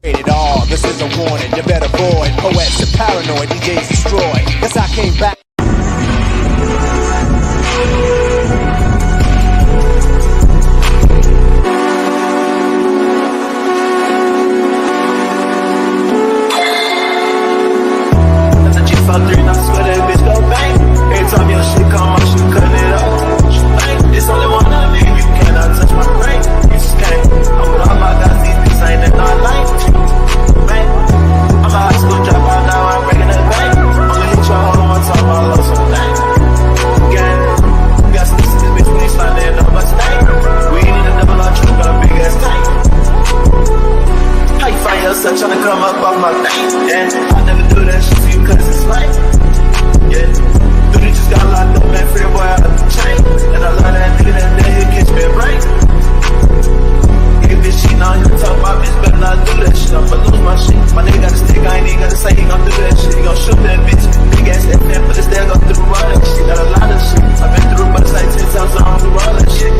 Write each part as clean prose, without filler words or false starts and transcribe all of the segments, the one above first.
It all. This is a warning. You better avoid poets and paranoid. DJs destroy. Yes, I came back. Time your shit come out, you cut it up. It's only one of me, you cannot touch my brain. You just can't. I'm with all my guys, these bitches ain't in our lane. Man, I'm a high school dropout, now I'm breaking the bank. Only hit your hoe one time, I love some things. Gang, we got some this bitch, we sliding up my stain. We need a double R truck, got a big ass tank. How you find yourself trying to come up off my thing? Yeah, I never do that shit to you cause it's lame. Yeah. Got locked up, man, free boy out of the chain. And I learned that nigga that day, he catch me a break. If this shit on him, talk about bitch, better not do that shit. I'ma lose my shit. My nigga got a stick, I ain't even gotta say he gon' do that shit. He gon' shoot that bitch. Big ass FM, but it's there, go through all that shit. Got a lot of shit. I've been through but it's like 10 times, I don't do all that shit.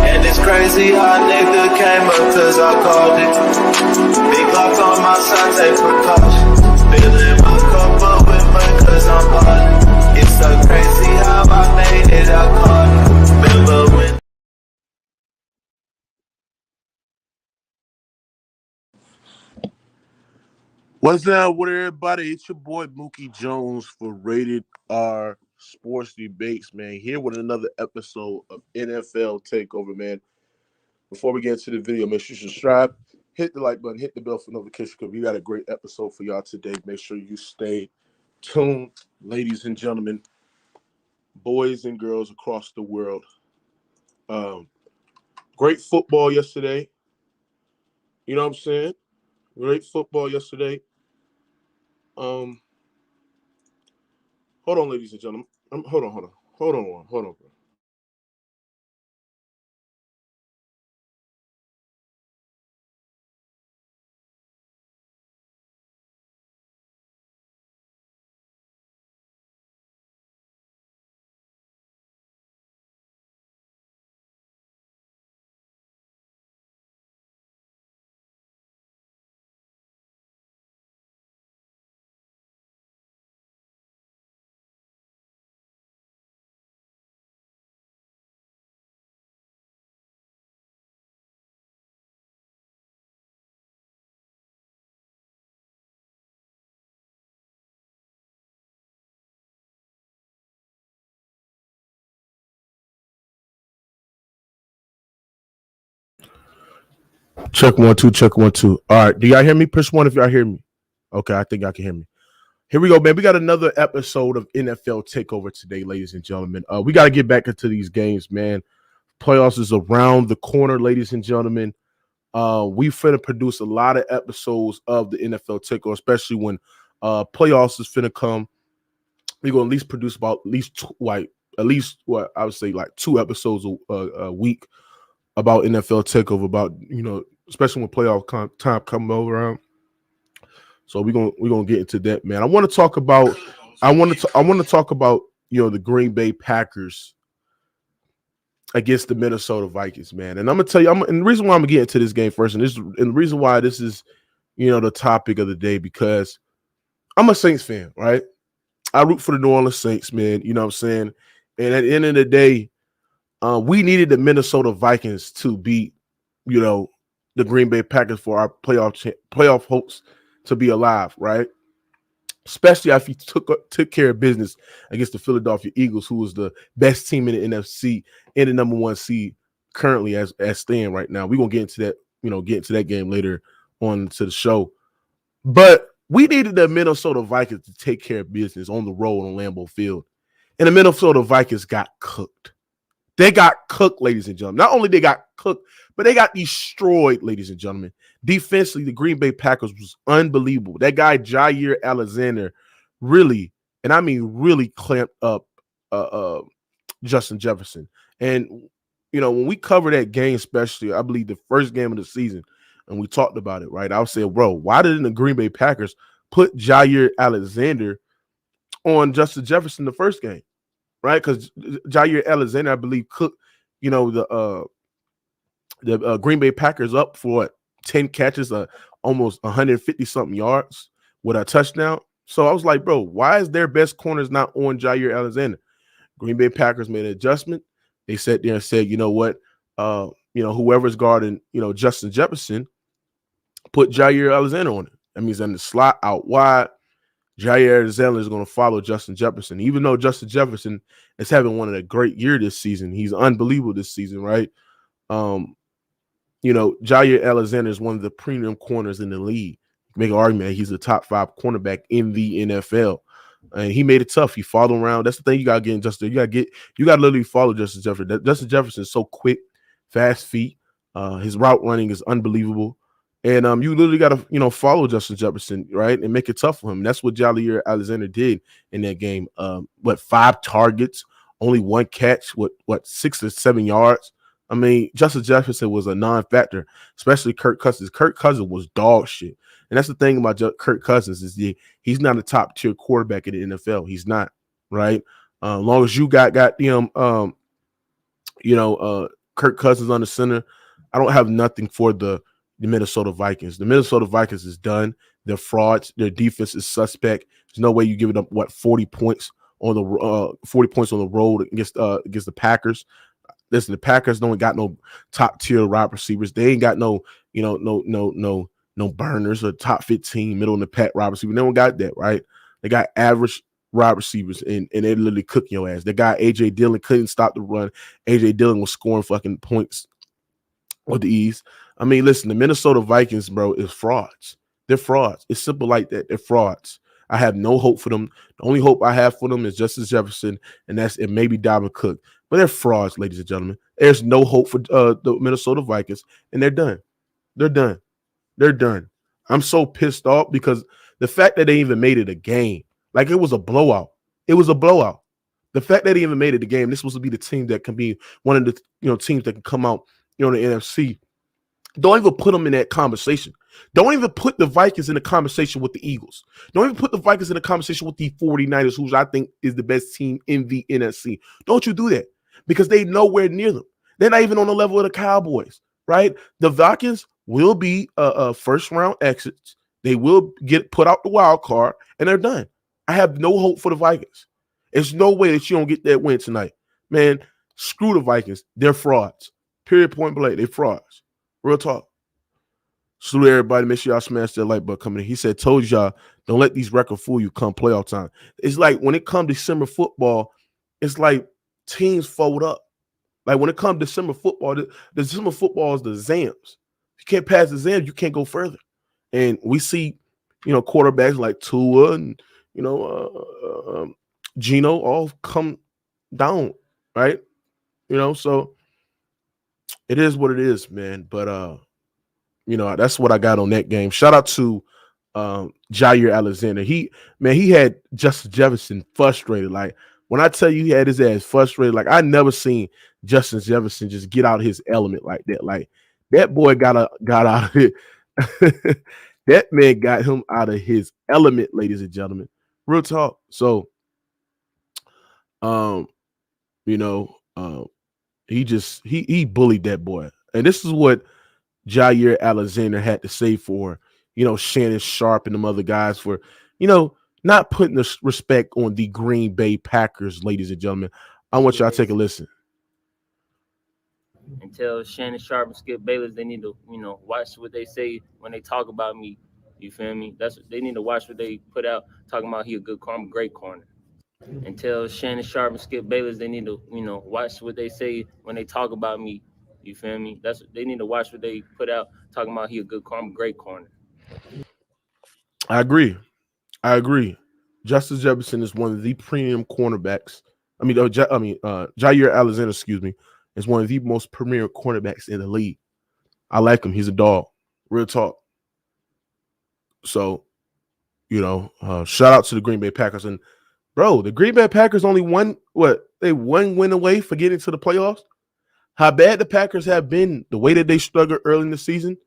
And it's crazy how a nigga came up, cause I called it. Big lock on my side, take precautions. Filling my cup up with mud, cause I'm hard. It's so crazy how I made it, I caught it. Remember when? What's up with everybody? It's your boy Mookie Jones for Rated R Sports Debates, man. Here with another episode of NFL Takeover, man. Before we get into the video, make sure you subscribe, hit the like button, hit the bell for notifications because we got a great episode for y'all today. Make sure you stay tuned, ladies and gentlemen, boys and girls across the world. Great football yesterday. You know what I'm saying? Great football yesterday. Hold on, ladies and gentlemen. Hold on, bro. Check 1 2, check 1 2. All right, do y'all hear me? Push 1 if y'all hear me. Okay, I think y'all can hear me. Here we go, man. We got another episode of NFL Takeover today, ladies and gentlemen. We got to get back into these games, man. Playoffs is around the corner, ladies and gentlemen. We finna produce a lot of episodes of the NFL Takeover, especially when playoffs is finna come. We're gonna at least produce about at least what I would say like 2 episodes a week about NFL Takeover, about, you know, especially when playoff time come around. So we're gonna get into that, man. I want to talk about you know, the Green Bay Packers against the Minnesota Vikings, man. And I'm gonna tell you, and the reason why I'm gonna get into this game first, and the reason why this is, you know, the topic of the day, because I'm a Saints fan, right? I root for the New Orleans Saints, man. You know what I'm saying? And at the end of the day, we needed the Minnesota Vikings to beat, you know, the Green Bay Packers for our playoff hopes to be alive, right? Especially if he took care of business against the Philadelphia Eagles, who was the best team in the NFC and the number 1 seed currently as stand right now. We're gonna get into that game later on to the show. But we needed the Minnesota Vikings to take care of business on the road on Lambeau Field. And the Minnesota Vikings got cooked. They got cooked, ladies and gentlemen. Not only they got cooked, but they got destroyed, ladies and gentlemen. Defensively, the Green Bay Packers was unbelievable. That guy, Jaire Alexander, really, and I mean really clamped up Justin Jefferson. And, you know, when we cover that game, especially, I believe the first game of the season, and we talked about it, right? I was saying, bro, why didn't the Green Bay Packers put Jaire Alexander on Justin Jefferson the first game? Right, because Jaire Alexander, I believe, cooked, you know, the Green Bay Packers up for 10 catches, almost 150 something yards with a touchdown. So I was like, bro, why is their best corners not on Jaire Alexander? Green Bay Packers made an adjustment. They sat there and said, you know what, whoever's guarding, Justin Jefferson, put Jaire Alexander on it. That means in the slot out wide, Jaire Alexander is going to follow Justin Jefferson. Even though Justin Jefferson is having one of a great year this season, he's unbelievable this season, right? Jaire Alexander is one of the premium corners in the league. Make an argument he's the top 5 cornerback in the NFL. And he made it tough. He followed around. That's the thing you gotta get in Justin. You gotta literally follow Justin Jefferson. Justin Jefferson is so quick, fast feet. His route running is unbelievable. And you literally gotta, follow Justin Jefferson, right? And make it tough for him. And that's what Jaire Alexander did in that game. 5 targets, only 1 catch, 6 or 7 yards. I mean, Justin Jefferson was a non-factor, especially Kirk Cousins. Kirk Cousins was dog shit. And that's the thing about Kirk Cousins is he's not a top-tier quarterback in the NFL. He's not, right? As long as you got Kirk Cousins on the center, I don't have nothing for the Minnesota Vikings. The Minnesota Vikings is done. They're frauds. Their defense is suspect. There's no way you give it up, 40 points on the road against the Packers. Listen, the Packers don't got no top tier wide receivers. They ain't got no burners or top 15 middle in the pack wide receiver. They don't got that, right? They got average wide receivers and they literally cooking your ass. They got AJ Dillon couldn't stop the run. AJ Dillon was scoring fucking points with ease. I mean, listen, the Minnesota Vikings, bro, is frauds. They're frauds. It's simple like that. They're frauds. I have no hope for them. The only hope I have for them is Justin Jefferson, and maybe Dalvin Cook. But they're frauds, ladies and gentlemen. There's no hope for the Minnesota Vikings, and they're done. They're done. They're done. I'm so pissed off because the fact that they even made it a game, like it was a blowout. It was a blowout. The fact that they even made it a game, this was supposed to be the team that can be one of the teams that can come out, in the NFC. Don't even put them in that conversation. Don't even put the Vikings in the conversation with the Eagles. Don't even put the Vikings in the conversation with the 49ers, who I think is the best team in the NFC. Don't you do that because they nowhere near them. They're not even on the level of the Cowboys, right? The Vikings will be a first-round exits. They will get put out the wild card, and they're done. I have no hope for the Vikings. There's no way that you don't get that win tonight. Man, screw the Vikings. They're frauds. Period, point blank. They're frauds. Real talk. Salute everybody. Make sure y'all smash that like button coming in. He said, told y'all, don't let these records fool you come playoff time. It's like when it comes to December football, it's like teams fold up. Like when it comes to December football, the December football is the exams. If you can't pass the exams, you can't go further. And we see, quarterbacks like Tua and, Gino all come down, right? So it is what it is, man. But, that's what I got on that game. Shout out to Jaire Alexander. He had Justin Jefferson frustrated. Like when I tell you he had his ass frustrated, like I never seen Justin Jefferson just get out of his element like that. Like that boy got out of it. That man got him out of his element, ladies and gentlemen. Real talk. So, he bullied that boy. And this is what Jaire Alexander had to say for, Shannon Sharp and them other guys for, not putting the respect on the Green Bay Packers, ladies and gentlemen. I want y'all to take a listen. And tell Shannon Sharp and Skip Bayless they need to, watch what they say when they talk about me. You feel me? They need to watch what they put out talking about he a good corner, great corner. And tell Shannon Sharp and Skip Bayless they need to, watch what they say when they talk about me. You feel me? They need to watch what they put out talking about he a good corner, great corner. I agree. Justin Jefferson is one of the premium cornerbacks. Jaire Alexander, is one of the most premier cornerbacks in the league. I like him. He's a dog. Real talk. So, shout out to the Green Bay Packers. And, bro, the Green Bay Packers only won one win away for getting to the playoffs. How bad the Packers have been, the way that they struggled early in the season,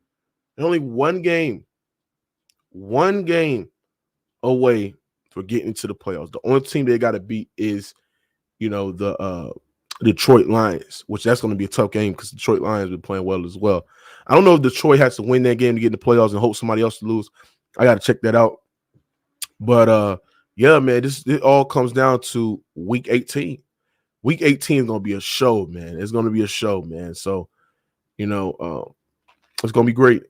only one game away for getting to the playoffs. The only team they got to beat is, the Detroit Lions, which that's going to be a tough game because Detroit Lions been playing well as well. I don't know if Detroit has to win that game to get in the playoffs and hope somebody else to lose. I got to check that out. But yeah, man, it all comes down to week 18. Week 18 is going to be a show, man. It's going to be a show, man. So, it's going to be great.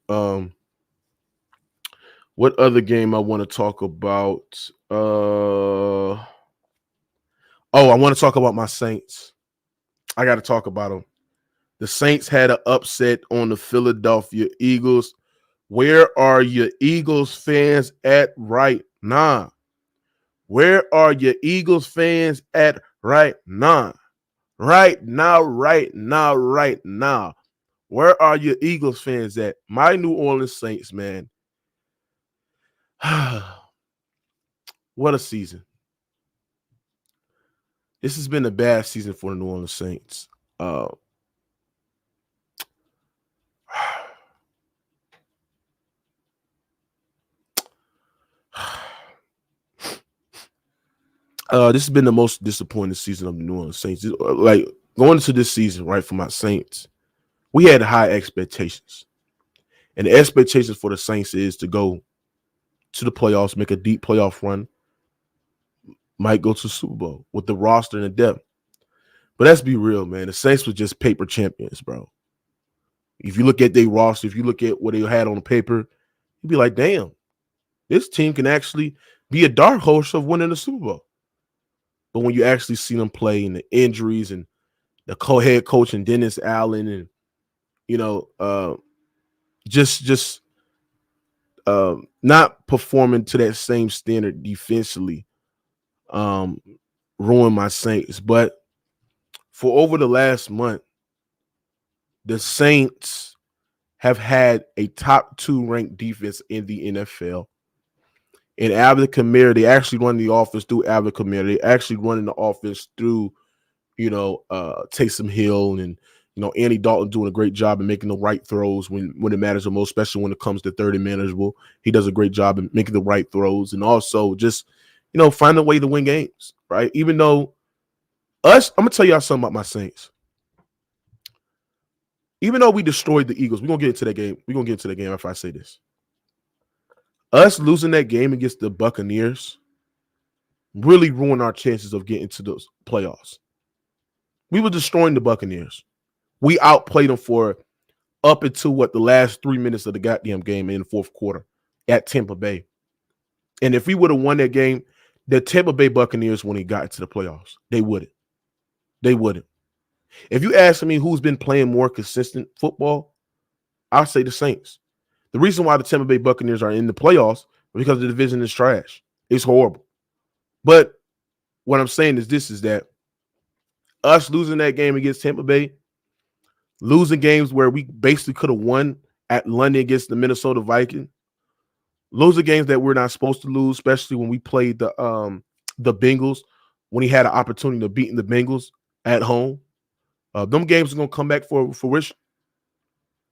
What other game I want to talk about? I want to talk about my Saints. I got to talk about them. The Saints had an upset on the Philadelphia Eagles. Where are your Eagles fans at right now? Where are your Eagles fans at right now? Right now. Where are your Eagles fans at? My New Orleans Saints, man. What a season. This has been a bad season for the New Orleans Saints. This has been the most disappointing season of the New Orleans Saints. Like going into this season, right, for my Saints, we had high expectations. And the expectations for the Saints is to go to the playoffs, make a deep playoff run, might go to the Super Bowl with the roster and the depth. But let's be real, man. The Saints were just paper champions, bro. If you look at their roster, if you look at what they had on the paper, you'd be like, damn, this team can actually be a dark horse of winning the Super Bowl. But when you actually see them play and the injuries and the co-head coach and Dennis Allen and, not performing to that same standard defensively, ruined my Saints. But for over the last month, the Saints have had a top 2 ranked defense in the NFL. And Alvin Kamara, they actually run the offense through Alvin Kamara. They actually running the offense through, Taysom Hill and, Andy Dalton doing a great job in making the right throws when it matters the most, especially when it comes to third and manageable. He does a great job in making the right throws and also just, find a way to win games, right? Even though I'm going to tell y'all something about my Saints. Even though we destroyed the Eagles, we're going to get into that game. We're going to get into the game after I say this. Us losing that game against the Buccaneers really ruined our chances of getting to those playoffs. We were destroying the Buccaneers. We outplayed them for up until the last 3 minutes of the goddamn game in the fourth quarter at Tampa Bay. And if we would have won that game, the Tampa Bay Buccaneers wouldn't have gotten to the playoffs. They wouldn't. If you ask me who's been playing more consistent football, I'll say the Saints. The reason why the Tampa Bay Buccaneers are in the playoffs is because the division is trash. It's horrible. But what I'm saying is that us losing that game against Tampa Bay, losing games where we basically could have won at London against the Minnesota Vikings, losing games that we're not supposed to lose, especially when we played the Bengals, when he had an opportunity to beat the Bengals at home. Them games are going to come back for fruition.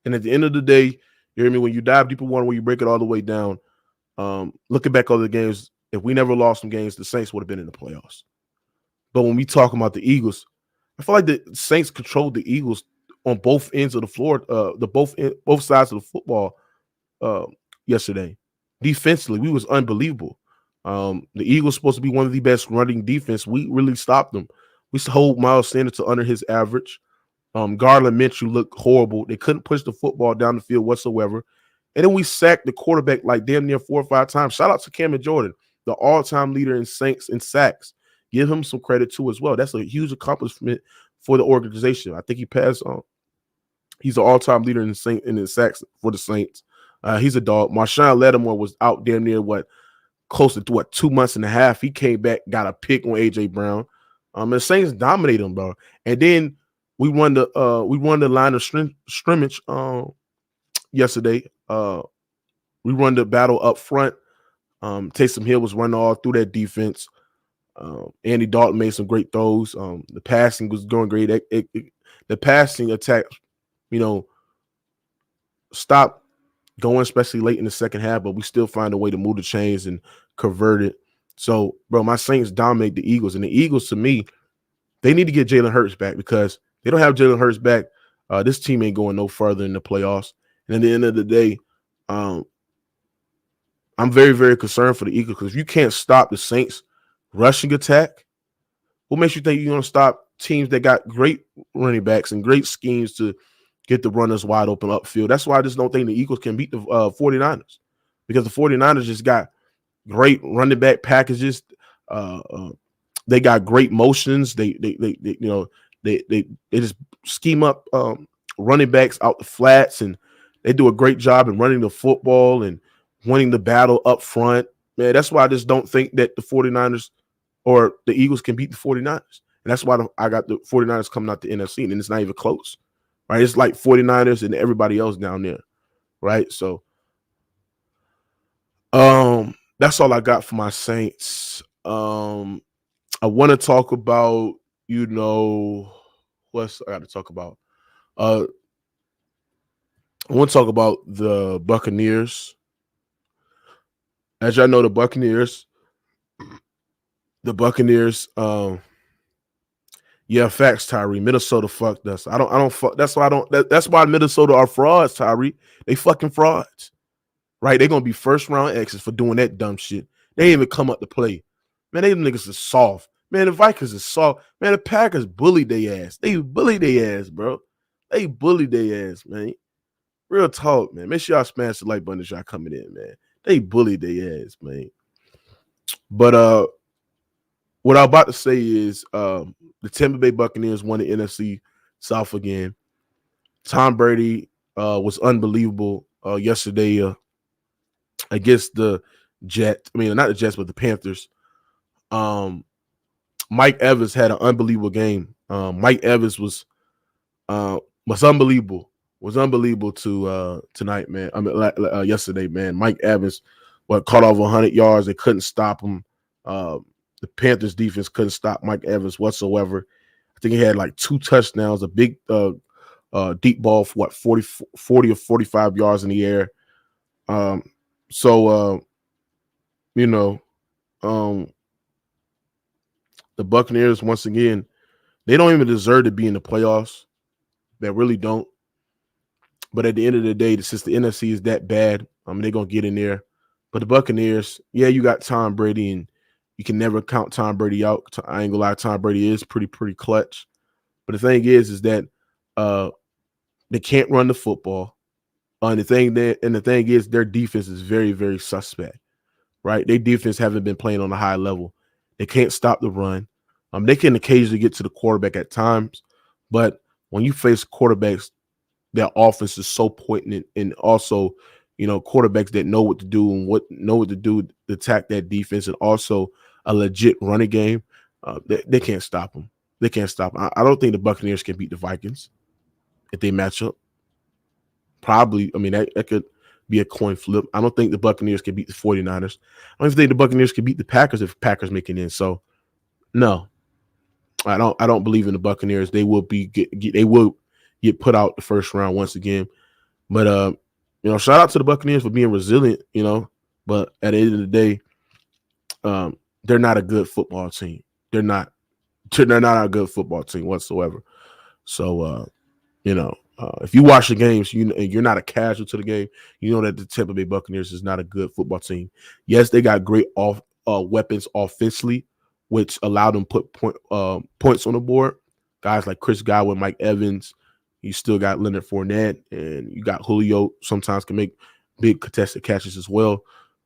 And at the end of the day, you hear me? When you dive deeper one, when you break it all the way down, looking back over the games, if we never lost some games, the Saints would have been in the playoffs. But when we talk about the Eagles, I feel like the Saints controlled the Eagles on both ends of the floor, both sides of the football yesterday. Defensively, we was unbelievable. The Eagles supposed to be one of the best running defense. We really stopped them. We used to hold Miles Sanders to under his average. Garland Minshew looked horrible. They couldn't push the football down the field whatsoever. And then we sacked the quarterback like damn near 4 or 5 times. Shout out to Cameron Jordan, the all-time leader in Saints in sacks. Give him some credit too as well. That's a huge accomplishment for the organization. I think he passed on. He's an all-time leader in the sacks for the Saints. He's a dog. Marshawn Lattimore was out damn near close to 2 months and a half. He came back, got a pick on AJ Brown. The Saints dominated him, bro. And then we won the line of scrimmage yesterday. We run the battle up front. Taysom Hill was running all through that defense. Andy Dalton made some great throws. The passing was going great. The passing attack, stopped going, especially late in the second half, but we still find a way to move the chains and convert it. So, bro, my Saints dominate the Eagles. And the Eagles, to me, they need to get Jalen Hurts back because they don't have Jalen Hurts back. This team ain't going no further in the playoffs. And at the end of the day, I'm very, very concerned for the Eagles because if you can't stop the Saints' rushing attack, what makes you think you're going to stop teams that got great running backs and great schemes to get the runners wide open upfield? That's why I just don't think the Eagles can beat the 49ers because the 49ers just got great running back packages. They got great motions. They just scheme up running backs out the flats, and they do a great job in running the football and winning the battle up front. Man, that's why I just don't think that the 49ers or the Eagles can beat the 49ers. And that's why I got the 49ers coming out the NFC, and it's not even close. Right? It's like 49ers and everybody else down there. Right? So that's all I got for my Saints. I want to talk about, what's I got to talk about? I want to talk about the Buccaneers. As y'all know, the Buccaneers, yeah, facts, Tyree. Minnesota fucked us. That's why Minnesota are frauds, Tyree. They fucking frauds. Right? They're gonna be first round exits for doing that dumb shit. They ain't even come up to play. Man, they niggas are soft. Man, the Vikings are soft. Man, the Packers bullied their ass. They bullied their ass, bro. They bullied their ass, man. Real talk, man. Make sure y'all smash the like button as y'all coming in, man. They bullied their ass, man. But what I'm about to say is the Tampa Bay Buccaneers won the NFC South again. Tom Brady was unbelievable yesterday against the Jets. I mean, not the Jets, but the Panthers. Mike Evans had an unbelievable game. Mike Evans was unbelievable. Was unbelievable to tonight, man. I mean, yesterday, man. Mike Evans caught over 100 yards. They couldn't stop him. The Panthers defense couldn't stop Mike Evans whatsoever. I think he had like 2 touchdowns, a big deep ball for 40 or 45 yards in the air. The Buccaneers, once again, they don't even deserve to be in the playoffs. They really don't. But at the end of the day, since the NFC is that bad, they're going to get in there. But the Buccaneers, yeah, you got Tom Brady, and you can never count Tom Brady out. I ain't going to lie, Tom Brady is pretty clutch. But the thing is that they can't run the football. And the thing is, their defense is very, very suspect, right? Their defense haven't been playing on a high level. They can't stop the run. They can occasionally get to the quarterback at times, but when you face quarterbacks, their offense is so potent, and also, quarterbacks that know what to do and know what to do to attack that defense, and also a legit running game, they can't stop them. They can't stop them. I don't think the Buccaneers can beat the Vikings if they match up. Probably, that could be a coin flip. I don't think the Buccaneers can beat the 49ers. I don't even think the Buccaneers can beat the Packers if Packers make it in. So, no, I don't believe in the Buccaneers. They will get put out the first round once again. But shout out to the Buccaneers for being resilient. But at the end of the day, they're not a good football team. They're not a good football team whatsoever. So, if you watch the games, you're not a casual to the game, you know that the Tampa Bay Buccaneers is not a good football team. Yes, they got great weapons offensively, which allowed them to put points on the board. Guys like Chris Godwin, Mike Evans. You still got Leonard Fournette, and you got Julio. Sometimes can make big contested catches as well.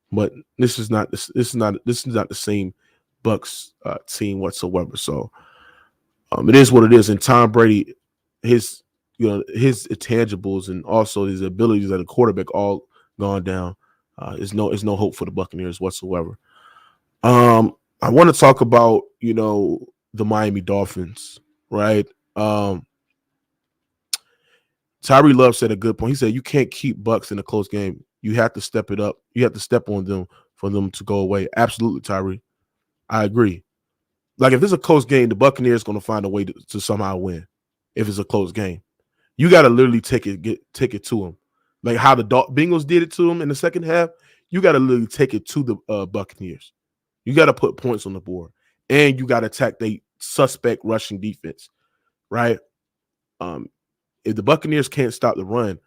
But this is not the same Bucs team whatsoever. So it is what it is. And Tom Brady, his intangibles and also his abilities as a quarterback all gone down. There's no hope for the Buccaneers whatsoever. I want to talk about the Miami Dolphins, right? Tyree Love said a good point. He said you can't keep Bucs in a close game. You have to step it up. You have to step on them for them to go away. Absolutely, Tyree. I agree. Like if it's a close game, the Buccaneers going to find a way to somehow win. If it's a close game, you got to literally take it to them, like how the Bengals did it to them in the second half. You got to literally take it to the Buccaneers. You got to put points on the board, and you got to attack suspect rushing defense, right? If the Buccaneers can't stop the run,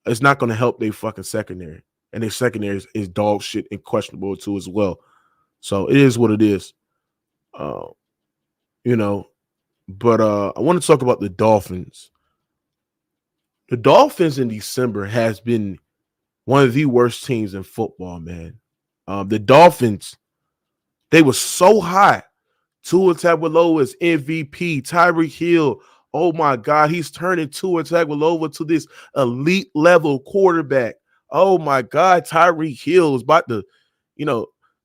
it's not going to help their fucking secondary. And their secondary is dog shit and questionable too as well. So it is what it is. But I want to talk about the Dolphins. The Dolphins in December has been one of the worst teams in football, man. The Dolphins, they were so high. Tua Tagovailoa is MVP. Tyreek Hill, oh my God, he's turning Tua Tagovailoa to this elite level quarterback. Oh my God, Tyreek Hill is about to,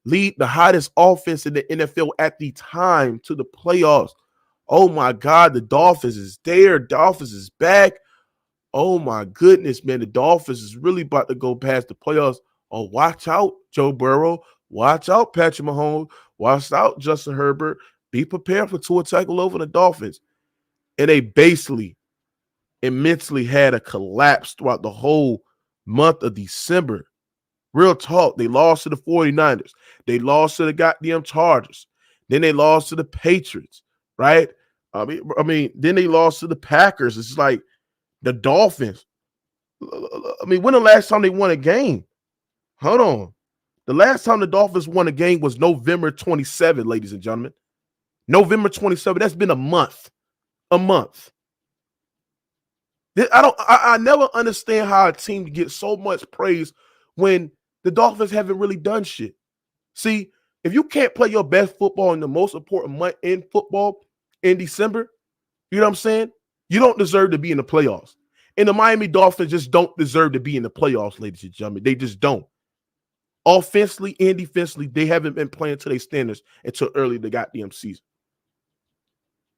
lead the hottest offense in the NFL at the time to the playoffs. Oh my God, the Dolphins is there. Dolphins is back. Oh my goodness, man. The Dolphins is really about to go past the playoffs. Oh, watch out, Joe Burrow. Watch out, Patrick Mahomes. Watch out, Justin Herbert. Be prepared for Tua Tagovailoa and the Dolphins. And they basically and mentally had a collapse throughout the whole month of December. Real talk, they lost to the 49ers. They lost to the goddamn Chargers. Then they lost to the Patriots, right? I mean, then they lost to the Packers. It's like the Dolphins. I mean, when the last time they won a game? Hold on. The last time the Dolphins won a game was November 27, ladies and gentlemen. November 27. That's been a month. A month. I never understand how a team gets so much praise when the Dolphins haven't really done shit. See, if you can't play your best football in the most important month in football in December, you know what I'm saying? You don't deserve to be in the playoffs. And the Miami Dolphins just don't deserve to be in the playoffs, ladies and gentlemen. They just don't. Offensively and defensively, they haven't been playing to their standards until early the goddamn season.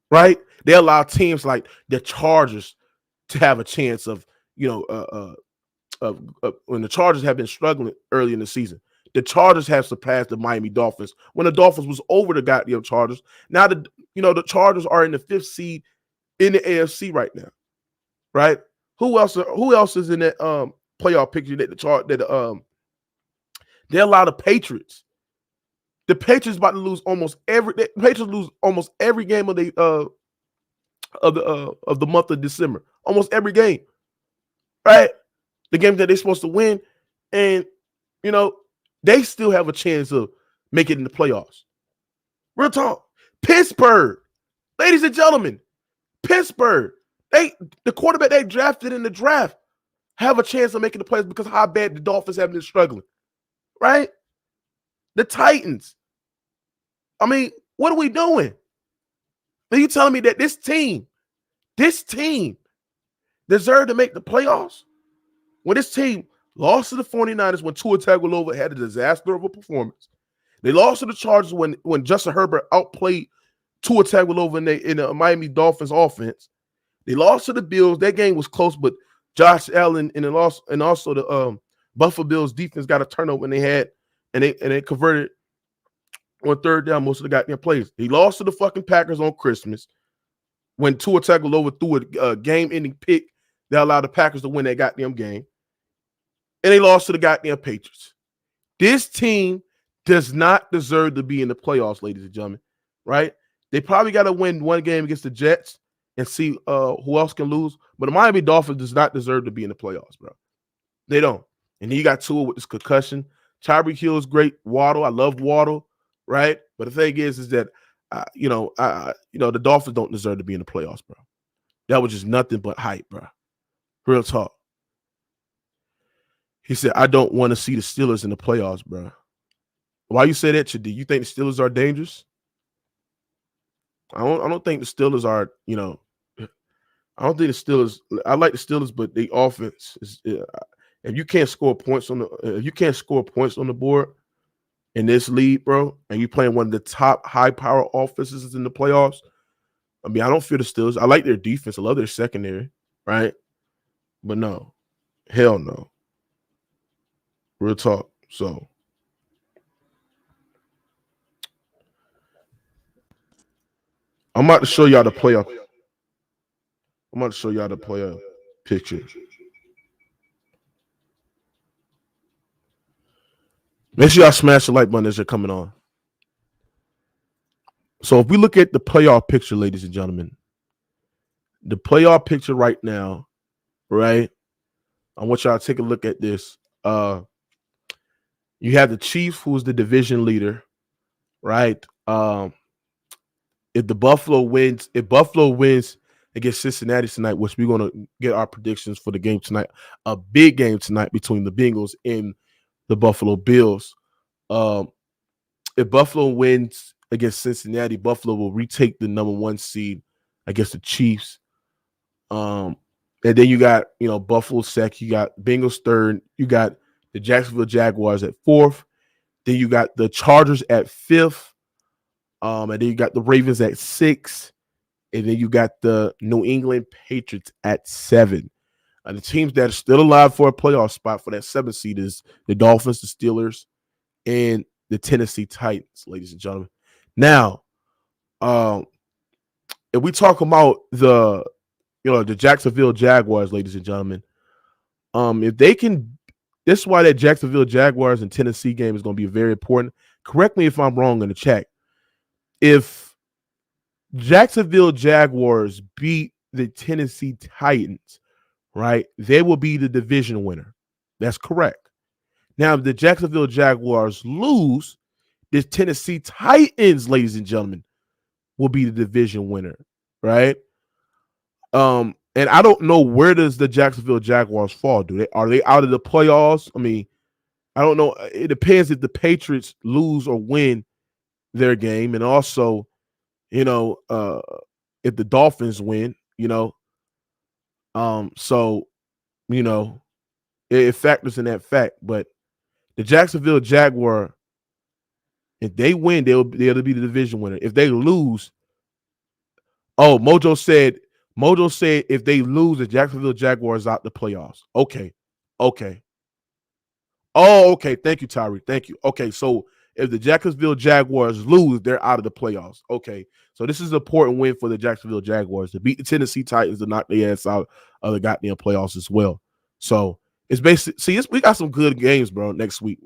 Right? They allow teams like the Chargers to have a chance of, when the Chargers have been struggling early in the season. The Chargers have surpassed the Miami Dolphins when the Dolphins was over the goddamn Chargers. Now the Chargers are in the 5th seed in the AFC right now. Right? Who else is in that playoff picture they allow the Patriots. The Patriots about to lose almost every game of the month of December. Almost every game. Right? The game that they're supposed to win. And they still have a chance of making it in the playoffs. Real talk. Pittsburgh. Ladies and gentlemen, Pittsburgh. The quarterback they drafted in the draft have a chance of making the playoffs because of how bad the Dolphins have been struggling. Right? The Titans. I mean, what are we doing? Are you telling me that this team deserved to make the playoffs? When this team lost to the 49ers when Tua Tagovailoa had a disaster of a performance. They lost to the Chargers when Justin Herbert outplayed Tua Tagovailoa in the Miami Dolphins offense. They lost to the Bills. That game was close, but Josh Allen and also the Buffalo Bills defense got a turnover and they converted on third down most of the goddamn plays. He lost to the fucking Packers on Christmas when Tua Tagovailoa threw a game-ending pick that allowed the Packers to win that goddamn game. And they lost to the goddamn Patriots. This team does not deserve to be in the playoffs, ladies and gentlemen, right? They probably got to win one game against the Jets and see who else can lose. But the Miami Dolphins does not deserve to be in the playoffs, bro. They don't. And he got Tua with this concussion. Tyreek Hill is great. Waddle, I love Waddle, right? But the thing is that, the Dolphins don't deserve to be in the playoffs, bro. That was just nothing but hype, bro. Real talk. He said, I don't want to see the Steelers in the playoffs, bro. Why you say that, Chidi? You think the Steelers are dangerous? I don't think the Steelers are, I don't think the Steelers, I like the Steelers, but the offense is, if you can't score points on the board in this league, bro, and you playing one of the top high-power offenses in the playoffs, I mean, I don't fear the Steelers. I like their defense. I love their secondary, right? But no. Hell no. Real talk. So I'm about to show y'all the playoff. I'm about to show y'all the playoff picture. Make sure y'all smash the like button as you're coming on. So if we look at the playoff picture, ladies and gentlemen, the playoff picture right now, right? I want y'all to take a look at this. You have the Chiefs, who's the division leader, right? If Buffalo wins against Cincinnati tonight, which we're going to get our predictions for the game tonight, a big game tonight between the Bengals and the Buffalo Bills. If Buffalo wins against Cincinnati, Buffalo will retake the number 1 seed against the Chiefs. And then you got, Buffalo second, you got Bengals third, you got the Jacksonville Jaguars at 4th, then you got the Chargers at 5th, and then you got the Ravens at 6th, and then you got the New England Patriots at 7. The teams that are still alive for a playoff spot for that 7th seed is the Dolphins, the Steelers, and the Tennessee Titans, ladies and gentlemen. Now, if we talk about the Jacksonville Jaguars, ladies and gentlemen, if they can, this is why that Jacksonville Jaguars and Tennessee game is going to be very important. Correct me if I'm wrong in the chat. If Jacksonville Jaguars beat the Tennessee Titans, right, they will be the division winner. That's correct. Now, if the Jacksonville Jaguars lose, the Tennessee Titans, ladies and gentlemen, will be the division winner, right? And I don't know, where does the Jacksonville Jaguars fall? Are they out of the playoffs? I mean, I don't know. It depends if the Patriots lose or win their game, and also, if the Dolphins win, so, it factors in that fact. But the Jacksonville Jaguar, if they win, they'll be the division winner. If they lose, Mojo said if they lose, the Jacksonville Jaguars out the playoffs. Okay. Oh, okay. Thank you, Tyree. Thank you. Okay, so if the Jacksonville Jaguars lose, they're out of the playoffs. Okay, so this is an important win for the Jacksonville Jaguars to beat the Tennessee Titans to knock their ass out of the goddamn playoffs as well. So it's basically, we got some good games, bro. Next week,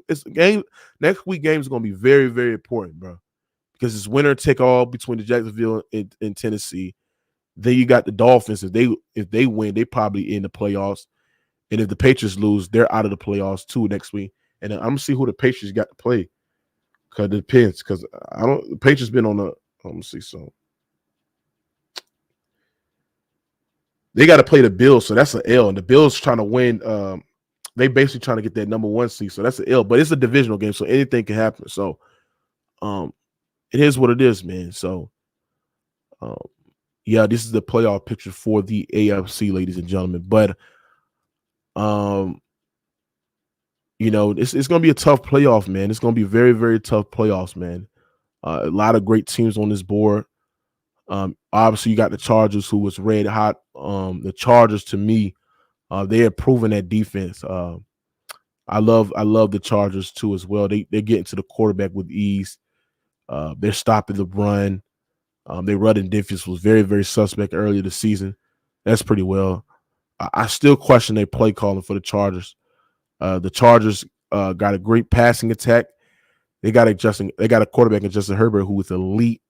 next week games are gonna be very, very important, bro, because it's winner take all between the Jacksonville and Tennessee. Then you got the Dolphins. If they win, they probably in the playoffs. And if the Patriots lose, they're out of the playoffs too next week. And then I'm gonna see who the Patriots got to play. Cause it depends. Cause the Patriots been on the. Let me see. So they got to play the Bills. So that's an L. And the Bills trying to win. They basically trying to get that number 1 seed. So that's an L. But it's a divisional game, so anything can happen. So, it is what it is, man. So, yeah, this is the playoff picture for the AFC, ladies and gentlemen. But, it's going to be a tough playoff, man. It's going to be very, very tough playoffs, man. A lot of great teams on this board. Obviously, you got the Chargers, who was red hot. The Chargers, to me, they have proven that defense. I love the Chargers too as well. They're getting to the quarterback with ease. They're stopping the run. Their running defense was very, very suspect earlier this season. That's pretty well. I still question their play calling for the Chargers. The Chargers got a great passing attack. They got a quarterback in Justin Herbert who is elite.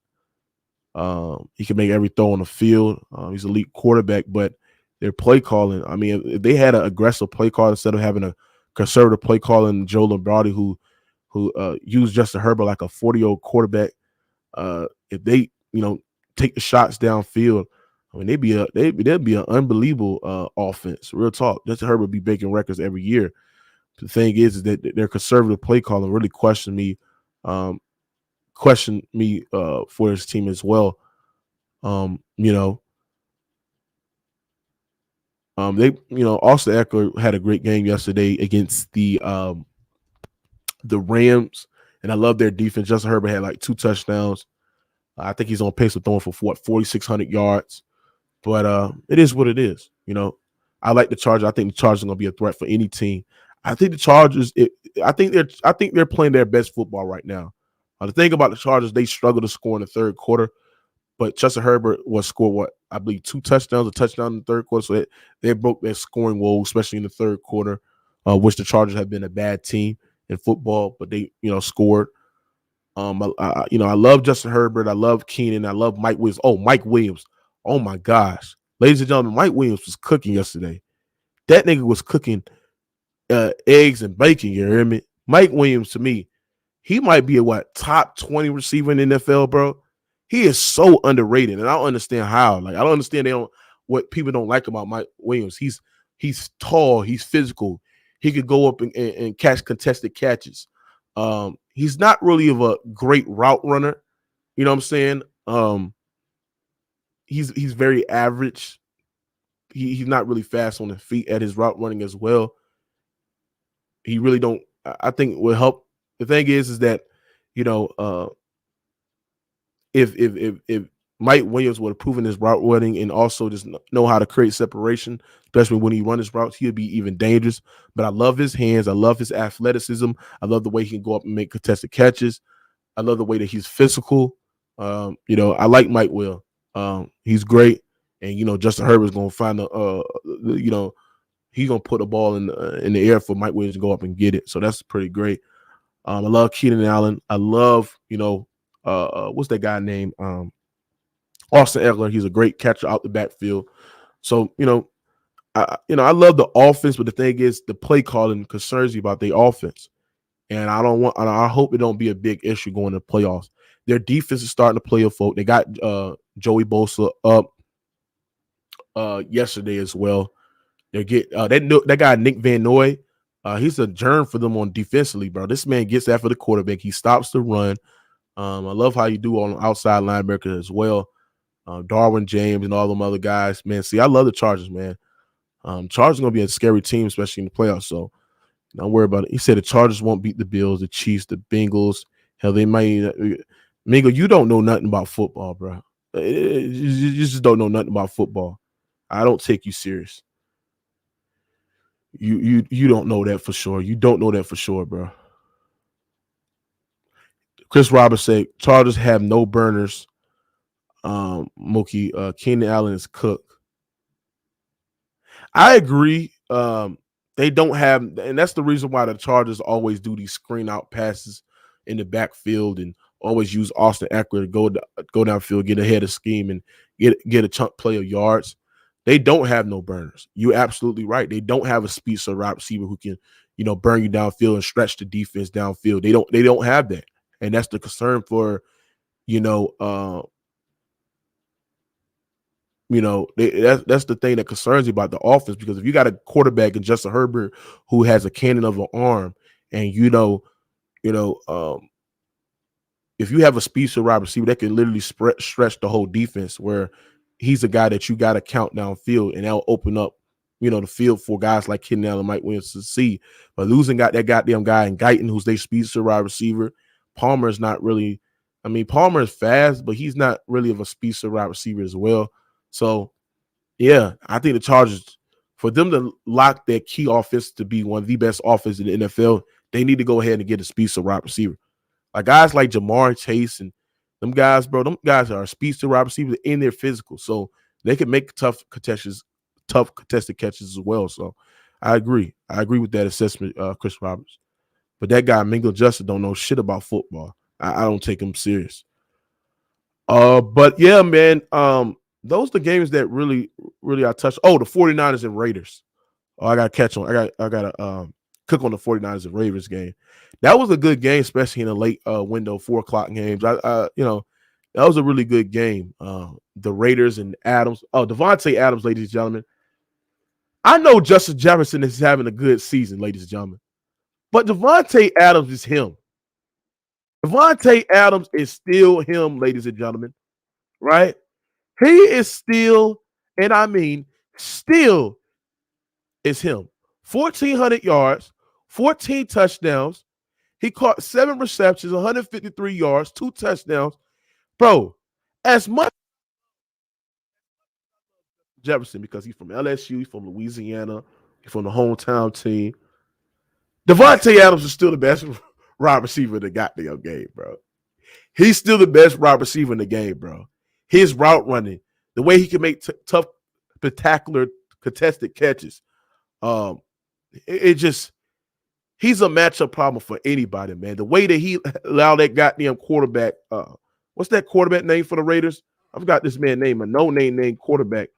He can make every throw on the field. He's an elite quarterback, but their play calling, I mean, if they had an aggressive play call instead of having a conservative play calling, Joe Lombardi, who used Justin Herbert like a 40-year-old quarterback, if they, take the shots downfield, I mean, they'd be an unbelievable offense. Real talk. Justin Herbert be breaking records every year. The thing is that their conservative play calling really questioned me for his team as well. Austin Eckler had a great game yesterday against the Rams, and I love their defense. Justin Herbert had like 2 touchdowns. I think he's on pace for throwing for 4,600 yards. But it is what it is. I like the Chargers. I think the Chargers are going to be a threat for any team. I think the Chargers. I think they're playing their best football right now. The thing about the Chargers, they struggle to score in the third quarter. But Justin Herbert scored I believe 2 touchdowns, a touchdown in the third quarter. So they broke their scoring woe, especially in the third quarter, which the Chargers have been a bad team in football, but they scored. I love Justin Herbert. I love Keenan. I love Mike Williams. Oh, Mike Williams. Oh my gosh, ladies and gentlemen, Mike Williams was cooking yesterday. That nigga was cooking eggs and bacon. You hear me? Mike Williams, to me, he might be a top 20 receiver in the NFL, bro. He is so underrated, and I don't understand how. Like, I don't understand what people don't like about Mike Williams. He's tall, he's physical. He could go up and catch contested catches. He's not really of a great route runner. You know what I'm saying? He's very average. He's not really fast on the feet at his route running as well. He really don't. I think it will help. The thing is that, if Mike Williams would have proven his route running and also just know how to create separation, especially when he runs his routes, he would be even dangerous. But I love his hands. I love his athleticism. I love the way he can go up and make contested catches. I love the way that he's physical. I like Mike Will. He's great. And, Justin Herbert's going to find he's going to put a ball in the air for Mike Williams to go up and get it. So that's pretty great. I love Keenan Allen. I love, what's that guy named? Austin Eckler. He's a great catcher out the backfield. So, I love the offense, but the thing is the play calling concerns you about the offense. And I hope it don't be a big issue going to the playoffs. Their defense is starting to play a folk. They got Joey Bosa up yesterday as well. They get that guy Nick Van Noy. He's a germ for them on defensively, bro. This man gets after the quarterback. He stops the run. I love how you do on outside linebacker as well. Darwin James and all them other guys, man. See, I love the Chargers, man. Chargers are gonna be a scary team, especially in the playoffs. So don't worry about it. He said the Chargers won't beat the Bills, the Chiefs, the Bengals. Hell, they might. Mingo, you don't know nothing about football, bro. You just don't know nothing about football. I don't take you serious. You don't know that for sure. You don't know that for sure, bro. Chris Roberts said Chargers have no burners. Mookie, Keenan Allen is cooked. I agree. They don't have, and that's the reason why the Chargers always do these screen out passes in the backfield and always use Austin Eckler to go downfield, get ahead of scheme, and get a chunk play of yards. They don't have no burners. You're absolutely right. They don't have a speedster wide receiver who can, burn you downfield and stretch the defense downfield. They don't have that, and that's the concern for, that's the thing that concerns you about the offense, because if you got a quarterback in Justin Herbert who has a cannon of an arm, and if you have a speedster wide receiver that can literally stretch the whole defense, where he's a guy that you got to count downfield, and that'll open up, the field for guys like Keenan Allen and Mike Williams to see. But losing that goddamn guy in Guyton, who's their speedster wide receiver, Palmer is not really. I mean, Palmer is fast, but he's not really of a speedster wide receiver as well. So, yeah, I think the Chargers, for them to lock their key offense to be one of the best offenses in the NFL, they need to go ahead and get a speedster wide receiver. Like guys like Jamar Chase and them guys, bro, them guys are speedster wide receivers in their physical, so they can make tough contested catches as well. So I agree with that assessment, Chris Roberts. But that guy Mingo Justice don't know shit about football. I don't take him serious. But yeah, man, those are the games that really I touched. Oh, the 49ers and Raiders. Oh, I got to catch on. I got to cook on the 49ers and Raiders game. That was a good game, especially in the late window, 4:00 games. That was a really good game. The Raiders and Adams. Oh, Devontae Adams, ladies and gentlemen. I know Justin Jefferson is having a good season, ladies and gentlemen. But Devontae Adams is him. Devontae Adams is still him, ladies and gentlemen. Right? He is still, and I mean still, is him. 1,400 yards, 14 touchdowns. He caught 7 receptions, 153 yards, 2 touchdowns. Bro, as much Jefferson, because he's from LSU, he's from Louisiana, he's from the hometown team. Devontae Adams is still the best wide receiver in the goddamn game, bro. He's still the best wide receiver in the game, bro. His route running, the way he can make tough, spectacular, contested catches. It just he's a matchup problem for anybody, man. The way that he allowed that goddamn quarterback, what's that quarterback name for the Raiders? I forgot this man's name, a no-name quarterback.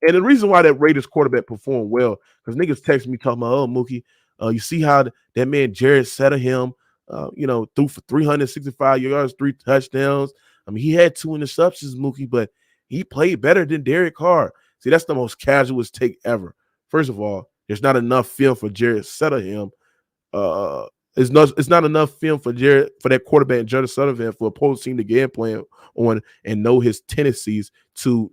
And the reason why that Raiders quarterback performed well, because niggas text me talking about, oh, Mookie, you see how that man Jared Alexander threw for 365 yards, 3 touchdowns. I mean, he had 2 interceptions, Mookie, but he played better than Derek Carr. See, that's the most casualist take ever. First of all, there's not enough film for Jared Alexander. It's not enough film for that quarterback Jared Alexander for opposing team to game plan on and know his tendencies to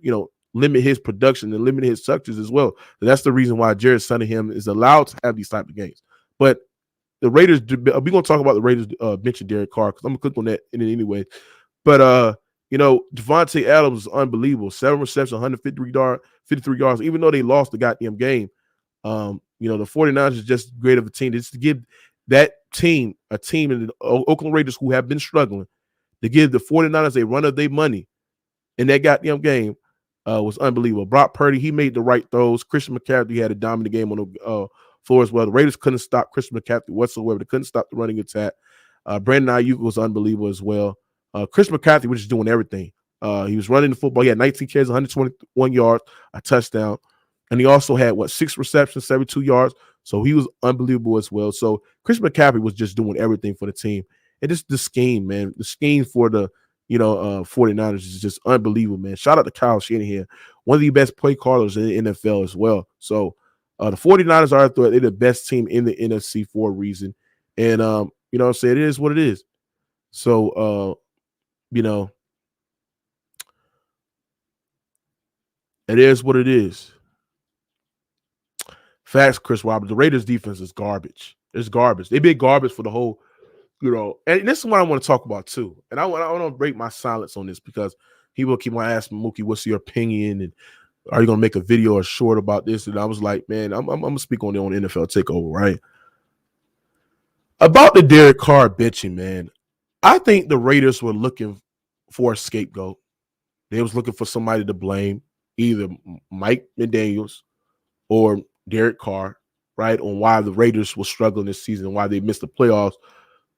limit his production and limit his success as well. And that's the reason why Jared Alexander is allowed to have these type of games. But the Raiders, we're gonna talk about the Raiders benching Derek Carr because I'm gonna click on that in it anyway. But Devontae Adams is unbelievable. 7 receptions, 153 yards. Even though they lost the goddamn game, the 49ers is just great of a team. Just to give that team, a team in the Oakland Raiders who have been struggling, to give the 49ers a run of their money in that goddamn game was unbelievable. Brock Purdy, he made the right throws. Christian McCaffrey had a dominant game on the floor as well. The Raiders couldn't stop Christian McCaffrey whatsoever. They couldn't stop the running attack. Brandon Ayuk was unbelievable as well. Christian McCaffrey was just doing everything. He was running the football. He had 19 carries, 121 yards, a touchdown. And he also had, 6 receptions, 72 yards. So he was unbelievable as well. So Christian McCaffrey was just doing everything for the team. And just the scheme, man. The scheme for the 49ers is just unbelievable, man. Shout out to Kyle Shanahan, one of the best play callers in the NFL as well. So the 49ers are they're the best team in the NFC for a reason. And, what I'm saying, it is what it is. So, it is what it is. Facts, Chris Roberts. The Raiders defense is garbage. It's garbage. They've been garbage for the whole, and this is what I want to talk about too. And I want to break my silence on this because people keep on asking Mookie, what's your opinion? And are you going to make a video or short about this? And I was like, man, I'm going to speak on it on NFL TakeOver, right? About the Derek Carr bitching, man. I think the Raiders were looking for a scapegoat. They was looking for somebody to blame, either Mike McDaniels or Derek Carr, right, on why the Raiders were struggling this season and why they missed the playoffs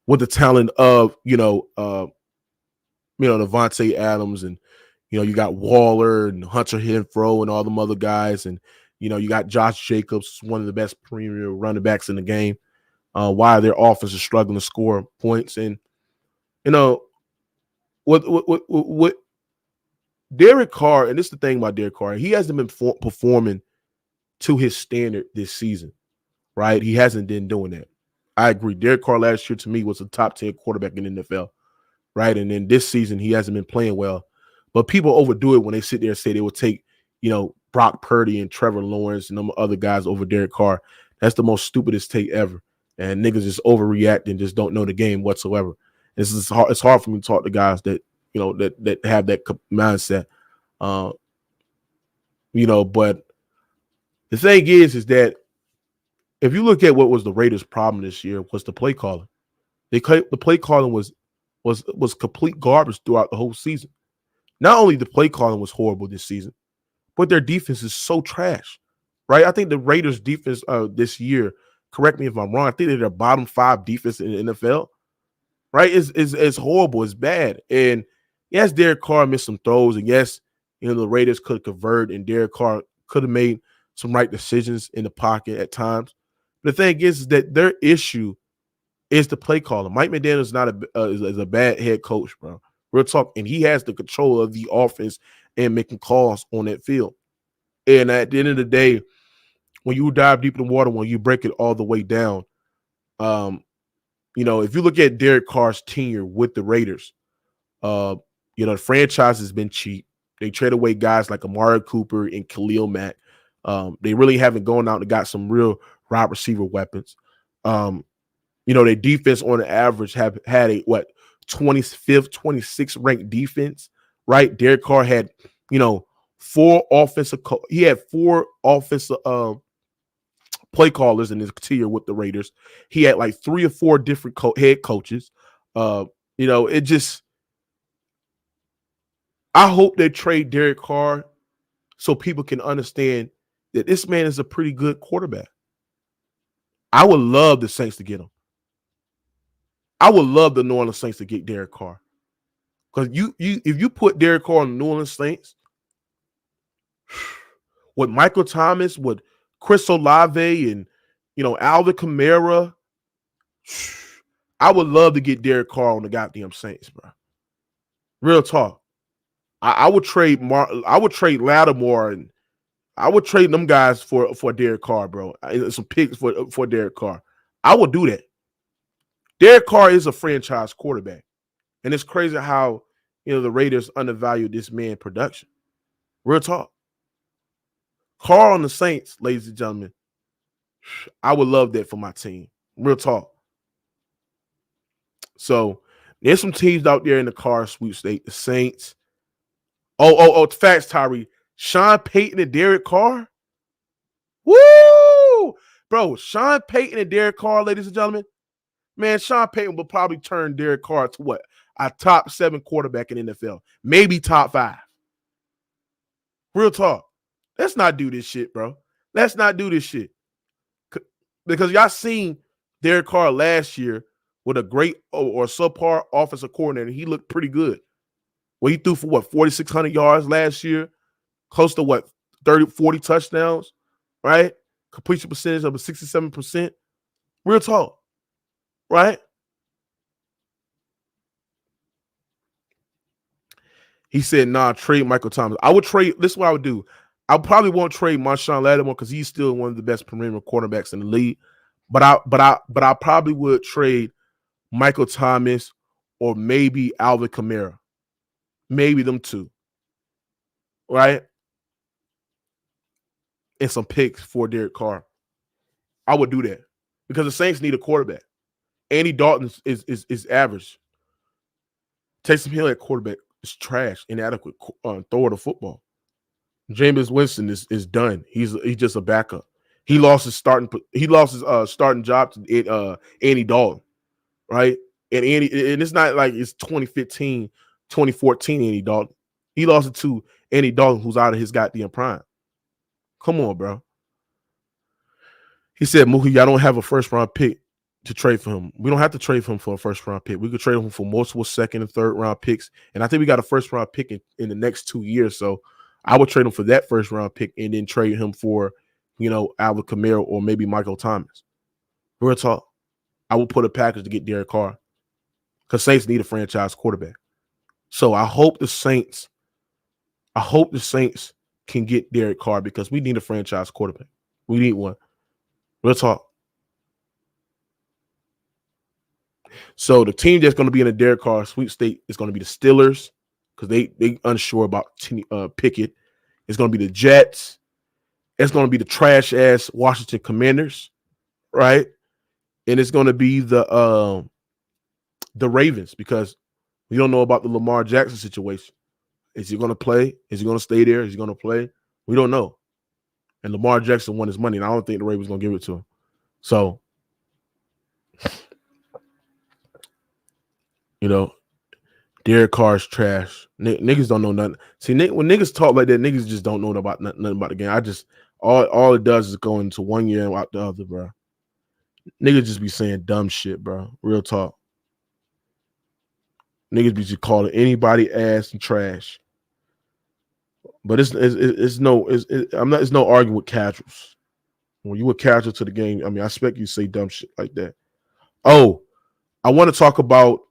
with the talent of, Devontae Adams and, you got Waller and Hunter Renfrow and all them other guys. And, you got Josh Jacobs, one of the best premier running backs in the game, why their offense is struggling to score points. And, what Derek Carr, and this is the thing about Derek Carr, he hasn't been performing to his standard this season, right? He hasn't been doing that. I agree. Derek Carr last year to me was a top 10 quarterback in the NFL, right? And then this season he hasn't been playing well. But people overdo it when they sit there and say they will take, Brock Purdy and Trevor Lawrence and them other guys over Derek Carr. That's the most stupidest take ever. And niggas just overreact and just don't know the game whatsoever. It's hard for me to talk to guys that, that have that mindset. But the thing is that if you look at what was the Raiders' problem this year was the play calling. The play calling was complete garbage throughout the whole season. Not only the play calling was horrible this season, but their defense is so trash, right? I think the Raiders' defense this year, correct me if I'm wrong, I think they're the bottom 5 defense in the NFL, right? It's horrible. It's bad. And yes, Derek Carr missed some throws, and yes, the Raiders could convert, and Derek Carr could have made some right decisions in the pocket at times. The thing is that their issue is the play calling. Mike McDaniel is not is a bad head coach, bro. Real talk, and he has the control of the offense and making calls on that field. And at the end of the day, when you dive deep in the water, when you break it all the way down, if you look at Derek Carr's tenure with the Raiders, the franchise has been cheap. They trade away guys like Amari Cooper and Khalil Mack. They really haven't gone out and got some real wide receiver weapons. Their defense on the average have had a 25th, 26th ranked defense, right? Derek Carr had, 4 offensive play callers in his tier with the Raiders. He had like 3 or 4 different head coaches. It just, I hope they trade Derek Carr so people can understand that this man is a pretty good quarterback. I would love the Saints to get him. I would love the New Orleans Saints to get Derek Carr. Because if you put Derek Carr on the New Orleans Saints with Michael Thomas, with Chris Olave, and Alvin Kamara, I would love to get Derek Carr on the goddamn Saints, bro. Real talk. I would trade Lattimore, and I would trade them guys for Derek Carr, bro. Some picks for Derek Carr. I would do that. Derek Carr is a franchise quarterback. And it's crazy how, the Raiders undervalued this man production. Real talk. Carr on the Saints, ladies and gentlemen, I would love that for my team. Real talk. So there's some teams out there in the Carr sweepstakes. The Saints. Facts, Tyree. Sean Payton and Derek Carr. Woo! Bro, Sean Payton and Derek Carr, ladies and gentlemen. Man, Sean Payton will probably turn Derek Carr to what? A top 7 quarterback in the NFL. Maybe top 5. Real talk. Let's not do this shit, bro. Let's not do this shit. Because y'all seen Derek Carr last year with a great or subpar offensive coordinator. He looked pretty good. Well, he threw for 4,600 yards last year. Close to 30, 40 touchdowns, right? Completion percentage of 67%. Real talk, right? He said, nah, trade Michael Thomas. I would trade. This is what I would do. I probably won't trade Marshawn Lattimore because he's still one of the best perimeter quarterbacks in the league. But I probably would trade Michael Thomas or maybe Alvin Kamara. Maybe them two. Right? And some picks for Derek Carr. I would do that. Because the Saints need a quarterback. Andy Dalton is average. Taysom Hill at quarterback is trash, inadequate thrower of football. Jameis Winston is done. He's just a backup. He lost his starting job to Andy Dalton, right? And it's not like it's 2015, 2014 Andy Dalton. He lost it to Andy Dalton, who's out of his goddamn prime. Come on, bro. He said, Mookie, y'all don't have a first-round pick to trade for him. We don't have to trade for him for a first-round pick. We could trade him for multiple second and third-round picks. And I think we got a first-round pick in the next 2 years. So I would trade him for that first-round pick and then trade him for, Alvin Kamara or maybe Michael Thomas. Real talk. I will put a package to get Derek Carr because Saints need a franchise quarterback. So I hope the Saints can get Derek Carr because we need a franchise quarterback. We need one. Real talk. So the team that's going to be in the Derek Carr sweepstakes is going to be the Steelers because they unsure about Pickett. It's going to be the Jets. It's going to be the trash-ass Washington Commanders, right? And it's going to be the Ravens because we don't know about the Lamar Jackson situation. Is he going to play? Is he going to stay there? Is he going to play? We don't know. And Lamar Jackson won his money, and I don't think the Ravens going to give it to him. So, Derek Carr's trash. Niggas don't know nothing. See, when niggas talk like that, niggas just don't know about nothing about the game. All it does is go into one year and out the other, bro. Niggas just be saying dumb shit, bro. Real talk. Niggas be just calling anybody ass and trash. But it's no arguing with casuals. When you were casual to the game, I expect you to say dumb shit like that. Oh, I want to talk about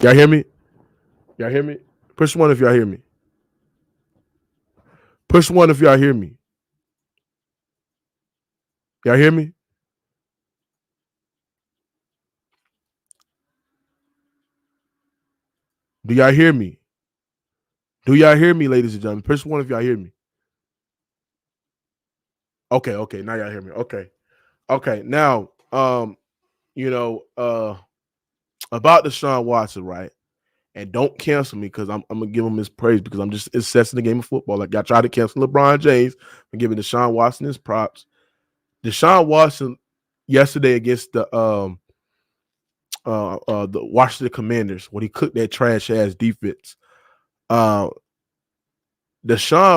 y'all hear me? Y'all hear me? Push one if y'all hear me. Push one if y'all hear me. Y'all hear me? Do y'all hear me? Do y'all hear me, ladies and gentlemen? Push one if y'all hear me. Okay. Now y'all hear me. Okay. Now, about Deshaun Watson, right? And don't cancel me because I'm gonna give him his praise because I'm just assessing the game of football. Like I tried to cancel LeBron James and giving Deshaun Watson his props. Deshaun Watson yesterday against the Washington Commanders when he cooked that trash ass defense. Deshaun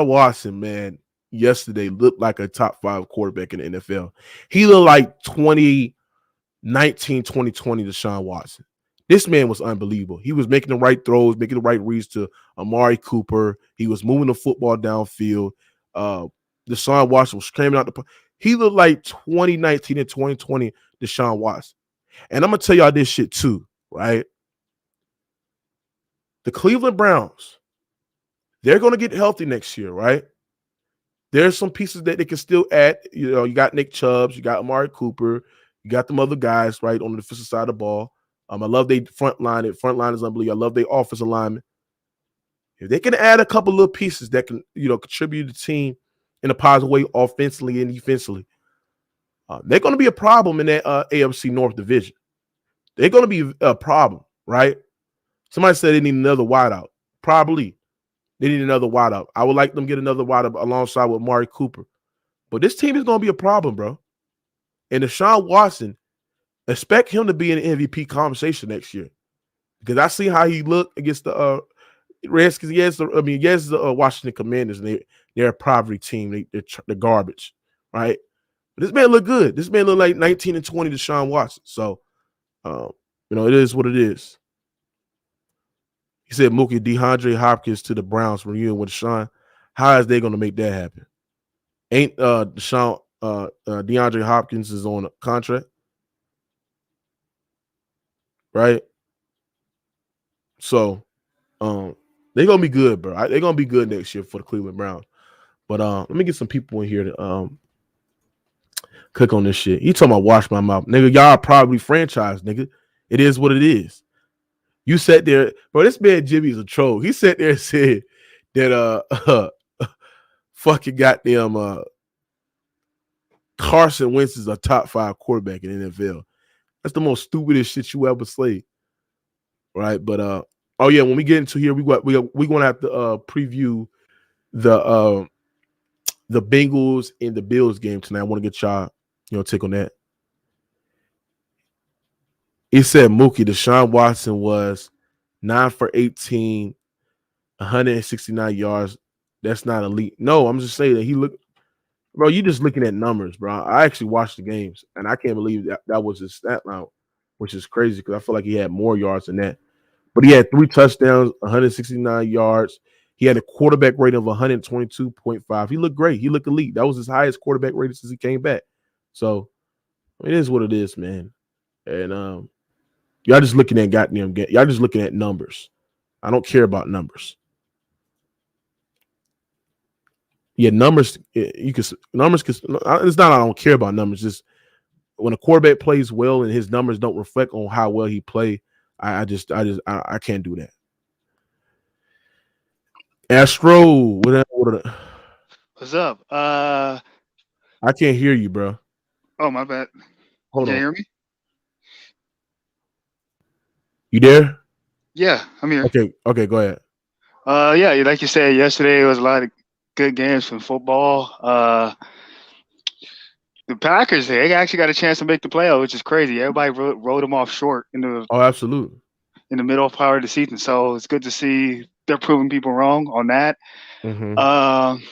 Watson, man, yesterday looked like a top 5 quarterback in the NFL. He looked like 2019, 2020 Deshaun Watson. This man was unbelievable. He was making the right throws, making the right reads to Amari Cooper. He was moving the football downfield. Deshaun Watson was screaming out the – he looked like 2019 and 2020 Deshaun Watson. And I'm going to tell y'all this shit too, right? The Cleveland Browns, they're going to get healthy next year, right? There's some pieces that they can still add. You know, you got Nick Chubb, you got Amari Cooper, you got them other guys, right, on the defensive side of the ball. I love their front line. Front line is unbelievable. I love their offensive alignment. If they can add a couple little pieces that can, contribute to the team in a positive way offensively and defensively, they're going to be a problem in that AFC North division. They're going to be a problem, right? Somebody said they need another wideout. Probably. They need another wideout. I would like them to get another wideout alongside with Amari Cooper. But this team is going to be a problem, bro. And Deshaun Watson, expect him to be in the MVP conversation next year. Because I see how he looked against the Redskins. Yes, the Washington Commanders. And they're a poverty team. They're garbage, right? But this man looked good. This man looked like 19 and 20 Deshaun Watson. So, it is what it is. He said Mookie DeAndre Hopkins to the Browns reunion with Deshaun. How is they going to make that happen? Ain't DeAndre Hopkins is on a contract, right? So, they're gonna be good, bro. They're gonna be good next year for the Cleveland Browns. But let me get some people in here to click on this shit. You talking about wash my mouth, nigga? Y'all probably franchise, nigga. It is what it is. You sat there, bro. This man Jimmy is a troll. He sat there and said that fucking goddamn Carson Wentz is a top 5 quarterback in the NFL. That's the most stupidest shit you ever say, right? But oh yeah, when we get into here, we gonna have to preview the Bengals and the Bills game tonight. I want to get y'all take on that. He said Mookie Deshaun Watson was 9 for 18, 169 yards. That's not elite. No, I'm just saying that he looked. Bro, you just looking at numbers, bro. I actually watched the games, and I can't believe that was his stat line, which is crazy because I feel like he had more yards than that. But he had 3 touchdowns, 169 yards. He had a quarterback rating of 122.5. He looked great. He looked elite. That was his highest quarterback rating since he came back. So it is what it is, man. And y'all just looking at y'all just looking at numbers. I don't care about numbers. Yeah, numbers. It's not I don't care about numbers. Just when a quarterback plays well and his numbers don't reflect on how well he played, I can't do that. Astro, what's up? I can't hear you, bro. Oh, my bad. Hold on. Can you hear me? You there? Yeah, I'm here. Okay, go ahead. Yeah, like you said yesterday, it was a lot of good games from football. The Packers, they actually got a chance to make the playoff, which is crazy. Everybody wrote them off short Absolutely. In the middle part of the season. So it's good to see they're proving people wrong on that. Mm-hmm.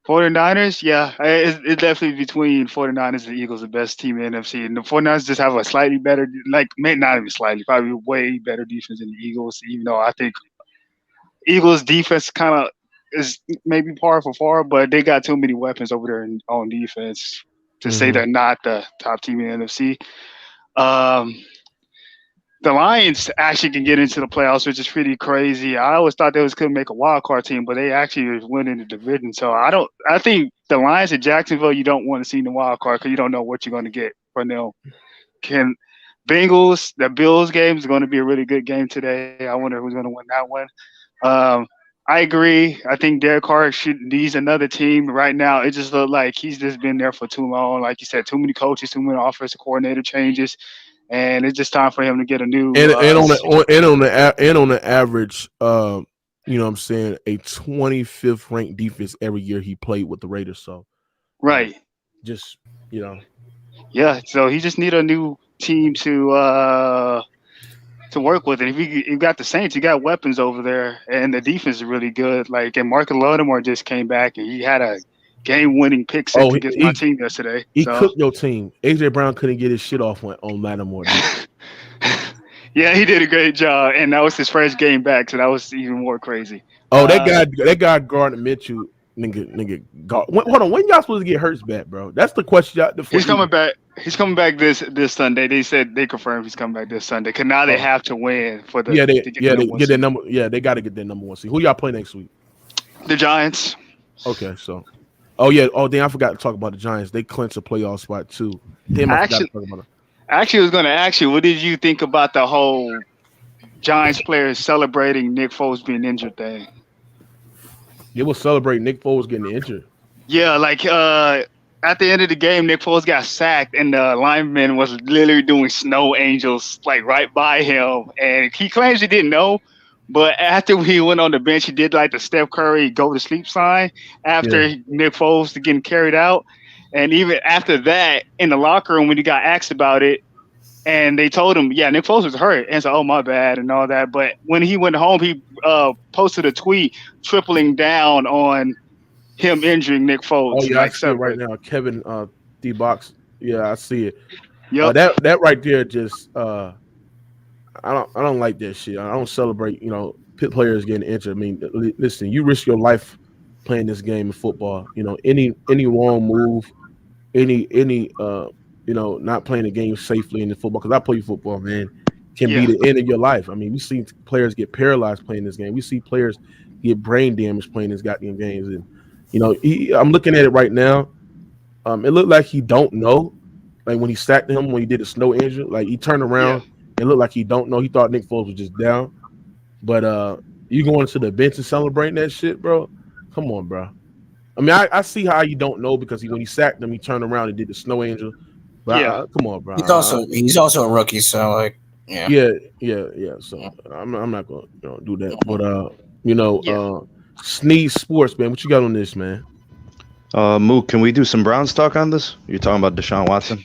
49ers, yeah, it's definitely between 49ers and the Eagles, the best team in the NFC. And the 49ers just have a slightly better, not even slightly, probably way better defense than the Eagles, even though I think Eagles defense kind of is maybe par for par, but they got too many weapons over there on defense to say they're not the top team in the NFC. The Lions actually can get into the playoffs, which is pretty crazy. I always thought they couldn't make a wild card team, but they actually win in the division. So I think the Lions at Jacksonville, you don't want to see in the wild card because you don't know what you're going to get from them. The Bills game is going to be a really good game today. I wonder who's going to win that one. I agree. I think Derek Carr needs another team right now. It just looks like he's just been there for too long. Like you said, too many coaches, too many offensive coordinator changes. and it's just time for him to get a new. And on the average, you know what I'm saying, a 25th ranked defense every year he played with the Raiders. So, right. Just, you know. Yeah. So he just need a new team to work with. And if you got the Saints, you got weapons over there, and the defense is really good. Like, and Marcus Lattimore just came back, and he had a game-winning pick six against my team yesterday. He cooked your team. AJ Brown couldn't get his shit off on Lattimore. Yeah, he did a great job, and that was his first game back, so that was even more crazy. Oh, that guy Gardner Mitchell, nigga. Hold on, when y'all supposed to get Hurts back, bro? That's the question. He's coming back. He's coming back this Sunday. They said they confirmed he's coming back this Sunday. Cause now they have to win for the they get their number. Yeah, they got to get their number one seed. Who y'all play next week? The Giants. Okay, so. Oh yeah. Oh, damn! I forgot to talk about the Giants. They clinched a playoff spot too. Damn, I forgot to talk about it. Actually, I was going to ask you, what did you think about the whole Giants players celebrating Nick Foles being injured thing? They will celebrate Nick Foles getting injured. Yeah, like at the end of the game, Nick Foles got sacked, and the lineman was literally doing snow angels like right by him, and he claims he didn't know. But after he went on the bench, he did like the Steph Curry go to sleep sign after Nick Foles getting carried out. And even after that, in the locker room, when he got asked about it, and they told him, yeah, Nick Foles was hurt. And so, oh, my bad, and all that. But when he went home, he posted a tweet tripling down on him injuring Nick Foles. Oh, yeah, I see it right now. Kevin D-Box. Yeah, I see it. Yep. That right there just I don't like that shit. I don't celebrate, pit players getting injured. I mean, listen, you risk your life playing this game of football. Any wrong move, any not playing the game safely in the football, because I play football, man, can be the end of your life. I mean, we see players get paralyzed playing this game. We see players get brain damage playing this goddamn games. And I'm looking at it right now. It looked like he don't know. Like when he sacked him, when he did a snow injury, like he turned around. It looked like he don't know. He thought Nick Foles was just down. But you going to the bench and celebrating that shit, bro? Come on, bro. I mean, I see how you don't know, because when he sacked him, he turned around and did the snow angel. But come on, bro. He's also a rookie, so like, yeah. So I'm not gonna do that. But Sneeze Sports, man. What you got on this, man? Mook, can we do some Browns talk on this? You're talking about Deshaun Watson.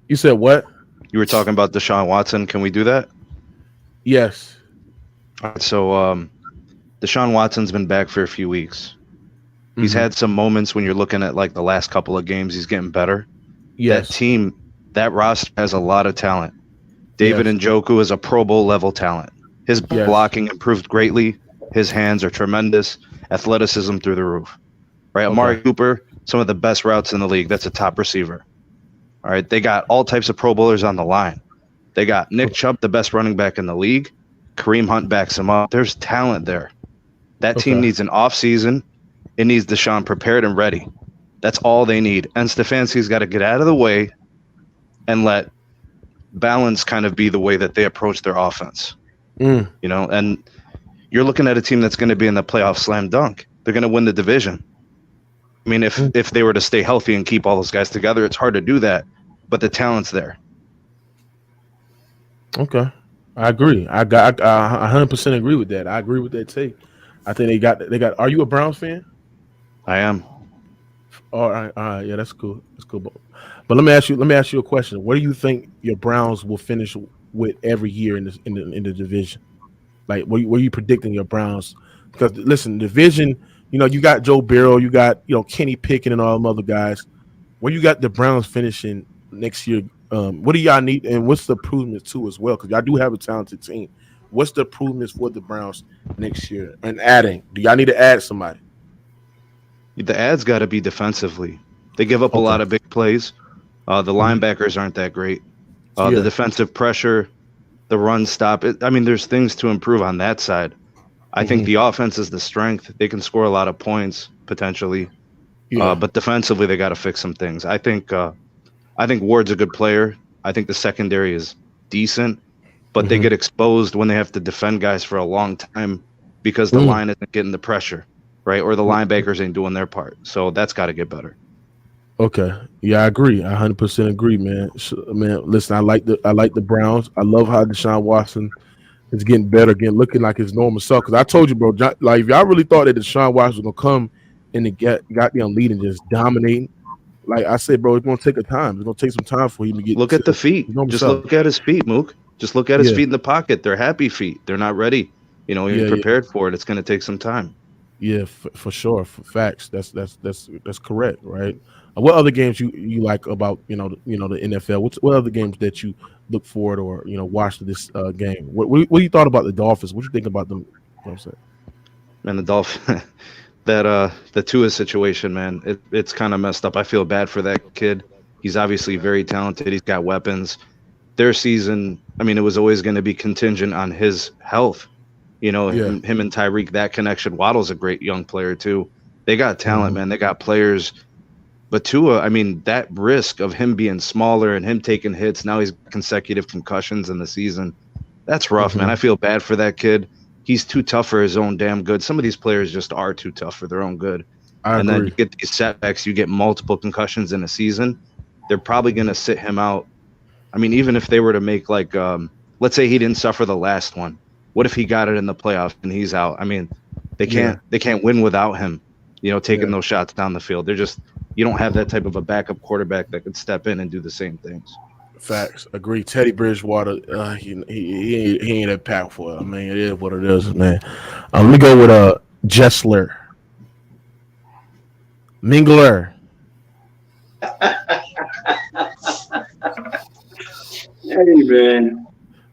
You said what? You were talking about Deshaun Watson. Can we do that? Yes. All right, so Deshaun Watson's been back for a few weeks. He's had some moments when you're looking at like the last couple of games, he's getting better. Yes. That team, that roster has a lot of talent. David Njoku is a Pro Bowl level talent. His blocking improved greatly. His hands are tremendous. Athleticism through the roof. Right? Amari Cooper, some of the best routes in the league. That's a top receiver. All right. They got all types of Pro Bowlers on the line. They got Nick Chubb, the best running back in the league. Kareem Hunt backs him up. There's talent there. That team needs an off season. It needs Deshaun prepared and ready. That's all they need. And Stefanski's got to get out of the way and let balance kind of be the way that they approach their offense. And you're looking at a team that's going to be in the playoff slam dunk. They're going to win the division. I mean, if they were to stay healthy and keep all those guys together, it's hard to do that, but the talent's there. Okay. I agree. I 100% agree with that. I agree with that take. I think they got. Are you a Browns fan? I am. All right. Yeah, that's cool. That's cool. But let me ask you a question. What do you think your Browns will finish with every year in the division? Like, what are you predicting your Browns? Because listen, division. You got Joe Burrow, you got Kenny Pickett and all them other guys. Where you got the Browns finishing next year? What do y'all need, and what's the improvements too as well? Because y'all do have a talented team. What's the improvements for the Browns next year? And adding, do y'all need to add somebody? The ad's got to be defensively. They give up a lot of big plays. The linebackers aren't that great. The defensive pressure, the run stop. There's things to improve on that side. I think the offense is the strength. They can score a lot of points potentially, but defensively they got to fix some things. I think Ward's a good player. I think the secondary is decent, but they get exposed when they have to defend guys for a long time because the line isn't getting the pressure, right? Or the linebackers ain't doing their part. So that's got to get better. Okay. Yeah, I agree. I 100% agree, man. Man, listen, I like the Browns. I love how Deshaun Watson is getting better again, looking like his normal self. Because I told you, bro, like if y'all really thought that Deshaun Watson was gonna come in and got them lead and just dominating, like I said, bro, it's gonna take a time. It's gonna take some time for him to get Look to at the feet. his normal Just self. look at his feet, Mook. Just look at his Yeah, feet in the pocket. They're happy feet. They're not ready. He ain't yeah, yeah, prepared for it. It's going to take some time. yeah, for sure. For facts. That's correct, right? What other games you like about the NFL? What other games that you look forward or watch this game? What you thought about the Dolphins? What you think about them? You know what I'm saying? And the Dolphin, the Tua situation, man, it's kind of messed up. I feel bad for that kid. He's obviously very talented. He's got weapons. Their season, I mean, it was always going to be contingent on his health. Yeah. Him and Tyreek, that connection. Waddle's a great young player too. They got talent, Mhm. man. They got players. But Tua, I mean, that risk of him being smaller and him taking hits, now he's consecutive concussions in the season. That's rough, man. Mhm. I feel bad for that kid. He's too tough for his own damn good. Some of these players just are too tough for their own good. I And then you agree. get these setbacks, you get multiple concussions in a season. They're probably going to sit him out. I mean, even if they were to make let's say he didn't suffer the last one. What if he got it in the playoffs and he's out? I mean, they Yeah. can't win without him, taking Yeah. those shots down the field. You don't have that type of a backup quarterback that could step in and do the same things. Facts. Agree. Teddy Bridgewater, he ain't impactful. I mean, it is what it is, man. Let me go with Jessler Mingler. Hey man,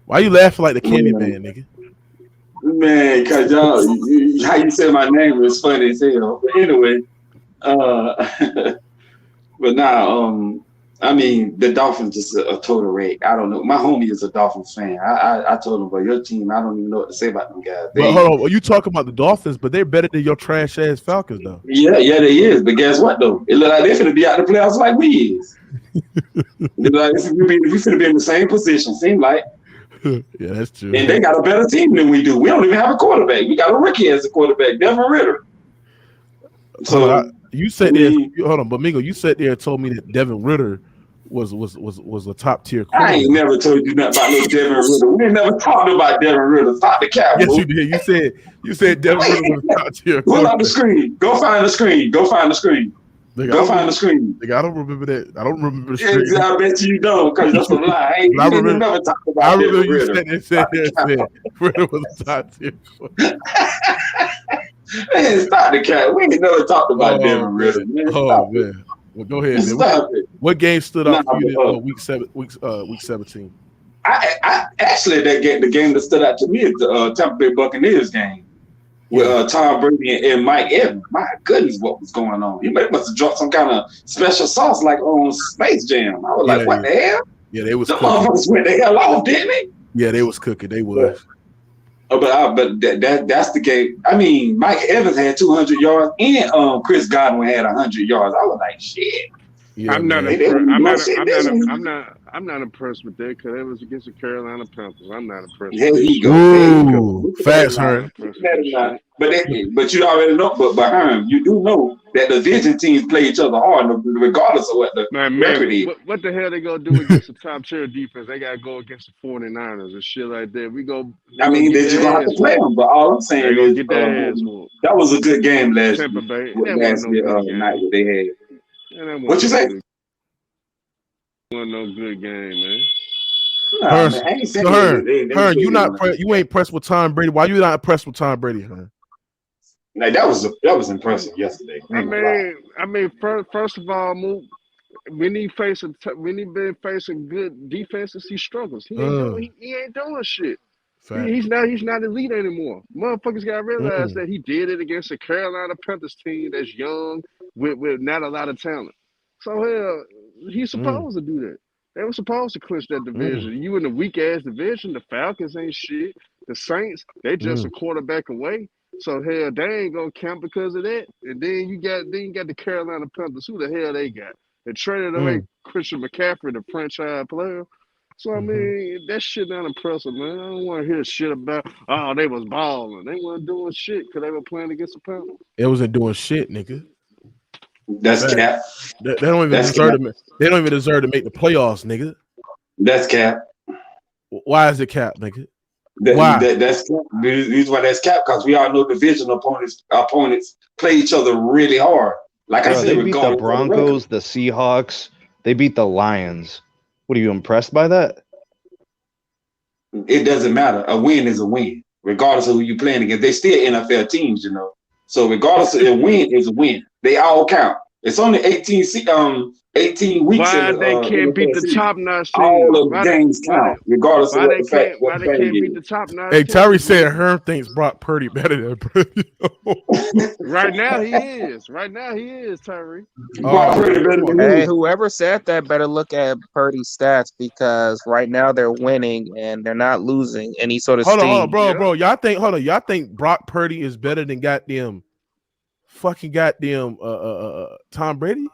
Why you laughing like the Candy Man, nigga? man, cause y'all, how you say my name is funny as hell. But anyway, uh, but now, I mean, the Dolphins is a total wreck. I don't know. My homie is a Dolphins fan. I told him, but your team, I don't even know what to say about them guys. But hold on, well, you talking about the Dolphins, but they're better than your trash ass Falcons, though. Yeah, they is. But guess what though? It look like they're finna be out the playoffs like we is. It look like we finna be in the same position. Seem like. Yeah, that's true. And they got a better team than we do. We don't even have a quarterback. We got a rookie as a quarterback, Devin Ritter. So you said there. Hold on, but Mingo, you sat there and told me that Devin Ritter was a top tier quarterback. I ain't never told you nothing about no Devin Ritter. We ain't never talked about Devin Ritter. Stop the cap. Yes, you did. You said Devin Ritter was a top tier. Pull out the screen. Go find the screen. Go find the screen. Go find the screen. I don't remember that. I don't remember the screen. I bet you don't, because that's a lie. I never talked about Devin Ritter. You said Ritter was a top tier. Man, stop the cat. We ain't never talked about Devin Ritter. Man, man. Well, go ahead, man. Stop it. What game stood out for you week 17? I actually the game that stood out to me is the Tampa Bay Buccaneers game with Tom Brady and Mike Evans. My goodness, what was going on? He must have dropped some kind of special sauce like on Space Jam. I was like, what the hell? Yeah, they was the cooking. motherfuckers went the hell off, didn't they? Yeah, they was cooking. They was. But that's the game. I mean, Mike Evans had 200 yards and Chris Godwin had 100 yards. I was like, shit. Yeah, I'm not impressed with that because it was against the Carolina Panthers. I'm not impressed. There you go. Ooh, fast, Herm. But you already know. But Herm, you do know that the division teams play each other hard, regardless of what the record is. What the hell they gonna do against the top tier defense? They gotta go against the 49ers and shit like that. They're just gonna have to play them. But all I'm saying is, that was a good game last night. That they had. What you say? Wasn't no good game, man. Herm, you ain't impressed with Tom Brady. Why you not impressed with Tom Brady, Herm? Like that was impressive yesterday. I mean, first of all, when he been facing good defenses, he struggles. He ain't doing shit. He's not elite anymore. Motherfuckers gotta realize that he did it against the Carolina Panthers team that's young with not a lot of talent. So hell, he's supposed to do that. They were supposed to clinch that division. You in the weak ass division, the Falcons ain't shit. The Saints, they just a quarterback away. So hell, they ain't gonna count because of that. And then you got the Carolina Panthers. Who the hell they got? They traded away Christian McCaffrey, the franchise player. So I mean, that shit not impressive, man. I don't want to hear shit about they was balling. They weren't doing shit because they were playing against the Panthers. It wasn't doing shit, nigga. That's cap. They don't even deserve to. They don't even deserve to make the playoffs, nigga. That's cap. Why is it cap, nigga? Why? That's cap. The reason why that's cap because we all know division opponents play each other really hard. Like I said, they beat the Broncos, the Seahawks. They beat the Lions. What are you impressed by that? It doesn't matter. A win is a win, regardless of who you're playing against. They still NFL teams, you know. So regardless of a win is a win. They all count. It's only 18 weeks. Why they can't beat the top notch team? All of the games count, regardless of what the fact. Why they can't beat the top notch? Hey, Tyree said Herm thinks Brock Purdy better than Purdy. Right now he is. Right now he is, Tyree. Hey, whoever said that better look at Purdy's stats because right now they're winning and they're not losing any sort of steam. Hold on, bro. Y'all think Brock Purdy is better than goddamn Tom Brady?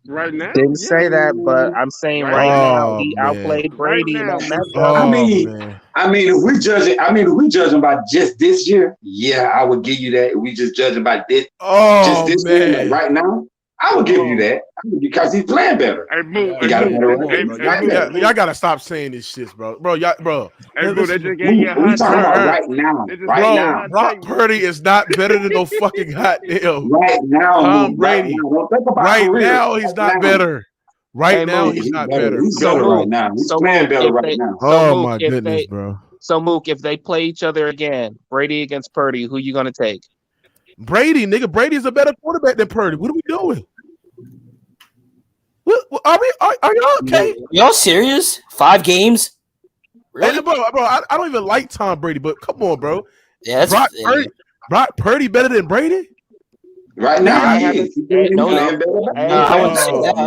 Right now, didn't say that, but I'm saying right now he outplayed Brady. I mean, if we judging by just this year, yeah, I would give you that. If we just judging by this, year, like right now, I would give you that because he's playing better. Y'all gotta stop saying this shit, bro. We talking about right now. Brock Purdy is not better than no fucking goddamn right now. Tom Brady. Right now, he's not better. Right now, he's not better. He's better right now. He's playing better right now. Oh my goodness, bro. So Mook, if they play each other again, Brady against Purdy, who you gonna take? Brady, nigga. Brady's a better quarterback than Purdy. What are we doing? Are y'all okay? Y'all serious? 5 games? Really? Hey, bro, I don't even like Tom Brady, but come on, bro. Yeah, Brock Purdy better than Brady? Right now,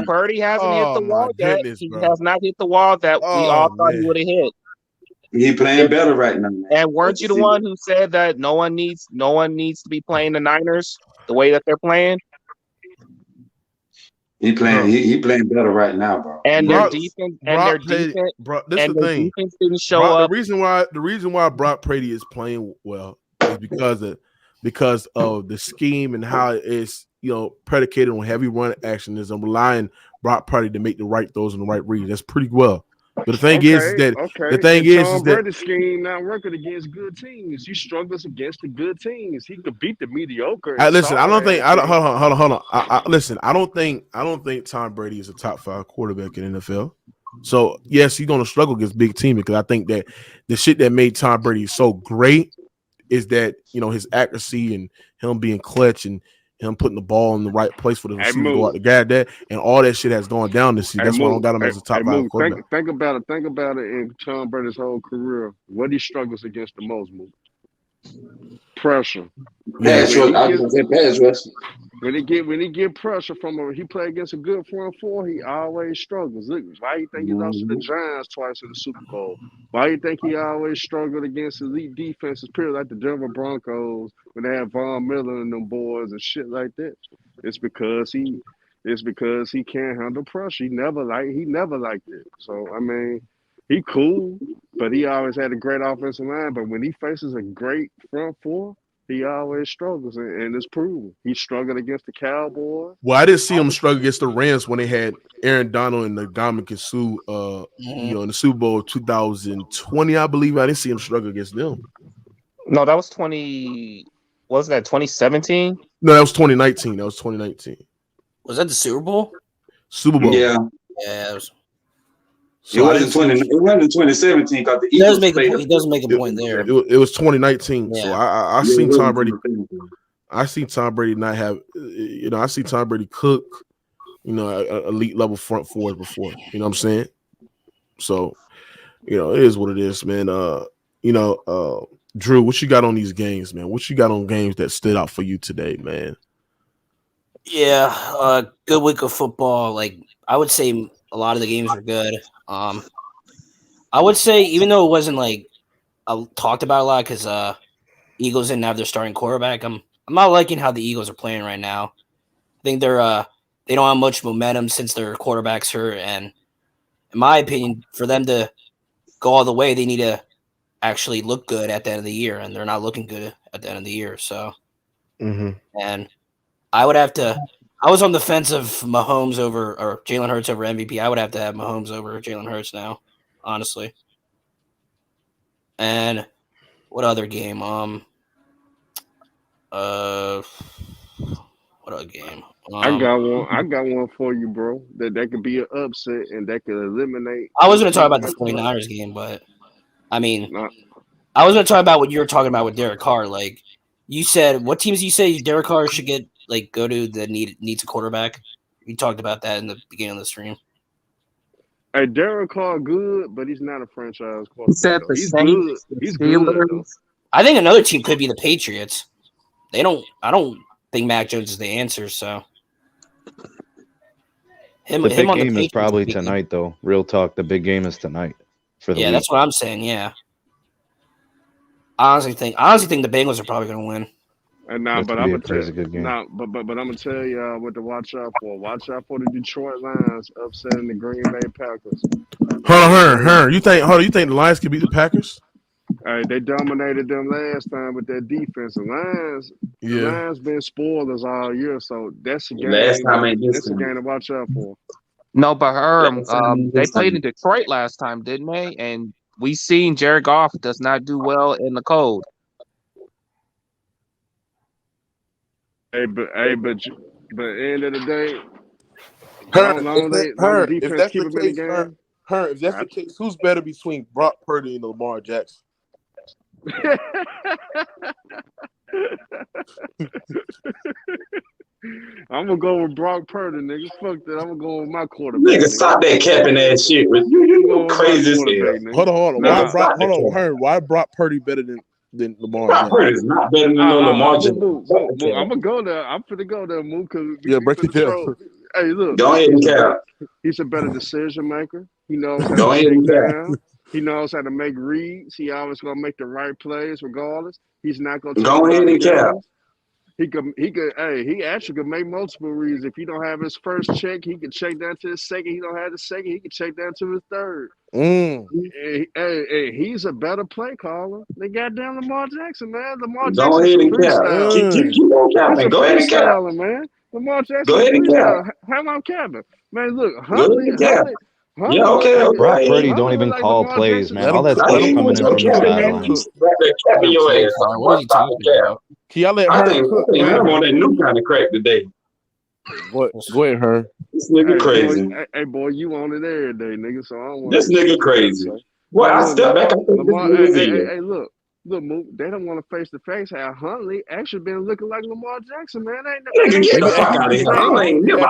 Purdy hasn't hit the wall yet. He has not hit the wall that we all thought he would have hit. He playing better right now. And weren't you the one who said that no one needs to be playing the Niners the way that they're playing? He playing better right now, bro. And their defense didn't show up. The reason why Brock Purdy is playing well is because of the scheme and how it's predicated on heavy run action. Is I'm relying Brock Purdy to make the right throws and the right reads. That's pretty well. But the thing is that Brady's scheme not working against good teams. He struggles against the good teams. He could beat the mediocre. Listen, hold on. Listen, I don't think Tom Brady is a top 5 quarterback in the NFL. So yes, he's gonna struggle against big teams because I think that the shit that made Tom Brady so great is that his accuracy and him being clutch and him putting the ball in the right place for the receiver to go out the guy that, and all that shit has gone down this season. That's why I don't got him as a top 5 quarterback. Think about it in Tom Brady's whole career. What he struggles against the most, Mook? Pressure. Pass rush. When he get pressure from he play against a good front four, he always struggles. Look, why you think he lost to the Giants twice in the Super Bowl? Why you think he always struggled against elite defenses, period, like the Denver Broncos when they had Von Miller and them boys and shit like that? It's because he can't handle pressure. He never liked it. So I mean, he cool, but he always had a great offensive line. But when he faces a great front four, he always struggles, and it's proven. He struggled against the Cowboys. Well, I didn't see him struggle against the Rams when they had Aaron Donald and the Dominican Sue, in the Super Bowl 2020, I believe. I didn't see him struggle against them. No, that was 2017? No, that was 2019. Was that the Super Bowl? Super Bowl. Yeah. Yeah. It wasn't 2017 because the Eagles he doesn't make a point there. It was 2019. Yeah. So I seen Tom Brady. I seen Tom Brady not have. I see Tom Brady cook. Elite level front forward before. You know what I'm saying? So, it is what it is, man. Drew, what you got on these games, man? What you got on games that stood out for you today, man? Yeah, good week of football. Like I would say, a lot of the games were good. I would say, even though it wasn't like I talked about a lot because Eagles didn't have their starting quarterback, I'm not liking how the Eagles are playing right now. I think they don't have much momentum since their quarterback's hurt, and in my opinion, for them to go all the way, they need to actually look good at the end of the year, and they're not looking good at the end of the year. So, and I would have to I was on the fence of Mahomes over or Jalen Hurts over MVP. I would have to have Mahomes over Jalen Hurts now, honestly. And what other game? What other game? I got one for you, bro. That could be an upset and that could eliminate. I was going to talk about the 49ers game, but I mean, I was going to talk about what you were talking about with Derek Carr. Like you said, what teams you say Derek Carr should get go to that needs a quarterback? You talked about that in the beginning of the stream. Hey, Derek Carr good, but he's not a franchise quarterback. He said the he's Saints, good. He's Steelers. good. I think another team could be the Patriots. I don't think Mac Jones is the answer. So the big game is probably tonight, though. Real talk, the big game is tonight for the week. That's what I'm saying. Yeah, I honestly think the Bengals are probably going to win. And but I'm gonna tell y'all what to watch out for. Watch out for the Detroit Lions upsetting the Green Bay Packers. Hold on. You think the Lions can beat the Packers? Hey, they dominated them last time with their defense. The Lions been spoilers all year, so that's a game. That's a game to watch out for. No, but they played in Detroit last time, didn't they? And we seen Jared Goff does not do well in the cold. But end of the day, if that's the case, who's better between Brock Purdy and Lamar Jackson? I'm gonna go with Brock Purdy, nigga. Fuck that. I'm gonna go with my quarterback. Nigga, stop that capping ass shit. You crazy as hell. Hold on. Why Brock Purdy better than Lamar? Brock Purdy is not better than Lamar Jackson. I'm gonna go there. I'm finna go there, Move. Break it down. Hey, look. Go ahead and cap. He's a better decision maker. He knows how to take down. He knows how to make reads. He always gonna make the right plays regardless. He's not gonna go ahead and cap. He actually could make multiple reads. If he don't have his first check, he can check down to his second. He don't have the second, he can check down to his third. He's a better play caller than goddamn Lamar Jackson, man. Lamar Jackson. Go ahead and cap. Keep on capping. Go ahead and cap, man. Lamar Jackson. Go ahead and cap. How long capping, man? Look, Huntley. Yeah, okay. Brock Purdy don't even call plays, man. All that stuff coming in from the sideline. Capping your ass. What are you talking about? I think I'm on that new kind of crack today. What? Go ahead, Herm. This nigga crazy. Boy, you on it every day, nigga. So I don't want this nigga crazy. Well, I step back. Look, Mook, they don't want to face the face how Huntley actually been looking like Lamar Jackson, man. Get the fuck out of here. I ain't never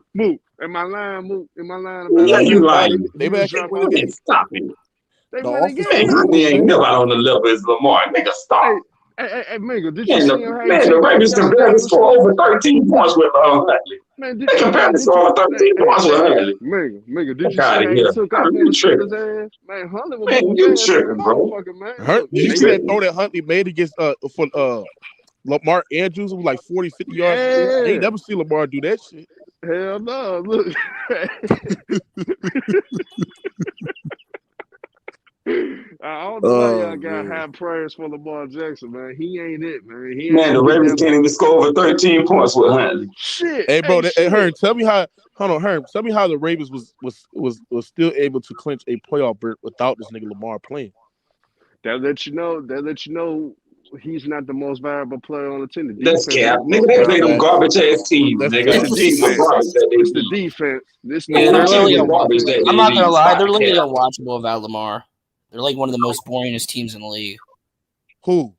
Mook. Am I lying, Mook? Am I lying about that? You lying. They better stop it. They ain't never on the level as Lamar. Nigga, stop. Hey, Mingo, did you see him? Man, the Ravens compared to score over 13 points with Huntley. Man, they compared to score 13 points with Huntley. Mingo, did you see how he took off on his ass? Man, Huntley was you tripping, bro. You see that throw that Huntley made against for Lamar Andrews was like 40, 50 yards. I ain't never seen Lamar do that shit. Hell no. Look. I don't know why y'all got high prayers for Lamar Jackson, man. He ain't it, man. The Ravens can't even score over 13 points with Huntley. Shit. Hey, bro, Herm, tell me how the Ravens was still able to clinch a playoff berth without this nigga Lamar playing. That let you know he's not the most valuable player on the team. That's cap. Nigga, they play them garbage ass teams, nigga. It's the defense. I'm not gonna lie, they're literally unwatchable without Lamar. They're like one of the most boringest teams in the league. Who?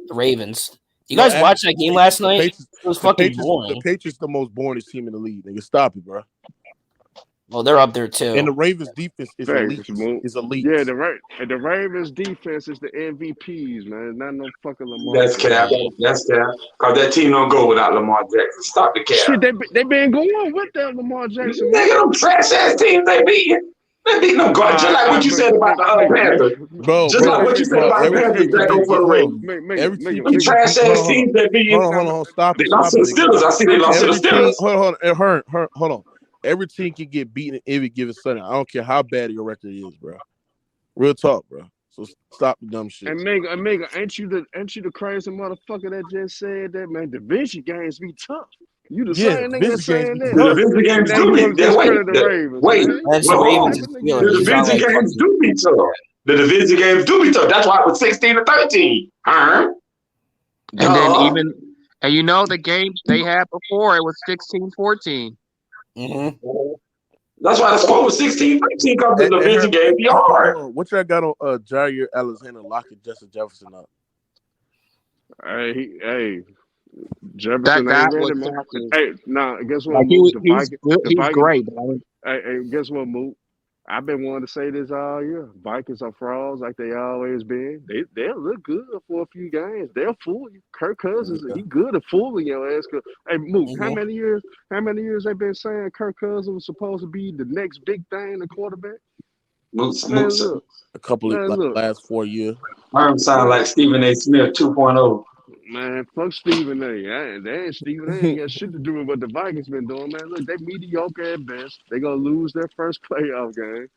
The Ravens. You guys watched that game last night? It was fucking boring. The Patriots the most boringest team in the league. Nigga, stop it, bro. Well, they're up there too. And the Ravens defense is elite. Yeah, the Ravens defense is the MVPs, man. Not no fucking Lamar. That's cap. That's cap. Cause that team don't go without Lamar Jackson. Stop the cap. Shit, they been going with that Lamar Jackson. Nigga, them trash ass teams they beat. They beat them garbage. Just like what you said about the Panthers. Bro, like what you said about the Panthers that go for the Ravens. Them trash ass teams they beat. Hold on. Stop. They lost to the Steelers. I see they lost to the Steelers. Hold on. Every team can get beaten every given Sunday. I don't care how bad your record is, bro. Real talk, bro. So stop the dumb shit. And Mega, ain't you the crazy motherfucker that just said that, man? Division games be tough. You the same nigga that's saying that. The division games do be the division games do be tough. The division games do be tough. That's why it was 16-13. And then and you know the games they had before it was 16-14. Mm-hmm. That's why the score was 16-13 because the division game be hard. What y'all got on Jaire Alexander locking Justin Jefferson up? Hey, Jefferson that ain't was ready, man. Hey, guess what? Like Mook? he's great, man. Hey, guess what, Mook? I've been wanting to say this all year. Vikings are frauds like they always been. They'll look good for a few games. They'll fool you. Kirk Cousins, he good at fooling your ass. Hey, Mook, how many years they been saying Kirk Cousins was supposed to be the next big thing, the quarterback? A couple of last 4 years. Mine sound like Stephen A. Smith 2.0. Man, fuck Stephen A. They ain't Stephen A. ain't got shit to do with what the Vikings been doing, man. Look, they mediocre at best. They gonna lose their first playoff game.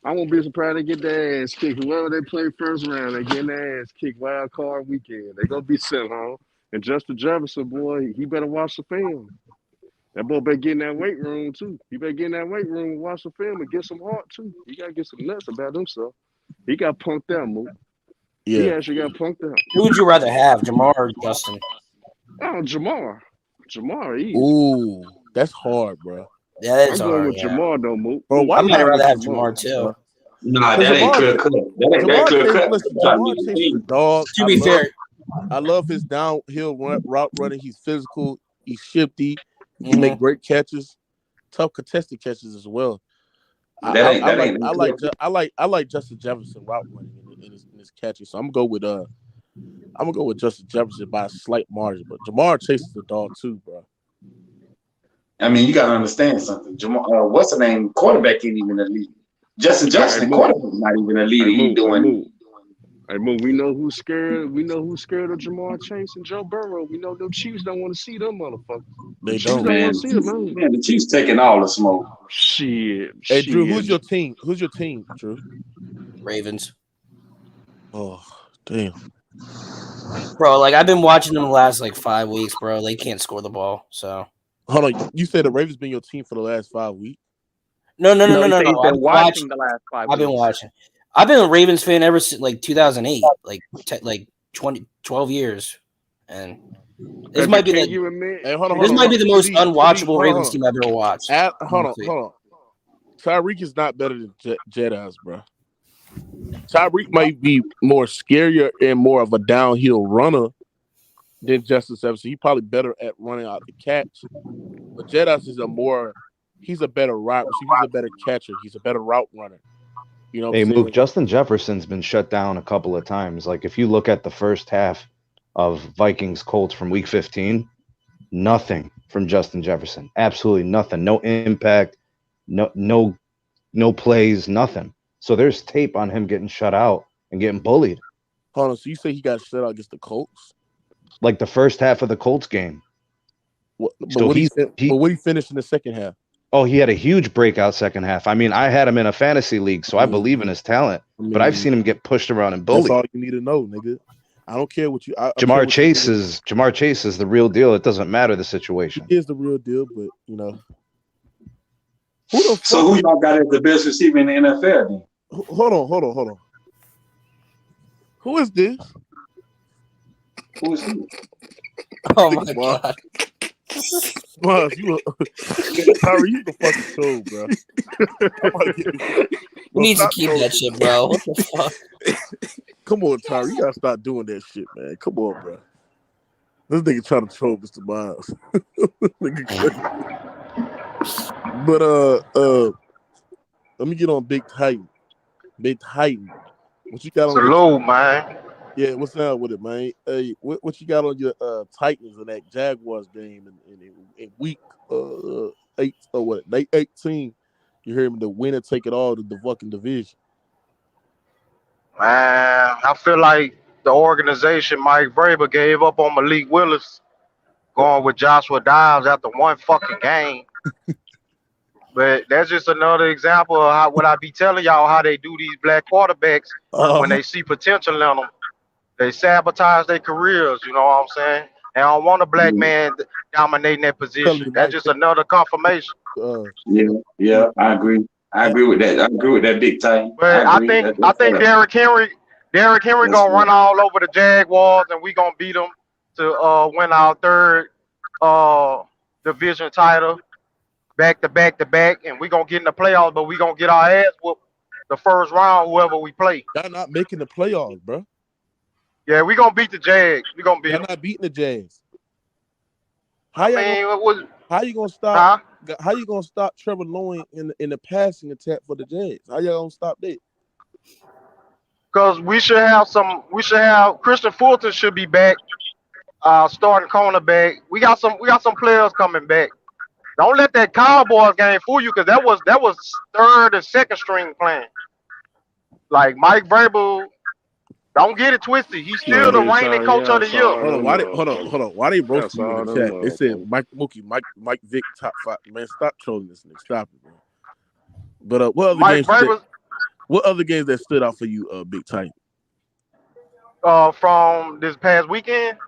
I won't be surprised they get their ass kicked. Whoever they play first round, they getting their ass kicked wild card weekend. They gonna be sent home. And Justin Jefferson, boy, he better watch the film. That boy better get in that weight room too. He better get in that weight room and watch the film and get some heart too. He gotta get some nuts about himself. He got punked out, Mook. Yeah. He actually got punked out. Who would you rather have, Jamar or Justin? Oh, Jamar, easy. Ooh, that's hard, bro. Yeah, that's I'm hard. going with Jamar though, Mook. Bro, why I might rather have Jamar too. Nah, that ain't clear cut. That ain't clear cut. Listen, Jamar chases the dog. To be fair, I love his downhill route running. He's physical. He's shifty. He can make great catches, tough contested catches as well. I like Justin Jefferson route running in his catching. So I'm gonna go with Justin Jefferson by a slight margin. But Jamar chases the dog too, bro. I mean, you gotta understand something. Jamar, what's the name? Quarterback ain't even elite. Justin Jefferson, quarterback's not even elite. He doing. Hey, Mook, we know who's scared. We know who's scared of Jamar Chase and Joe Burrow. We know them Chiefs don't want to see them motherfuckers. They don't. Man, the Chiefs taking all the smoke. Shit. Hey, Drew, who's your team? Who's your team, Drew? Ravens. Oh, damn. Bro, like I've been watching them the last 5 weeks, bro. They can't score the ball. So hold on. You said the Ravens been your team for the last 5 weeks? No. I've been watching the last 5 weeks. I've been watching. I've been a Ravens fan ever since 2008, 12 years, and this might be the most unwatchable Ravens team I've ever watched. Hold on. Tyreek is not better than Jedi's, bro. Tyreek might be more scarier and more of a downhill runner than Justin Jefferson. He's probably better at running out the catch, but Jedi's is he's a better route receiver. He's a better catcher. He's a better route runner. You know, hey, Mook, Justin Jefferson's been shut down a couple of times. Like, if you look at the first half of Vikings Colts from week 15, nothing from Justin Jefferson. Absolutely nothing. No impact, no plays, nothing. So there's tape on him getting shut out and getting bullied. Hold on, so you say he got shut out against the Colts? Like the first half of the Colts game. But what he finished in the second half? Oh, he had a huge breakout second half. I mean, I had him in a fantasy league, so I believe in his talent. But I've seen him get pushed around and bullied. That's all you need to know, nigga. I don't care what you. Jamar Chase is the real deal. It doesn't matter the situation. He is the real deal, but you know. So who y'all got as the best receiver in the NFL? Then? Hold on. Who is this? Who is he? Oh my god. Mars, Tyreek, you the fucking show, bro. We need to keep that shit, bro. What the fuck? Come on, Tyreek. You gotta stop doing that shit, man. Come on, bro. This nigga trying to troll Mr. Miles. But let me get on Big Titan. Big Titan. What you got on? Salute, man. Yeah, what's up with it, man? Hey, what you got on your Titans in that Jaguars game in week 8 or what? 18. You hear me? The winner take it all to the fucking division. Man, I feel like the organization Mike Vrabel gave up on Malik Willis, going with Joshua Downs after one fucking game. But that's just another example of what I be telling y'all how they do these black quarterbacks when they see potential in them. They sabotage their careers, you know what I'm saying? They don't want a black man dominating that position. That's just another confirmation. Yeah, I agree. I agree with that. I agree with that big time. But I think Derrick Henry gonna run all over the Jaguars, and we gonna beat them to win our third division title back to back, and we gonna get in the playoffs. But we gonna get our ass whooped the first round, whoever we play. Y'all not making the playoffs, bro. Yeah, we gonna beat the Jags. We gonna beat them. Y'all not beating the Jags. How you gonna stop? Huh? How you gonna stop Trevor Lawrence in the passing attack for the Jags? How y'all gonna stop that? Because we should have Christian Fulton should be back, starting cornerback. We got some players coming back. Don't let that Cowboys game fool you, because that was third and second string playing. Like Mike Vrabel, don't get it twisted. He's still the reigning coach of the year. Hold on. Why they roasting you in the chat? They said Mike Vick top 5. Man, stop trolling this nigga. Stop it, man. But what other games that stood out for you, Big Titan? From this past weekend?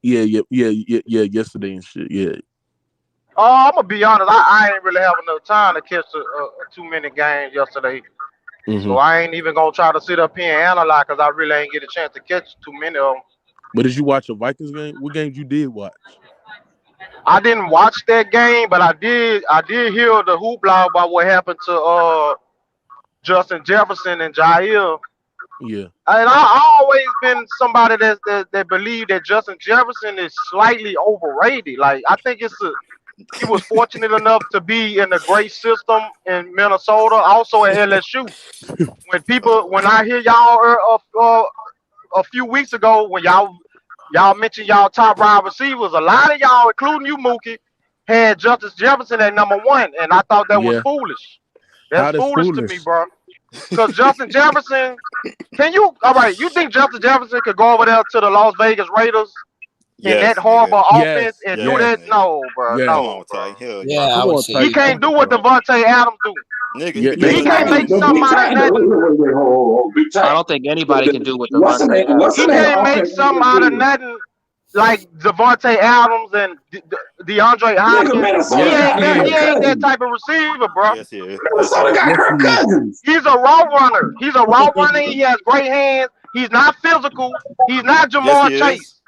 Yeah, yesterday and shit. Yeah. I'm gonna be honest. I ain't really have enough time to catch a 2-minute game yesterday. Mm-hmm. So I ain't even gonna try to sit up here and analyze, because I really ain't get a chance to catch too many of them. But did you watch a Vikings game? What games you did watch? I didn't watch that game, but I did hear the hoopla about what happened to Justin Jefferson and Jaire. Yeah. And I always been somebody that believed that Justin Jefferson is slightly overrated. Like, I think he was fortunate enough to be in a great system in Minnesota, also at LSU. When I hear y'all a few weeks ago, when y'all mentioned y'all top wide receivers, a lot of y'all, including you, Mookie, had Justin Jefferson at number 1, and I thought that was foolish. That's foolish to me, bro. Because Justin Jefferson, you think Justin Jefferson could go over there to the Las Vegas Raiders in that horrible offense and do that? Man. No, bro. Yeah. No, bro. I would say. He can't do what Devontae Adams do. He can't make something out of nothing. I don't think anybody can do what Devontae Adams. He can't make something out of nothing like Devontae Adams and DeAndre Hopkins. He ain't that type of receiver, bro. Yes, he is. He's a raw runner. He has great hands. He's not physical. He's not Jamar Chase.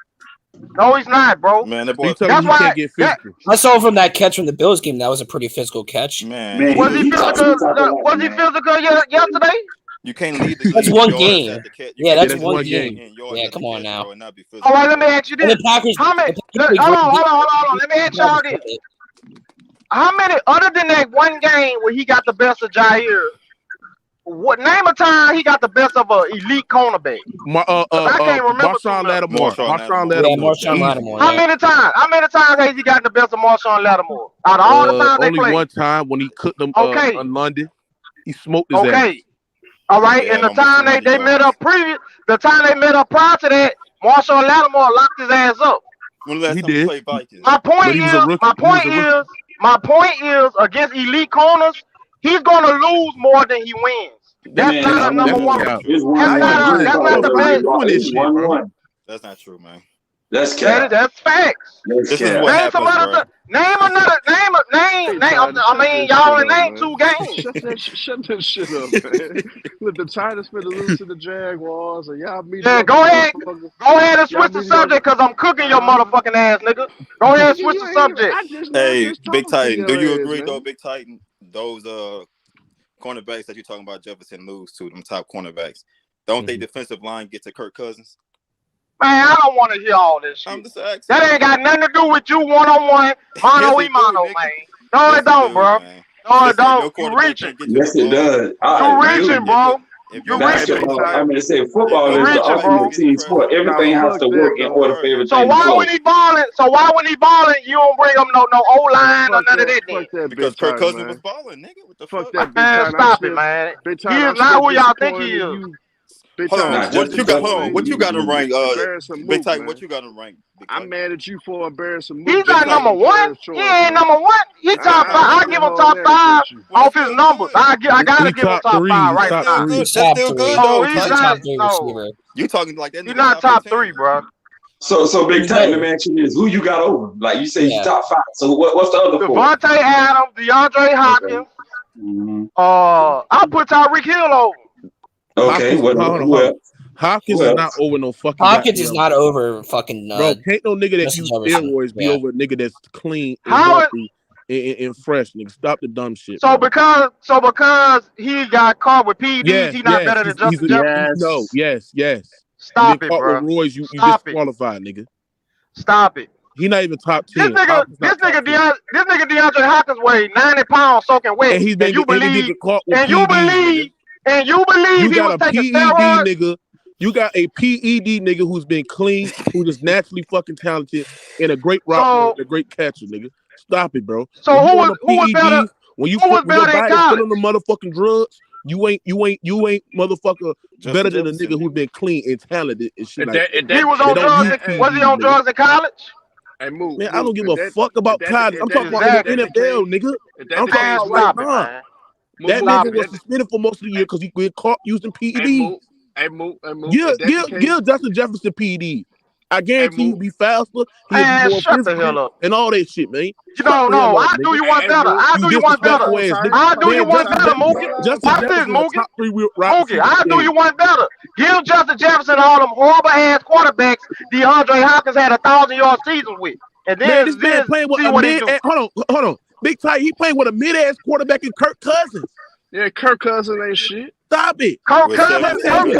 No, he's not, bro. Man, that boy, that's why can't get physical. I saw from that catch from the Bills game. That was a pretty physical catch. Man, was he physical? Was he physical yesterday? You can't lead the That's one game. Yeah, that's one game. Yeah, come on now. All right, let me ask you this. Hold on. Let me ask y'all this. How many, other than that one game where he got the best of Jaire, name a time he got the best of an elite cornerback? I can't remember. Marshawn Lattimore. Marshawn Lattimore. How many times has he gotten the best of Marshawn Lattimore? Out of all the times they played? Only one time when he cooked them on London. He smoked his ass. All right, and the time they met up prior to that, Marshawn Lattimore locked his ass up. He did. My point is, against elite corners, he's gonna lose more than he wins. That's not a number one. That's not the best. That's not true, man. That's facts. This is what happens, name another. I mean, y'all name 2 games. Shut that shit up, man. Look, the Titans finna lose to the Jaguars, and y'all meet. Yeah, go ahead and switch the subject, because I'm cooking your motherfucking ass, nigga. Go ahead and switch the subject. Hey, Big Titan, do you agree, though, Big Titan? Those cornerbacks that you're talking about, Jefferson lose to them top cornerbacks. Don't they defensive line get to Kirk Cousins? Man, I don't want to hear all this shit. I'm just asking. That ain't got nothing to do with you one-on-one, mano-a-mano, man. No, it don't, bro. No, it don't. You reaching. Yes, it does. You reaching, bro. You reaching. I mean, say football is the ultimate team sport. Everything has to work in order for everything. So why when he balling, you don't bring him no O-line or none of that? Because Kirk Cousins was balling, nigga. What the fuck? Man, stop it, man. He is not who y'all think he is. Hold on. What you got him ranked? Big Titan, what you got him ranked? I'm mad at you for embarrassing Mook. He got number 1. He ain't number 1. He top 5. I give him top 5 off his numbers. I gotta give him top 5 right now. That's still good No, though. he's not. No, You talking like that? he's not top 3, bro. So Big Titan, let me ask you this: who you got over? Like you say, you top 5. So what's the other 4? Devontae Adams, DeAndre Hopkins. I'll put Tyreek Hill over. Okay, Hopkins is not over no fucking. Hopkins is not over fucking. Bro, can't no nigga that use steroids be over a nigga that's clean and healthy and fresh. Nigga, stop the dumb shit. So because he got caught with PEDs, he's not better than Justin Jefferson. No, yes. Stop it, bro. With Roy's, you disqualified, nigga. Stop it. He not even top 10. This nigga DeAndre Hopkins weighed 90 pounds soaking wet. And he's been you believe he was taking steroids? Nigga. You got a PED nigga who's been clean, who's just naturally fucking talented, and a great rock, a great catcher, nigga. Stop it, bro. So who was better? When you put your body still on the motherfucking drugs, you ain't motherfucker better than a nigga who's been clean and talented and shit. He was on drugs. Was he on drugs in college? Hey, man, I don't give a fuck about college. I'm talking about the NFL, nigga. I'm talking about that nigga was suspended for most of the year because he got caught using PEDs. Give Justin Jefferson PED. I guarantee you be faster. He'll be more physical and all that shit, man. No, I do you one better. I do you one better. I do you one better, Mookie. Mookie, I do you one better. Give Justin Jefferson all them horrible ass quarterbacks DeAndre Hopkins had 1,000-yard seasons with. And then this man playing with a mid. Hold on. Big Ty, he playing with a mid-ass quarterback in Kirk Cousins. Yeah, Kirk Cousins ain't shit. Stop it. Kirk Cousins better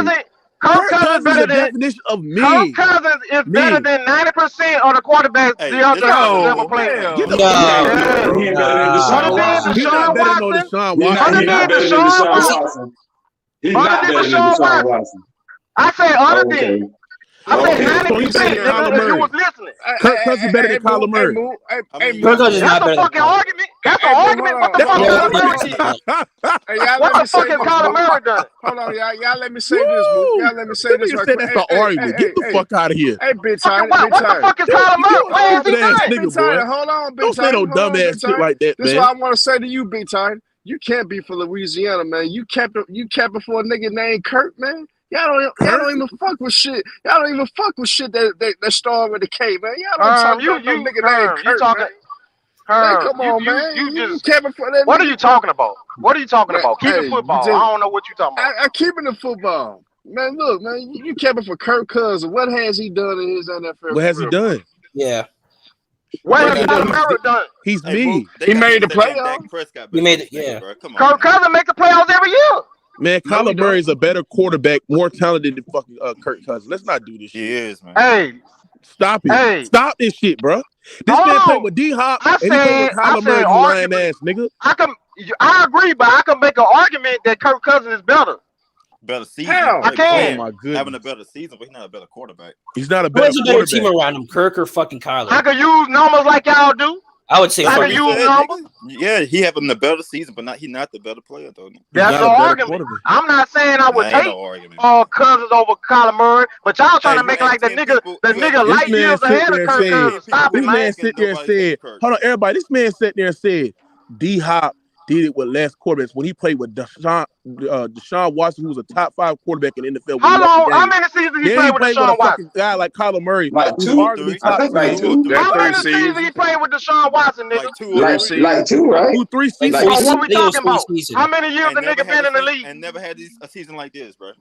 than Kirk Cousins better than definition of mid. Kirk Cousins is better than 90% of the quarterbacks DeAndre Hopkins ever played. He's not better than Deshaun Watson. He's not better than Deshaun Watson. I said other than. I said 90%. You was listening. Kirk Cousins better than Kyler Murray. Kirk Cousins is not better. That's a fucking argument. That's an argument. What the fuck has Kyler Murray done? Hold on, y'all let me say this. Y'all let me say this. That's an argument. Get the fuck out of here. Hey, Big Time. What the fuck is Kyler Murray? Where is he at? Hold on, Big Time. Don't say no dumbass shit like that, man. This is what I want to say to you, Big Time. You can't be for Louisiana, man. You kept it for a nigga named Kurt, man. Y'all don't even fuck with shit. Y'all don't even fuck with shit that start with the K, man. Y'all don't talk about no nigga named Kurt, man. Come on, man. You kept it for that. What are you talking about? What are you talking about? Keeping football. I don't know what you're talking about. I keeping the football. Man, look, man, you kept it for Kirk Cousins. What has he done in his NFL? What has he done? Yeah. What has Kyler Murray done? He's me. He made the playoffs. He made it, yeah. Kirk Cousins make the playoffs every year. Man, Kyler Murray is a better quarterback, more talented than fucking Kirk Cousins. Let's not do this shit. He is, man. Hey. Stop it. Hey. Stop this shit, bro. This man played with D-Hop and he played with Kyler Murray, you lying ass nigga. I agree, but I can make an argument that Kirk Cousins is better. Better season. I can. Oh my goodness. Having a better season, but he's not a better quarterback. He's not a better quarterback. Who has a better team around him, Kirk or fucking Kyler? I can use numbers like y'all do. I would say I can use numbers. Yeah, he having a better season, but he's not the better player though. That's no argument. I'm not saying I would take Cousins over Kyler Murray, but y'all trying to make like the nigga light years ahead of Kirk Cousins. Stop it, man. This man sit there and said, hold on, everybody. This man sat there and said, D-Hop did it with less quarterbacks when he played with Deshaun Watson, who was a top 5 quarterback in the NFL. How many seasons he played with Deshaun Watson? Guy like Kyler Murray, like 2 or 3. I think like 2. How many seasons he played with Deshaun Watson, nigga? Like 2, right? 2, 3 seasons. What we talking about? How many years the nigga been in the league? And never had a season like this, bro.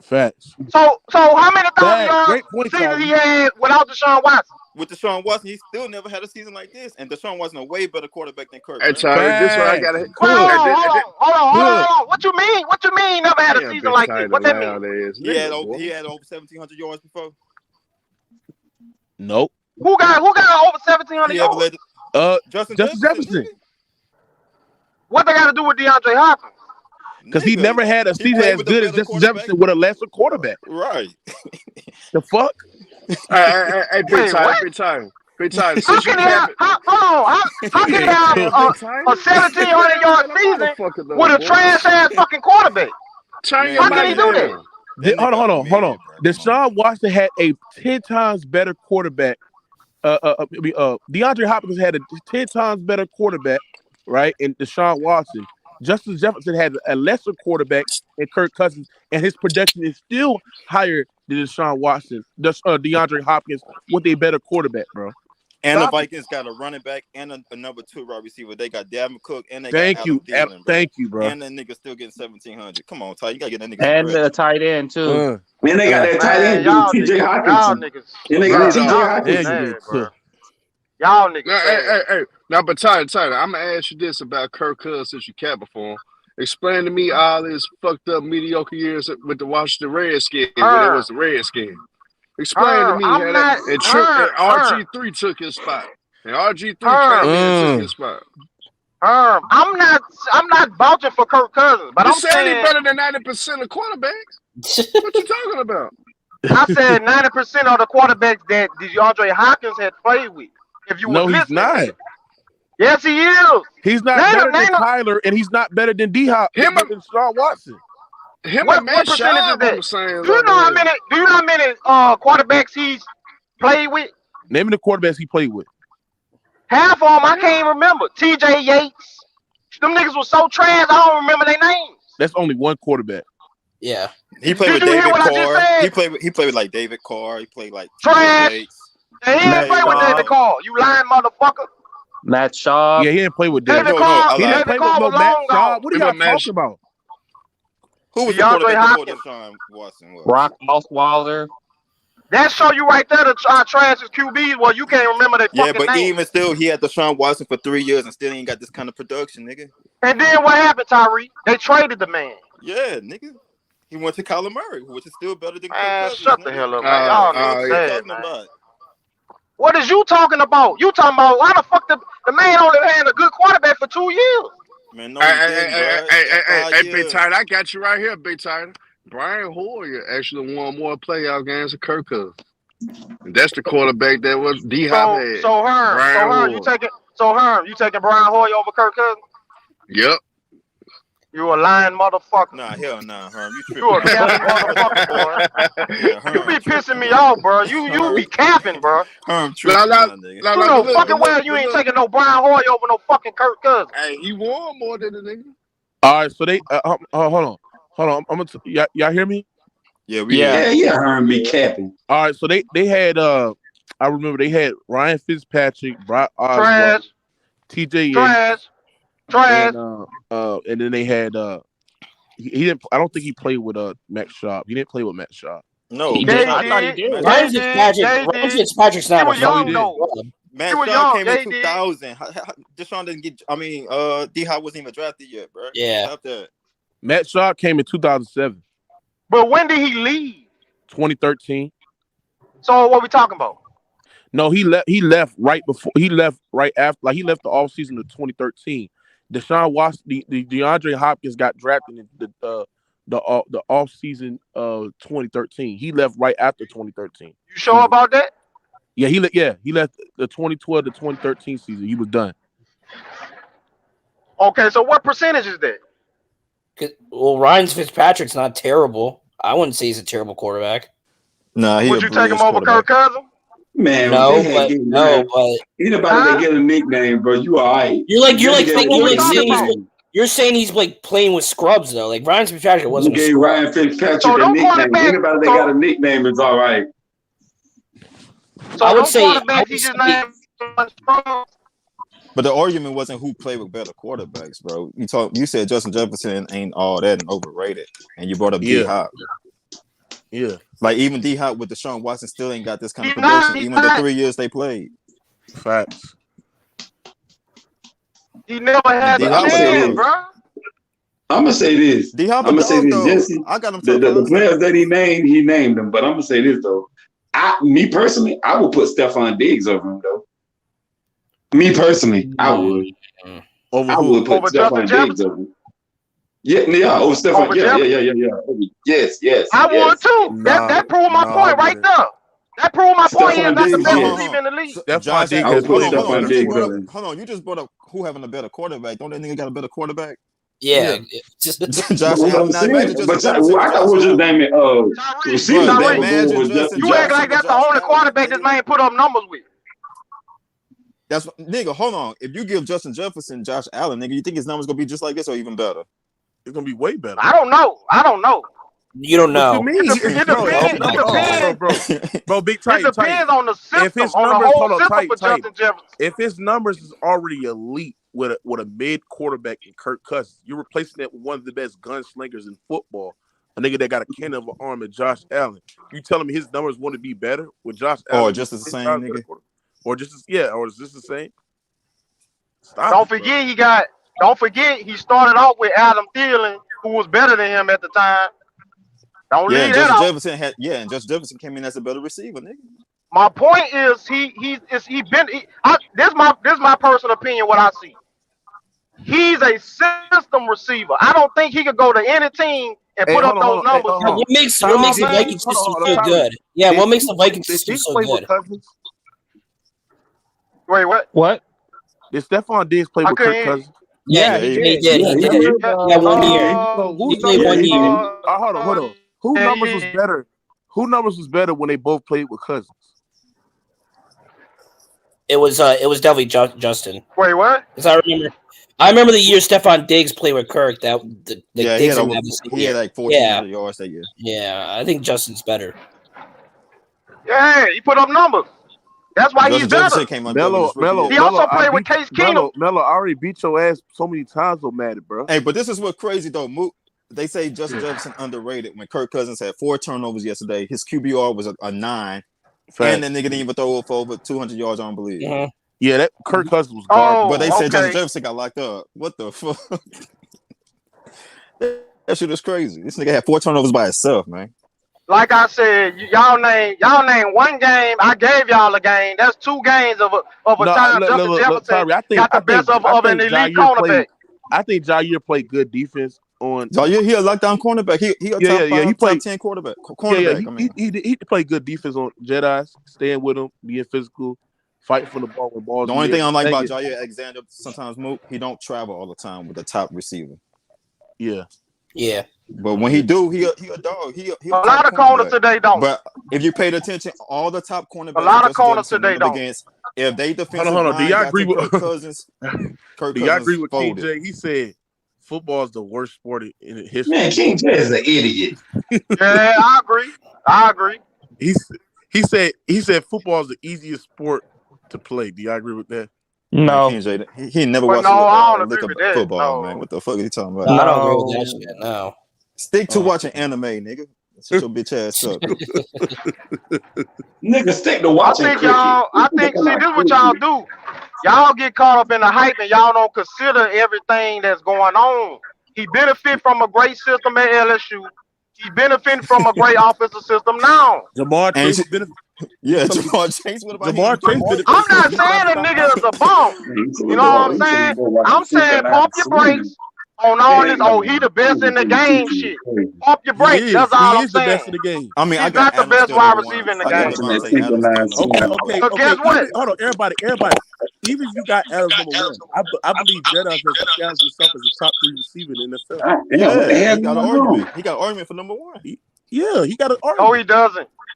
Facts. So how many seasons he had without Deshaun Watson? With Deshaun Watson, he still never had a season like this, and Deshaun Watson a way better quarterback than Kirk. Hey, Charlie, this is what I gotta. Hold on. What you mean? What you mean? Never had a season like this? What that mean? He had over 1,700 yards before. Nope. Who got over 1,700 yards? Justin Jefferson. What they got to do with DeAndre Hopkins? Because he never had a season as good as Justin Jefferson with a lesser quarterback. Right. The fuck? Hey, big time. Big time. How can he have a 1,700-yard season with a trash ass fucking quarterback? How can he do that? Hold on. Deshaun Watson had a 10 times better quarterback. DeAndre Hopkins had a 10 times better quarterback, right? And Deshaun Watson. Justin Jefferson had a lesser quarterback in Kirk Cousins, and his production is still higher than Deshaun Watson. DeAndre Hopkins with a better quarterback, bro. And the Vikings got a running back and a number 2 wide receiver. They got Dalvin Cook and they Thank got you, Adam Thielen, thank you, bro. And that nigga still getting 1,700. Come on, Ty, you gotta get that nigga. And the tight end too. And they got that tight end, TJ Hawkinson. And they got TJ Hawkinson. Y'all niggas. Hey. Now, but Tyler, I'm gonna ask you this about Kirk Cousins since you capping for him. Explain to me all his fucked up mediocre years with the Washington Redskins when it was the Redskins. Explain to me how that and RG3 took his spot. And RG3 came in and took his spot. I'm not vouching for Kirk Cousins, but I'm saying he's better than 90% of quarterbacks. What you talking about? I said 90% of the quarterbacks that DeAndre Hopkins had played with. If you he's not. Yes, he is. He's not better than Tyler, and he's not better than D-Hop. Him and Deshaun Watson. What percentage is that? Do you know how many quarterbacks he's played with? Name me the quarterbacks he played with. Half of them I can't remember. TJ Yates. Them niggas was so trash I don't remember their names. That's only one quarterback. Yeah. He played with David Carr. He played with like David Carr. He played like trash. Yates. And he didn't play with David Carr. You lying motherfucker. Matt Shaw. Yeah, he didn't play with David Carr. He didn't play with no Matt Shaw. What are y'all talking about? Who was the quarterback before Deshaun Watson was? Brock Osweiler. That show you right there, the trash is QBs. Well, you can't remember their fucking but name. even still, he had Deshaun Watson for 3 years and still ain't got this kind of production, nigga. And then what happened, Tyree? They traded the man. Yeah, nigga. He went to Kyler Murray, which is still better than Kirk Cousins. Shut the hell up, man. Y'all niggas sad, What is you talking about? You talking about why the fuck the man only had a good quarterback for 2 years? Man, no, hey, Big Tight, I got you right here, Big Tight. Brian Hoyer actually won more playoff games than Kirk Cousins. And that's the quarterback that was D-Hop had. So Herm, you taking Brian Hoyer over Kirk Cousins? Yep. You a lying motherfucker. Nah, hell nah, Herm. You tripping. You a capping motherfucker, boy. You be pissing me off, bro. You be capping, bro. Herm, tripping, you know fucking well you ain't taking no Brian Hoyer over no fucking Kirk Cousins. Hey, he won more than the nigga. All right, so they hold on. I'm gonna y'all hear me? Yeah, Herm be capping. All right, so they had I remember they had Ryan Fitzpatrick, Brock Osweiler, TJ Yates. Trash. And then they had he didn't. I don't think he played with Max Schaub. He didn't play with Max Schaub. No, I thought he did. Ryan Fitzpatrick's not. He was young though. Matt Schaub came in 2000. Deshaun didn't get. I mean, D-Hop wasn't even drafted yet, bro. Yeah. Matt Schaub came in 2007. But when did he leave? 2013. So what we talking about? No, he left right before. He left right after. Like he left the off season of 2013. Deshaun Watson, the DeAndre Hopkins got drafted in the off season of 2013. He left right after 2013. You sure about that? Yeah, he left the 2012 to 2013 season. He was done. Okay, so what percentage is that? Well, Ryan Fitzpatrick's not terrible. I wouldn't say he's a terrible quarterback. Nah, would you take him over Kirk Cousins? Man, but anybody that get a nickname, bro, you all right. You're saying he's like playing with scrubs though. Like Ryan Fitzpatrick wasn't. You gave Ryan Fitzpatrick a nickname. Anybody that got a nickname is all right. So I would say. But the argument wasn't who played with better quarterbacks, bro. You said Justin Jefferson ain't all that and overrated, and you brought up D-Hop. Yeah. Like even D-Hop with Deshaun Watson still ain't got this kind of production, even the 3 years they played. Facts. He never had a chance, bro. I'm gonna say this. D-Hop I'm gonna say this, Jesse. I got him. The players that he named them. But I'm gonna say this though. Me personally, I would put Stephon Diggs over him though. Me personally, I would. I would put Stephon Diggs over him. Yeah, over Stephon. Yeah. Yes. I would too. That proved my point right there. That proved my point. He's Stephon not the Diggs, best yes. receiver in the league. Josh I would put Stephon Diggs Hold better. on, you just brought up who having a better quarterback. Don't that nigga got a better quarterback? Yeah. Josh But what I'm Allen. saying, Imagine but Justin I thought Jefferson. what's his name? Receiver Bro, that was imagine good was Justin Justin You act Jefferson. like that's the Josh only Allen, quarterback this nigga. man put up numbers with. That's nigga. Hold on. If you give Justin Jefferson Josh Allen, nigga, you think his numbers gonna be just like this or even better? It's gonna be way better. I don't know. You don't know. What you mean? It depends. Bro, big It tight. depends on the system, If his on the numbers, whole hold on, system tight. for Justin Jefferson. If his numbers is already elite with a mid quarterback in Kirk Cousins, you're replacing that with one of the best gunslingers in football, a nigga that got a cannon of an arm at Josh Allen. You telling me his numbers want to be better with Josh Allen? Or just the same, nigga? Or just or is this the same? Don't forget he started off with Adam Thielen, who was better than him at the time. Don't leave that out. And Justin Jefferson came in as a better receiver, nigga. My point is this my personal opinion. What I see, he's a system receiver. I don't think he could go to any team and put up those numbers. What makes the Vikings system so good? Yeah, what makes the Vikings system so good? Wait, what? What? Did Stephon Diggs play with Kirk Cousins? Yeah, he did. He did. Yeah, 1 year. He played 1 year. Hold on. Who numbers was better? Who numbers was better when they both played with Cousins? It was definitely Justin. Wait, what? Because I remember the year Stephon Diggs played with Kirk. Diggs he had like 1,400 yards that year. Yeah, I think Justin's better. Yeah, he put up numbers. That's why he's better. Melo, he also played with Case Keenum. Melo, I already beat your ass so many times on Madden, bro. Hey, but this is what's crazy though. They say Justin Jefferson underrated. When Kirk Cousins had 4 turnovers yesterday, his QBR was a 9. And that nigga didn't even throw for over 200 yards. I don't believe. Mm-hmm. Yeah, that Kirk Cousins was garbage. But they said Justin Jefferson got locked up. What the fuck? That shit is crazy. This nigga had 4 turnovers by himself, man. Like I said, y'all name one game. I gave y'all a game. That's 2 games of a time Justin Jefferson got the best of an elite cornerback. I think Jaire played good defense on. Jaire, he a lockdown cornerback. He a top 10 quarterback. He played good defense on Jedi's, staying with him, being physical, fighting for the ball when balls. The only thing I like about Jaire Alexander sometimes he don't travel all the time with the top receiver. Yeah. Yeah. But when he do, he a dog. He a lot of corners today don't. But if you paid attention, all the top cornerbacks, a lot of corners today don't. If they defensive hold on. Do y'all agree with Kirk Cousins? Do y'all agree with King J? He said football is the worst sport in history. Man, King J is an idiot. Yeah, I agree. He said football is the easiest sport to play. Do y'all agree with that? No. He never watched football, man. What the fuck are you talking about? I don't agree with that shit. No. Stick to watching anime, nigga. Shut your bitch ass up. Nigga, stick to watching cricket. I think see, this is what y'all do. Y'all get caught up in the hype and y'all don't consider everything that's going on. He benefit from a great system at LSU. He benefiting from a great offensive system now. Jamar Chase benefit. Yeah, Jamar Chase. What about Jamar Chase? I'm not saying a nigga is a bum. You know what I'm saying? I'm saying pump your brakes on all this. Oh, he the best in the game. Shit, pump your brakes. That's all I'm saying. He's the best in the game. I mean, he's not the best wide receiver in the game. Okay. Guess what? Hold on, everybody. Even if you got Adams number 1, I believe Jedi has challenged himself as a top 3 receiver in the NFL. Yeah, he got an argument. He got an argument for number 1. Yeah, he got an argument.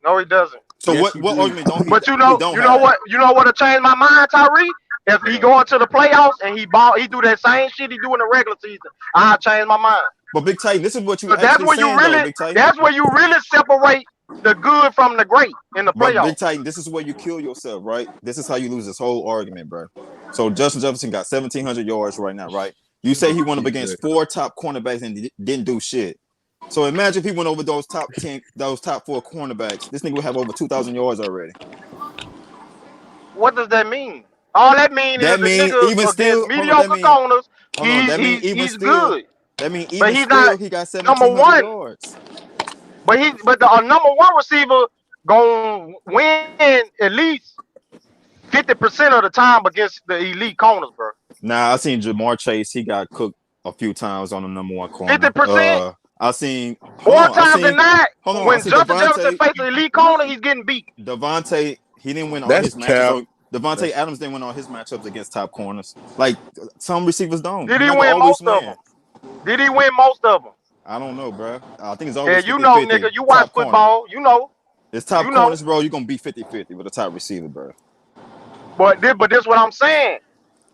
No, he doesn't. So what argument don't he? But you know what'll change my mind, Tyree? If he go into the playoffs and he do that same shit he do in the regular season, I'll change my mind. But Big Titan, this is what you. That's where you really separate the good from the great in the playoffs. Big Titan, this is where you kill yourself, right? This is how you lose this whole argument, bro. So Justin Jefferson got 1,700 yards right now, right? You say he went up against 4 top cornerbacks and didn't do shit. So imagine if he went over those top 4 cornerbacks. This nigga would have over 2,000 yards already. What does that mean? All that means is the nigga even still mediocre corners. He's good. That means but he's not he got number 1 yards. But the number 1 receiver gonna win at least 50% of the time against the elite corners, bro. Nah, I seen Jamar Chase. He got cooked a few times on the number 1 corner. 50%. I've seen more times than not. Hold on, When Justin Jefferson faces an elite corner, he's getting beat. Devontae, he didn't win all That's his matchups. cap. Devontae Adams didn't win all his matchups against top corners. Like some receivers don't. Did he Not win always most of them? Did he win most of them? I don't know, bro. I think it's Yeah, always 50-50. you know, nigga. You watch top corner. football. You know. It's top You know. corners, bro. You're gonna be 50-50 with a top receiver, bro. But this what I'm saying.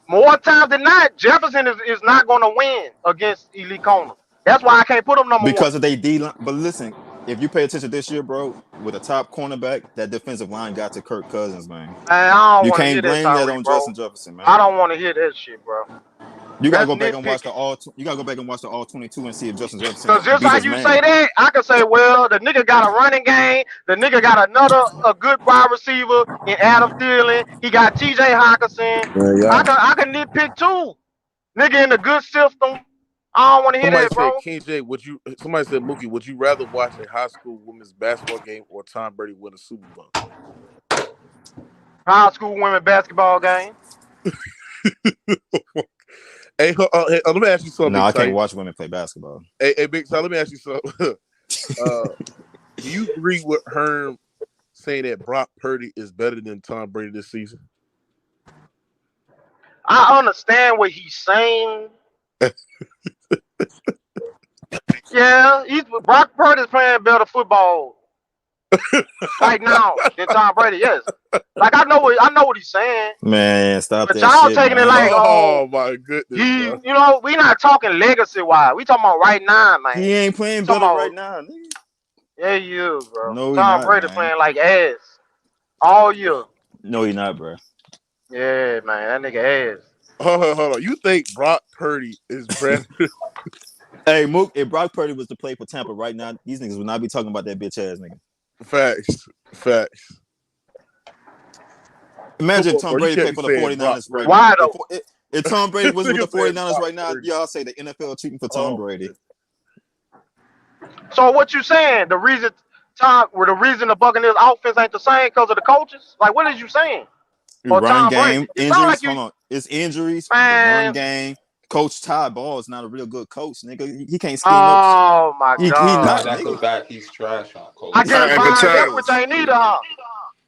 More times than not, Jefferson is not going to win against elite corners. That's why I can't put him number one. Because of they D line. But listen, if you pay attention this year, bro, with a top cornerback, that defensive line got to Kirk Cousins, man. I don't You want to hear can't blame that, that on bro. Justin Jefferson, man. I don't want to hear that shit, bro. You gotta That's go back and watch nitpicking. You gotta go back and watch the all 22 and see if Justin Jefferson. Because just beat how his you man. say that, I can say, well, the nigga got a running game. The nigga got a good wide receiver in Adam Thielen. He got T.J. Hawkinson. Yeah. I can nitpick too. Nigga in a good system. I don't want to hear Somebody that, bro. said, King J, somebody said, Mookie, would you rather watch a high school women's basketball game or Tom Brady win a Super Bowl? High school women basketball game. Hey, let me ask you something. No, I can't Tight. watch women play basketball. Hey, Big Ty, let me ask you something. Do you agree with Herm saying that Brock Purdy is better than Tom Brady this season? I understand what he's saying. Yeah, Brock Purdy's playing better football right now than Tom Brady. Yes, like I know what he's saying. Man, stop But that y'all shit, taking man. it like, oh my goodness, bro. you know, we not talking legacy wise. We talking about right now, man. He ain't playing better right now, nigga. Yeah, he is, bro. No, he Tom not, Brady man. playing like ass all year. No, he not, bro. Yeah, man, that nigga ass. Hold on. You think Brock Purdy is better? Hey, Mook, if Brock Purdy was to play for Tampa right now, these niggas would not be talking about that bitch ass nigga. Facts. Imagine if Tom Brady played for the 49ers right now. Why though? If Tom Brady was with the 49ers right now, y'all say the NFL cheating for Tom Brady. So what you saying? The reason the Buccaneers offense ain't the same because of the coaches? Like, what is you saying? Or Run Tom game, Brady? injuries. Like Hold on, it's injuries. Man. Run game. Coach Ty Ball is not a real good coach, nigga. He can't scheme Oh my He god! not, That's nigga. a fact. He's trash on coach. I can't find everything either, huh?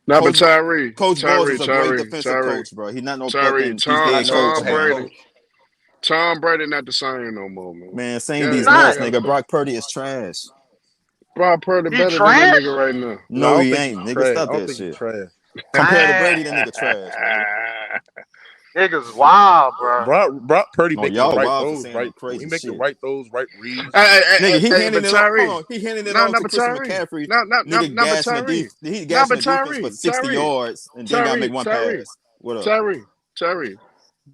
Not but Tyree. Coach Ball is a great Tyree, defensive coach, bro. He's not no Tyree, fucking head coach, man. Tom Brady not the same no more, man. Man, same Yeah, these nuts, nigga. Brock Purdy is trash. Brock Purdy He better trash? than that nigga right now. No, I he don't ain't, think he's nigga. trash. Stop I don't that think he's shit. trash. Compared to Brady, that nigga trash, man. Niggas wild, bro. Brock Purdy No, making y'all the right wild for throws, saying right? crazy He making shit. right throws, right reads. Nigga, he handing but it off. Tyree. Hold on, he handing it No, off no, to but Christian Tyree. McCaffrey. No, Nigga but gassing the Tyree. defense. He No, gassing but the defense Tyree. for 60 yards and then gotta make one pass. What up? Tyree.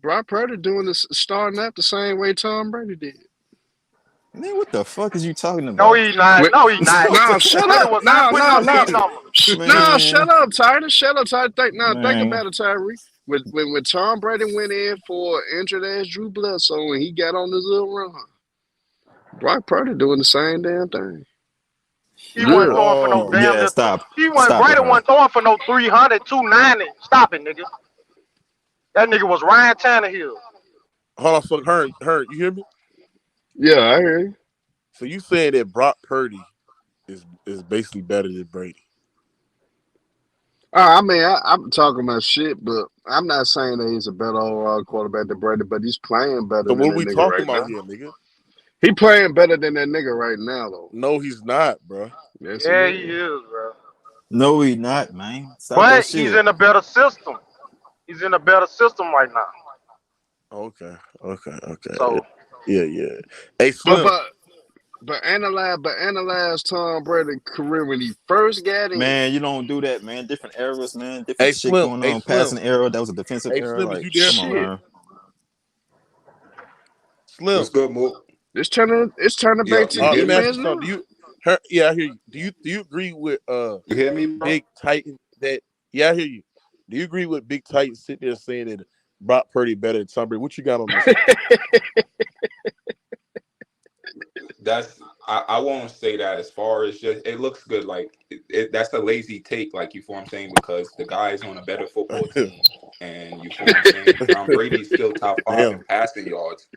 Brock Purdy doing this, starting out the same way Tom Brady did. Man, what the fuck is you talking about? No, he not. No, he not. No, shut Brady up. was not putting up these No. numbers. No, shut up, Tyler. Shut up, Tyler. Think Man. about it, Tyree. When Tom Brady went in for injured ass Drew Bledsoe and he got on this little run, Brock Purdy doing the same damn thing. He wasn't throwing for no damn. Yeah, stop. He wasn't. Stop Brady it, wasn't throwing for no 300, 290. Stop it, nigga. That nigga was Ryan Tannehill. Hold on, so Hearn, you hear me? Yeah, I hear you. So you saying that Brock Purdy is basically better than Brady? I mean, I'm talking about shit, but I'm not saying that he's a better overall quarterback than Brady, but he's playing better So than what that are we nigga talking right about now. here, nigga? He playing better than that nigga right now, though. No, he's not, bro. Yes, Yeah, he is, bro. No, he not, man. Stop But that shit. he's in a better system. He's in a better system right now. Okay. So Yeah. Hey, Slim. But analyze Tom Brady's career when he first got in. Man, you don't do that, man. Different eras, man. Different Hey, shit Slim. going Hey, on. Slim. Passing era. That was a defensive Hey, era. Slim, Like, is you there? come on, man. Slim. What's good, Mook? It's turning back to let me ask defense you now. something. I hear you. Do you agree with You hear me, bro? Big Titan that? Yeah, I hear you. Do you agree with Big Titan sitting there saying that Brock Purdy better than Tom Brady? What you got on this? I won't say that. As far as just it looks good, like that's a lazy take, like you feel what I'm saying, because the guy's on a better football team, and you feel what I'm saying. Tom Brady's still top 5 in passing yards.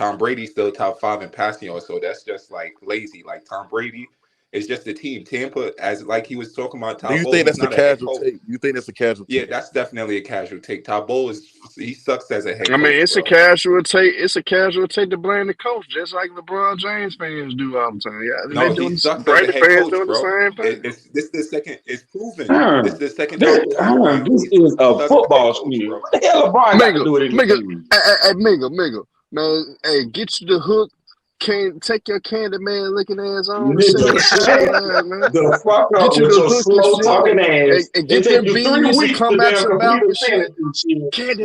Tom Brady's still top 5 in passing yards, so that's just like lazy. Like Tom Brady is just a team. Tampa, as like he was talking about. Do you think that's a casual take? You think that's a casual take? Yeah, that's definitely a casual take. Todd Bowles he sucks as a head coach. I mean, it's a casual take. It's a casual take to blame the coach, just like LeBron James fans do all the time. Yeah, no, he sucks as a head coach, bro. This is the second. It's proven. This is the second time. This is a football school. What the hell LeBron got to do with it? Migga, man, hey, get you the hook. Can't take your Candyman looking ass on. The fuck up with your slow talking ass. And get them beans to come out your mouth and shit.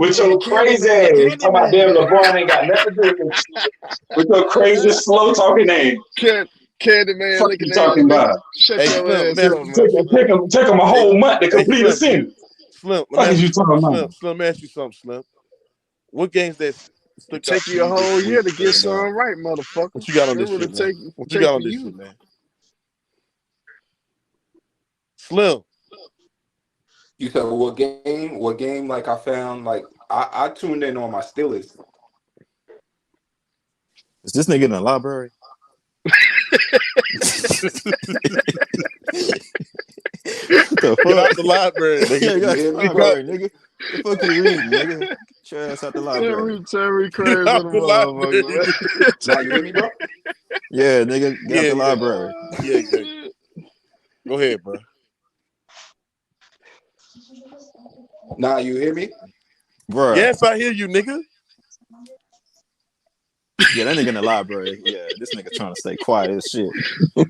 With your crazy ass. Talking about damn LeBron ain't got nothing to do with it. With your crazy slow talking ass. Candyman what looking you talking about? Shut your ass up. Take him a whole month to complete a sentence. Slim, what is you talking about? Slim, ask you something, Slim. What games that take you a whole year to get something right, motherfucker? What you got on this shit, man? What you got on this shit, man? Slim. You said what game? What game? Like I found, like I tuned in on my Steelers. Is this nigga in the library? Get out the library, nigga. Yeah, get out the library, nigga. The fuck you reading, nigga? Get your ass out the library. Terry crazy motherfucker. Now you hear me, bro? Yeah, nigga, get out the library. Yeah. Go ahead, bro. Nah, you hear me? Bro. Yes, I hear you, nigga. Yeah, that nigga in the library. Yeah, this nigga trying to stay quiet as shit. He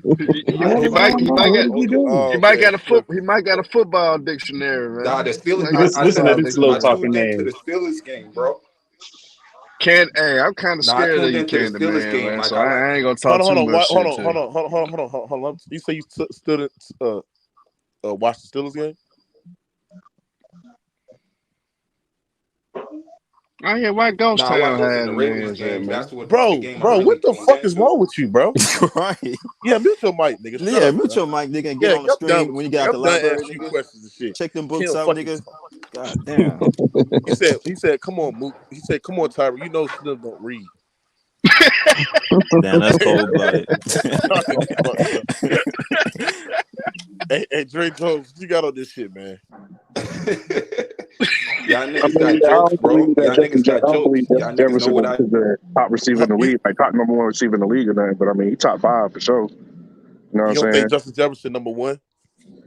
might got a football dictionary, man. Nah, the Steelers. Listen to this slow talking man. To man. the Steelers game, bro. Hey, I'm kind of scared of you, Candyman, man. So I ain't gonna talk too much. Hold on. You say you still watch the Steelers game? Oh yeah, why Ghost Town had Bro, what the fuck is wrong with you, bro? Right? Yeah, mute your mic, nigga. Yeah, mute your mic, nigga, and get on the screen when you get out the library, nigga. Questions and shit. Check them books out, nigga. God damn. He said, come on, Mook. He said, come on, Tyra. You know Slim don't read. Damn, that's cold blooded. Hey, Dre Jones, you got on this shit, man. Y'all niggas got jokes, bro. Y'all niggas got jokes. Y'all niggas know what I... is the top receiver in the league. Like top number 1 receiver in the league or nothing, but I mean, he top 5 for sure. You know what I'm saying? You don't think Justin Jefferson number 1?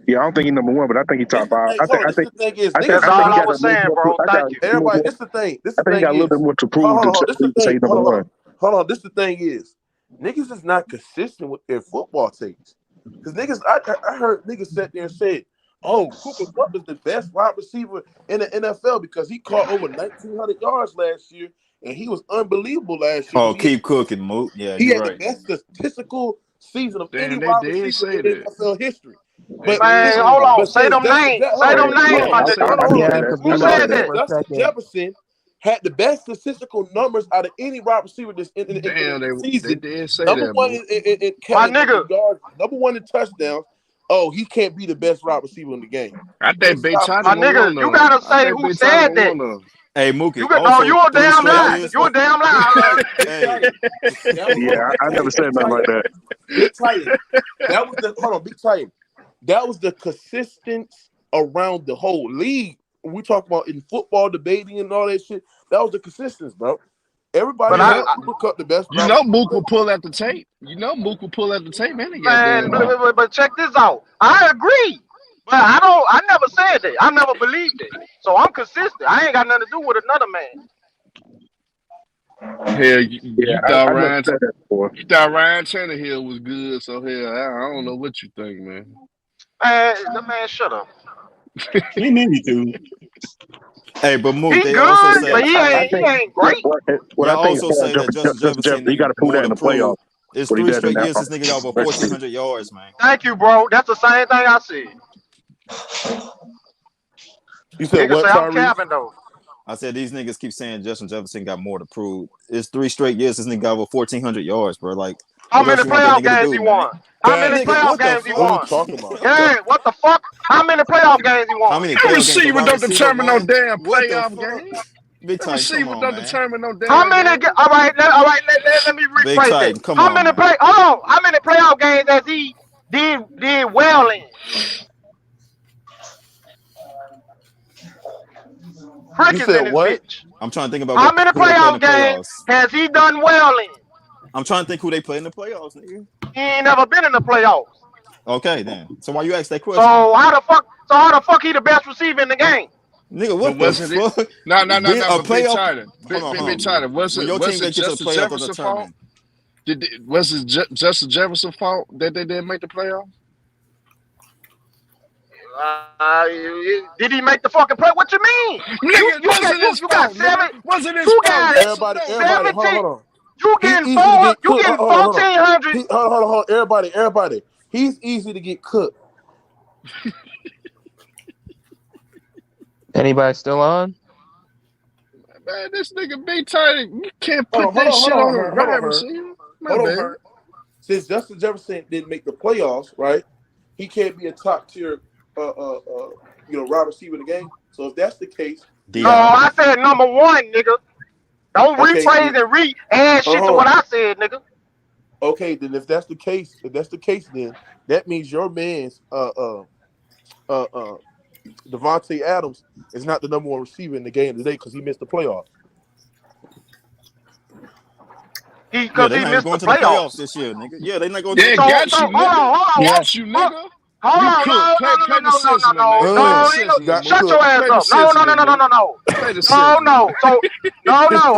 Yeah, I don't think he's number 1, but I think he's top 5. I think that's all I was saying, bro. Thank you. Everybody, this the thing. I think he got a little bit more to prove to say number 1. Hold on. This the thing is, niggas is not consistent with their football takes. Because niggas, I heard niggas sat there and said, oh, Cooper Kupp is the best wide receiver in the NFL because he caught over 1,900 yards last year, and he was unbelievable last year. Oh, keep cooking, Mook. Yeah, he had right. the best statistical season of any wide receiver in NFL history. But man, hold on. Say them names. Say them names, my nigga. Who said that? Justin Jefferson had the best statistical numbers out of any wide receiver this in the season. They did say number that, one in my nigga. Yards, number 1 in touchdowns. Oh, he can't be the best wide receiver in the game. I think Big China. My nigga, you gotta say who said that. Hey, Mookie. You a damn lie. You a damn lie. Yeah, I never said nothing like that. Big Titan. That was the Big Titan. That was the consistency around the whole league. We talk about in football debating and all that shit. That was the consistency, bro. Everybody cut the best. You know Mook will pull out the tape. Man, but check this out. I agree. But I never said that. I never believed it. So I'm consistent. I ain't got nothing to do with another man. Hell, you thought Ryan Tannehill was good, so hell, I don't know what you think, man. Man, shut up. He need to. Hey, but Mook, he they good, also say but he ain't great. What I also say that Justin Jefferson, you got to prove that in the playoffs. It's 3 straight years this nigga got over 1,400 yards, man. Thank you, bro. That's the same thing I said. You said niggas what, say I'm capping, though. I said these niggas keep saying Justin Jefferson got more to prove. It's 3 straight years this nigga got over 1,400 yards, bro. Like, how many playoff games he won? How many playoff games he won? Yeah, what the fuck? How many playoff games he won? Receiver don't determine no damn playoff games. Big Titan, come on, don't man. determine no damn. How many? All right, let me Big rephrase Titan, that. come How on, many man. How many playoff games has he did well in? Crickets said in his what? bitch. I'm trying to think about How many who they play in playoff the games playoffs. has he done well in? I'm trying to think who they play in the playoffs, nigga. He ain't never been in the playoffs. Okay, then. So why you ask that So question? how the fuck he the best receiver in the game? Nigga, what But the wasn't it? fuck? No. A But Big playoff. Titan, Hold on. Big Titan. Was When it your team Justin gets to the playoffs, Jefferson fault? determined. Was it Justin Jefferson fault that they didn't make the playoffs? Did he make the fucking play? What you mean? Nigga, You got seven. Wasn't his You fault? got Everybody, hold on. You getting 1,400. Hold on. Everybody. He's easy to get cooked. Anybody still on? Man, this nigga Big Titan, you can't put that shit on a wide receiver. Hold on. Since Justin Jefferson didn't make the playoffs, right? He can't be a top tier, wide receiver in the game. So if that's the case, No, I said number one, nigga. Don't rephrase and add shit to what I said, nigga. Okay, then if that's the case, then that means your man's Devontae Adams is not the number one receiver in the game today because he missed the playoffs. Because he missed going the to the playoffs this year, nigga. Yeah, they not going to Yeah, got you, nigga. Got you, nigga. Hold on, no. Shut your ass up. No.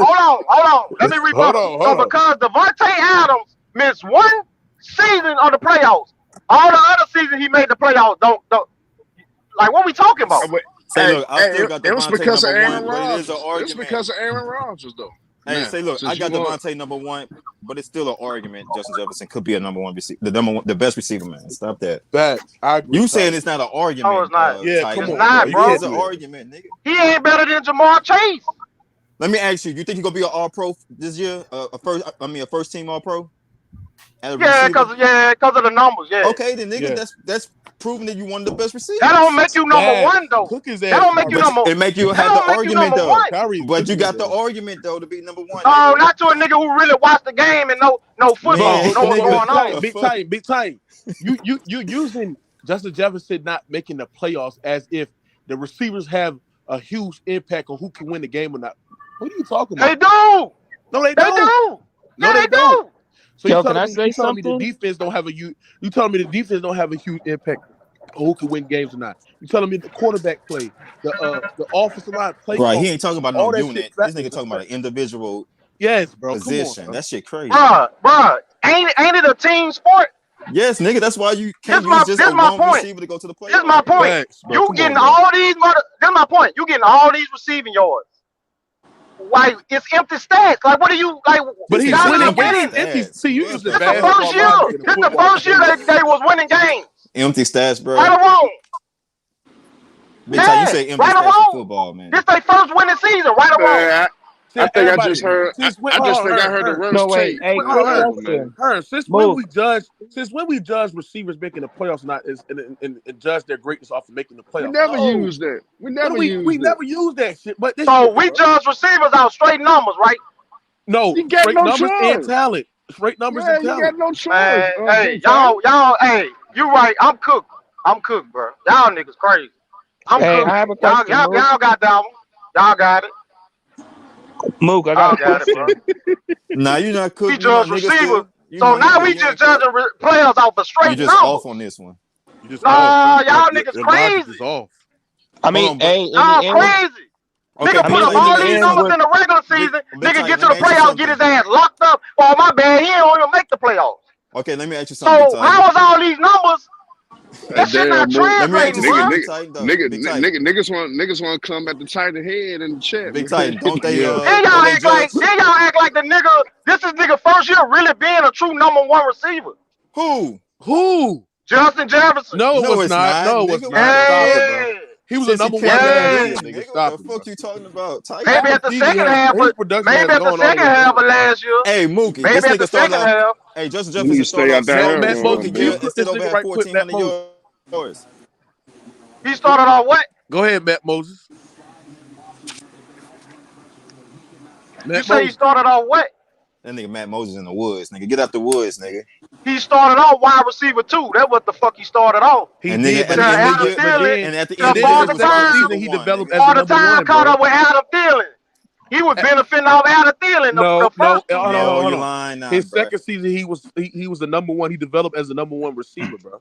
Hold on. Let me rebut. So because Devontae Adams missed one season of the playoffs, all the other seasons he made the playoffs. Don't like what we talking about? Say, look, I still got it was Devontae because of number Aaron one, but it is an Rodgers. It was argument. because of Aaron Rodgers, though. Hey, Man, say, look, I got Devontae number one, but it's still an argument. Justin Jefferson could be a number one receiver, the best receiver, man. Stop that. I agree. You saying it's not an argument? No, it's not. Yeah, come on, not, bro. It's an argument, nigga. He ain't better than Jamar Chase. Let me ask you: you think he's gonna be an All-Pro this year? A first team All-Pro? Yeah, because of the numbers. Yeah. Okay, then nigga, that's proving that you one of the best receivers. That don't make you number one though. That don't make you number. It make you have the argument though. But you got the argument though to be number one. No, not to a nigga who really watched the game and know football, know what's going on. Big time. You using Justin Jefferson not making the playoffs as if the receivers have a huge impact on who can win the game or not. What are you talking about? They do. No, they don't. No, they do. So Yo, can I say something? You telling me the defense don't have a huge impact on who can win games or not? You telling me the quarterback play, the offensive line play? Right, he ain't talking about no unit. This nigga talking about an individual position. That shit crazy. Bruh, ain't it a team sport? Yes, nigga, that's why you can't use just a one receiver to go to the playoffs. This is my point. You getting all these that's my point. You getting all these receiving yards. Like it's empty stats. Like what are you like? But he's winning games. See, you use the first year. This the first year they was winning games. Empty stats, bro. Right or wrong? Big time, you say empty stats in football, man. This their first winning season. Right or wrong? I think I just heard. I heard the Rams tape. Since when we judge receivers making the playoffs, not and judge their greatness off of making the playoffs. We never use that. We never use that shit. But we judge receivers out straight numbers, right? No, you got straight no numbers choice. and talent. Straight numbers and talent. You got no choice. Hey, y'all, hey, you right. I'm cooked, bro. Y'all niggas crazy. I'm cooked. I have a question, y'all got that one. Y'all got it. Mook, I got it, bro. Nah, you're not cooking. We judge receivers. So now we just judging players off the straight numbers. You just off on this one. Y'all niggas crazy. I mean, y'all crazy. Nigga put up all these numbers in the regular season. Nigga get to the playoffs, get his ass locked up. Oh, my bad, he don't even make the playoffs. Okay, let me ask you something. So how was all these numbers? That shit not translating, niggas want to come at the Titan head and chat. Big Titan, don't they? Then y'all act like the nigga. This is nigga first year really being a true number one receiver. Who? Justin Jefferson. No, it was not. No, it was not. He was a number one. Nigga, what the fuck you talking about? Maybe at the second half of last year. Hey, Mookie, maybe at the second half. Hey, Justin Jefferson started off. Matt Mookie, still over at 1,400 yards. He started off what? Go ahead, Matt Moses. You say he started off what? That nigga Matt Moses in the woods, nigga. Get out the woods, nigga. He started off wide receiver too. That's what the fuck he started off. He And did, nigga, but at then at the end all of the season he developed as a number one, caught bro. up with Adam Thielen. He was benefiting off Adam Thielen. No, hold on. You're lying now, His bro. second season, he was the number one. He developed as the number one receiver, bro.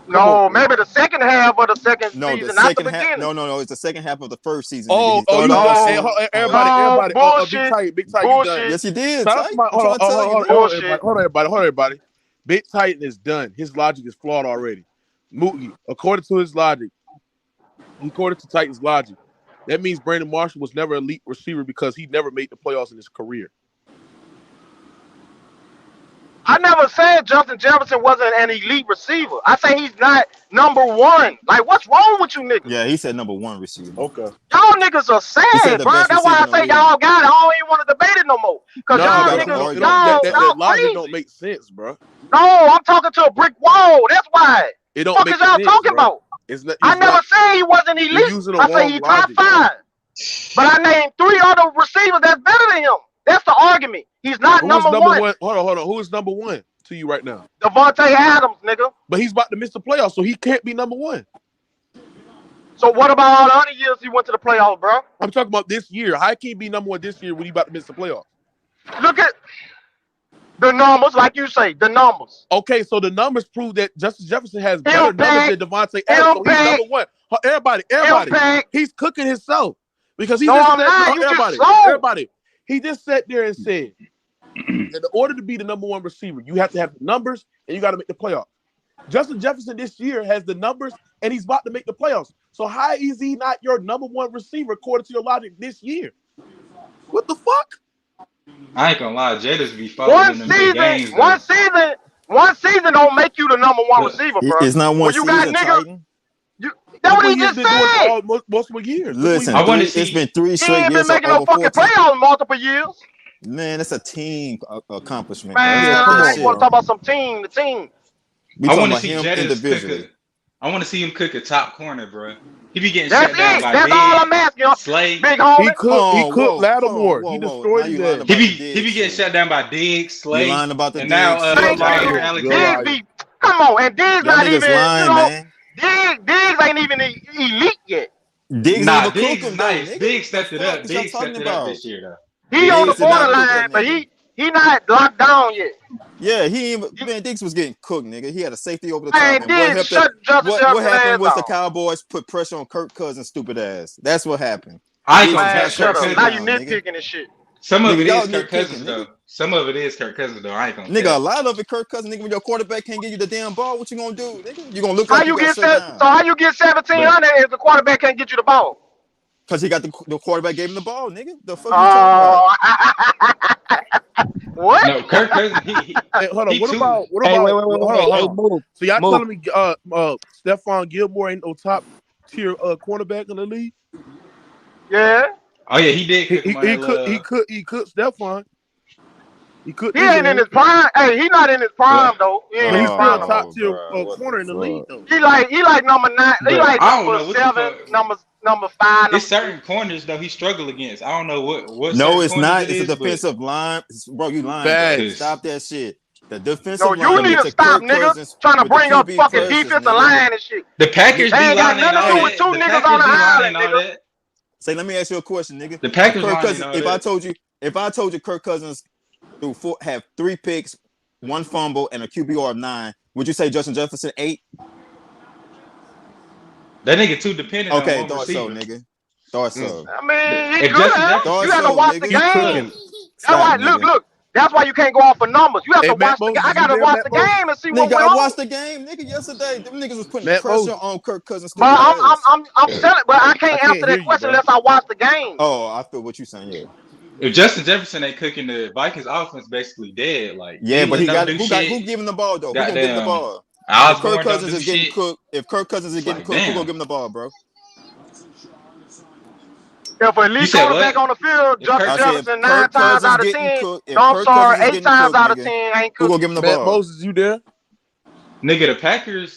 No, maybe the second half of the second No, season, the not the second half. beginning. No. It's the second half of the first season. Oh, nigga. everybody. Bullshit. Big Titan. Yes, he did. Hold on, everybody. Big Titan is done. His logic is flawed already. Mookie, according to his logic, according to Titan's logic, that means Brandon Marshall was never an elite receiver because he never made the playoffs in his career. I never said Justin Jefferson wasn't an elite receiver. I say he's not number one. Like, what's wrong with you niggas? Yeah, he said number one receiver. Okay. Y'all niggas are sad, bro. That's why I say y'all got it. I don't even want to debate it no more. Because y'all niggas, that logic crazy. don't make sense, bro. No, I'm talking to a brick wall. That's why. It don't What make is y'all sense, talking bro. about? It's not, I never said he wasn't elite. I say he's top five. But I named 3 other receivers that's better than him. That's the argument. He's not number one. Hold on. Who is number one to you right now? Devontae Adams, nigga. But he's about to miss the playoffs, so he can't be number one. So what about all the other years he went to the playoffs, bro? I'm talking about this year. How can he be number one this year when he about to miss the playoffs? Look at the numbers, like you say, the numbers. Okay, so the numbers prove that Justin Jefferson has better numbers than Devontae Adams. So he's number one. Everybody. He's cooking himself because he everybody. He just sat there and said, in order to be the number one receiver, you have to have the numbers and you got to make the playoffs. Justin Jefferson this year has the numbers and he's about to make the playoffs. So how is he not your number one receiver according to your logic this year? What the fuck? I ain't gonna lie, Jada's be following them big games. One season don't make you the number one receiver, bro. It's not one season, Titan. That's what he just said. Multiple years. Listen, it's been 3 straight years. He ain't been making no fucking playoffs multiple years. Man, it's a team accomplishment. Man, I want to talk about the team. I want to see Jada's cook. I want to see him cook a top corner, bro. He be getting shut down by That's all I'm asking. Slade. Big homie. He cooked Lattimore. He destroyed his ass. He be getting shut down by Diggs, Slade. You lying about the and now Jaire Alexander. Come on, and Diggs not even. Man. Diggs ain't even elite yet. Diggs nice. Diggs stepped it up. Diggs stepped it up this year, though. He on the borderline, but he not locked down yet. Yeah, Diggs was getting cooked, nigga. He had a safety over the Man, top. what happened was the Cowboys put pressure on Kirk Cousins' stupid ass. That's what happened. Shut up. Now you nitpicking and shit. Some of it is Kirk Cousins, though. Some of it is Kirk Cousins, though. I ain't gonna. Nigga, a lot of it Kirk Cousins. Nigga, when your quarterback can't give you the damn ball, what you gonna do? Nigga, you gonna look like you get so how you get 1,700 if the quarterback can't get you the ball? Because he got the quarterback gave him the ball, nigga. The fuck you talking about? What? No, Kirk Cousins. Hey, hold on. What about? Hold on. So y'all telling me Stephon Gilmore ain't no top tier cornerback in the league? Yeah. Oh yeah, he did. He could Stephon. He ain't in his prime. Hey, he not in his prime though. He's still a top tier corner in the league though. He like number 9. He like number 7, number 5. There's certain corners though he struggle against. I don't know what. No, it's not. It's a defensive line, bro. You lying? Stop that shit. The defensive line. No, you need to stop, nigga. Trying to bring up fucking defensive line and shit. The Packers ain't got nothing to do with 2 niggas on the island, nigga. Say, let me ask you a question, nigga. The Packers if I told you Kirk Cousins have 3 picks, 1 fumble, and a QBR of 9, would you say Justin Jefferson 8? That nigga too dependent. Okay, thought so, nigga. Thought so. I mean, he good. You got to watch the game. That's why. Look. That's why you can't go off for numbers. You have to watch the game. I gotta watch the game and see what went on. I watched the game, nigga. Yesterday, them niggas was putting pressure on Kirk Cousins. But I'm telling, but I can't answer that question unless I watch the game. Oh, I feel what you're saying. Yeah. If Justin Jefferson ain't cooking, the Vikings offense basically dead. Like but who giving him the ball though? Who gonna give him the ball? If Kirk Cousins is getting cooked, who gonna give him the ball, bro? If a elite quarterback on the field, Justin Jefferson 9 times out of 10. No, I'm sorry, 8 times out of 10 ain't cooking. Who gonna give him the ball? Matt Moses, you there? Nigga,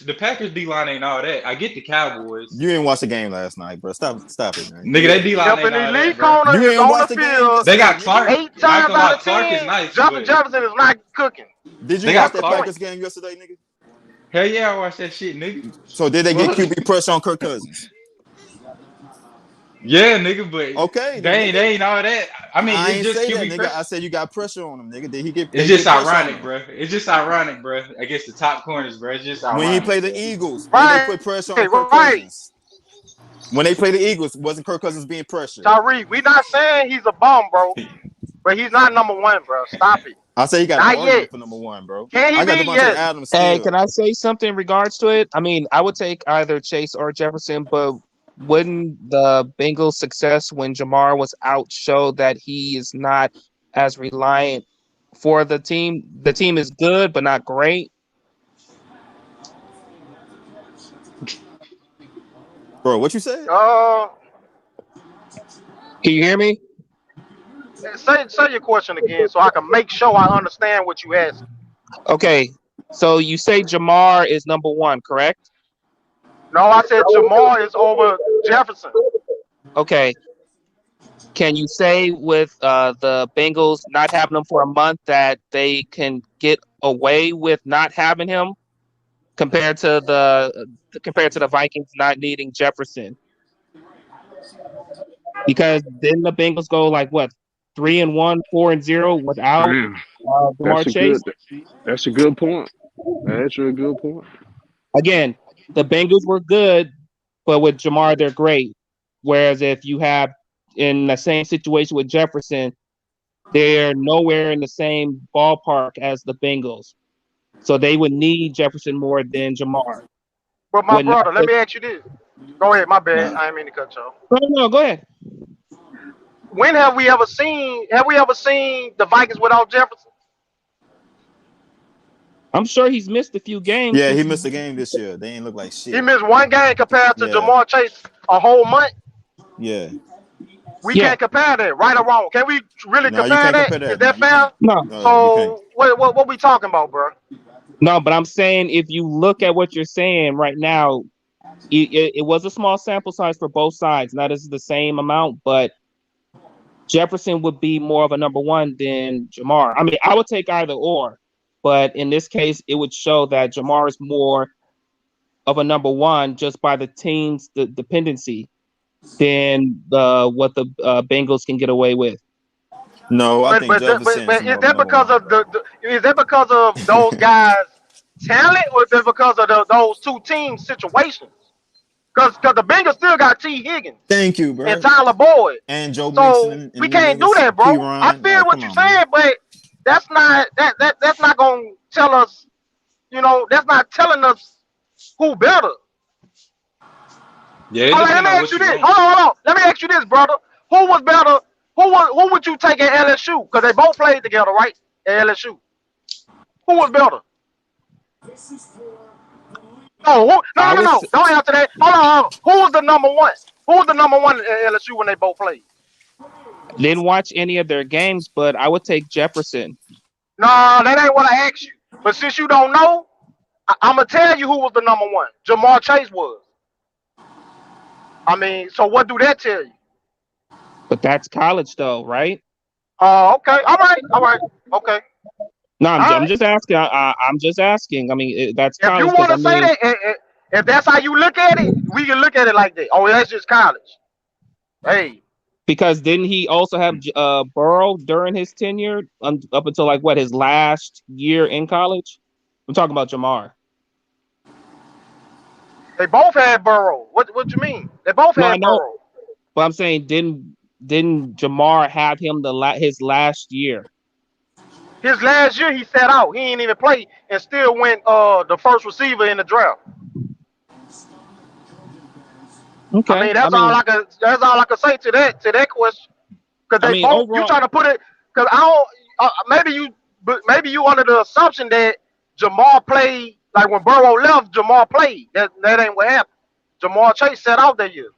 the Packers D line ain't all that. I get the Cowboys. You didn't watch the game last night, bro. Stop it, man. Nigga, that D line ain't all that, bro. Corner You is ain't on watch the the game. field. They got Clark. 8 times out of Clark 10. is nice, Justin but Jefferson is not cooking. Did you They watch got that Clark. Packers game yesterday, nigga? hell yeah, I watched that shit, nigga. So did they get QB pressure on Kirk Cousins? Yeah, nigga, but Okay, they ain't all that. I mean, I it's ain't just say QB that, nigga. pressure. I said you got pressure on him, nigga. Did he get? It's just ironic, bro. It's just ironic, bro. Against the top corners, bro. It's just ironic. When he played the Eagles, Right. they put pressure on Kirk Cousins. When they played the Eagles, wasn't Kirk Cousins being pressured? Tyreek, we not saying he's a bum, bro, but he's not number 1, bro. Stop it. I say he got Not an argument yet. for number 1, bro. Can he I got be? Devontae Yes. Adams Hey, still. can I say something in regards to it? I mean, I would take either Chase or Jefferson, but wouldn't the Bengals' success when Jamar was out show that he is not as reliant for the team? The team is good, but not great. Bro, what you said? Can you hear me? Say your question again so I can make sure I understand what you asked. Okay, so you say Jamar is number 1, correct? No, I said Jamar is over Jefferson. Okay. Can you say with the Bengals not having him for a month that they can get away with not having him compared to the Vikings not needing Jefferson? Because didn't the Bengals go like what 3-1, 4-0 without Jamar Chase? That's a good point. That's a good point. Again, the Bengals were good, but with Jamar, they're great. Whereas if you have in the same situation with Jefferson, they're nowhere in the same ballpark as the Bengals. So they would need Jefferson more than Jamar. But my brother, let me ask you this. Go ahead, my bad. I didn't mean to cut you off. No, go ahead. When have we ever seen the Vikings without Jefferson? I'm sure he's missed a few games. Yeah, he missed a game this year. They ain't look like shit. He missed 1 game compared to Yeah. Jamar Chase a whole month. Yeah. We can't compare that, right or wrong. Can we really No, you compare can't that? compare that. Is that No, you fair? can't. No, So what we talking about, bro? No, but I'm saying if you look at what you're saying right now, it was a small sample size for both sides. Not as the same amount, but Jefferson would be more of a number 1 than Jamar. I mean, I would take either or, but in this case, it would show that Jamar is more of a number 1 just by the team's dependency than what the Bengals can get away with. No, I think Jefferson But is that because of is that because of those guys' talent, or is that because of those 2 teams' situations? Because the Bengals still got T. Higgins. Thank you, bro. And Tyler Boyd. And Joe So Mixon. we can't do that, bro. I feel what you're saying, but that's not gonna tell us. That's not telling us who better. Yeah, Hold on, let me ask you this. Hold on. Let me ask you this, brother. Who was better? Who would you take at LSU? Because they both played together, right? At LSU. Who was better? No. Don't answer that. Hold on. Who was the number 1? Who was the number 1 at LSU when they both played? Didn't watch any of their games, but I would take Jefferson. No, that ain't what I asked you. But since you don't know, I'm going to tell you who was the number 1. Jamar Chase was. I mean, so what do that tell you? But that's college, though, right? Okay. All right. Okay. No, I'm just asking. I'm just asking. I mean, that's if college. You want to say that, if that's how you look at it, we can look at it like that. Oh, that's just college. Hey. Because didn't he also have Burrow during his tenure up until like his last year in college? I'm talking about Jamar. They both had Burrow. What you mean? They both had Burrow. But I'm saying didn't Jamar have him his last year? His last year he sat out. He ain't even play and still went the first receiver in the draft. Okay. I mean that's all I can say to that question. Because they both overall, you trying to put it because I don't maybe you under the assumption that Jamar played like when Burrow left, Jamar played. That ain't what happened. Jamar Chase sat out that year.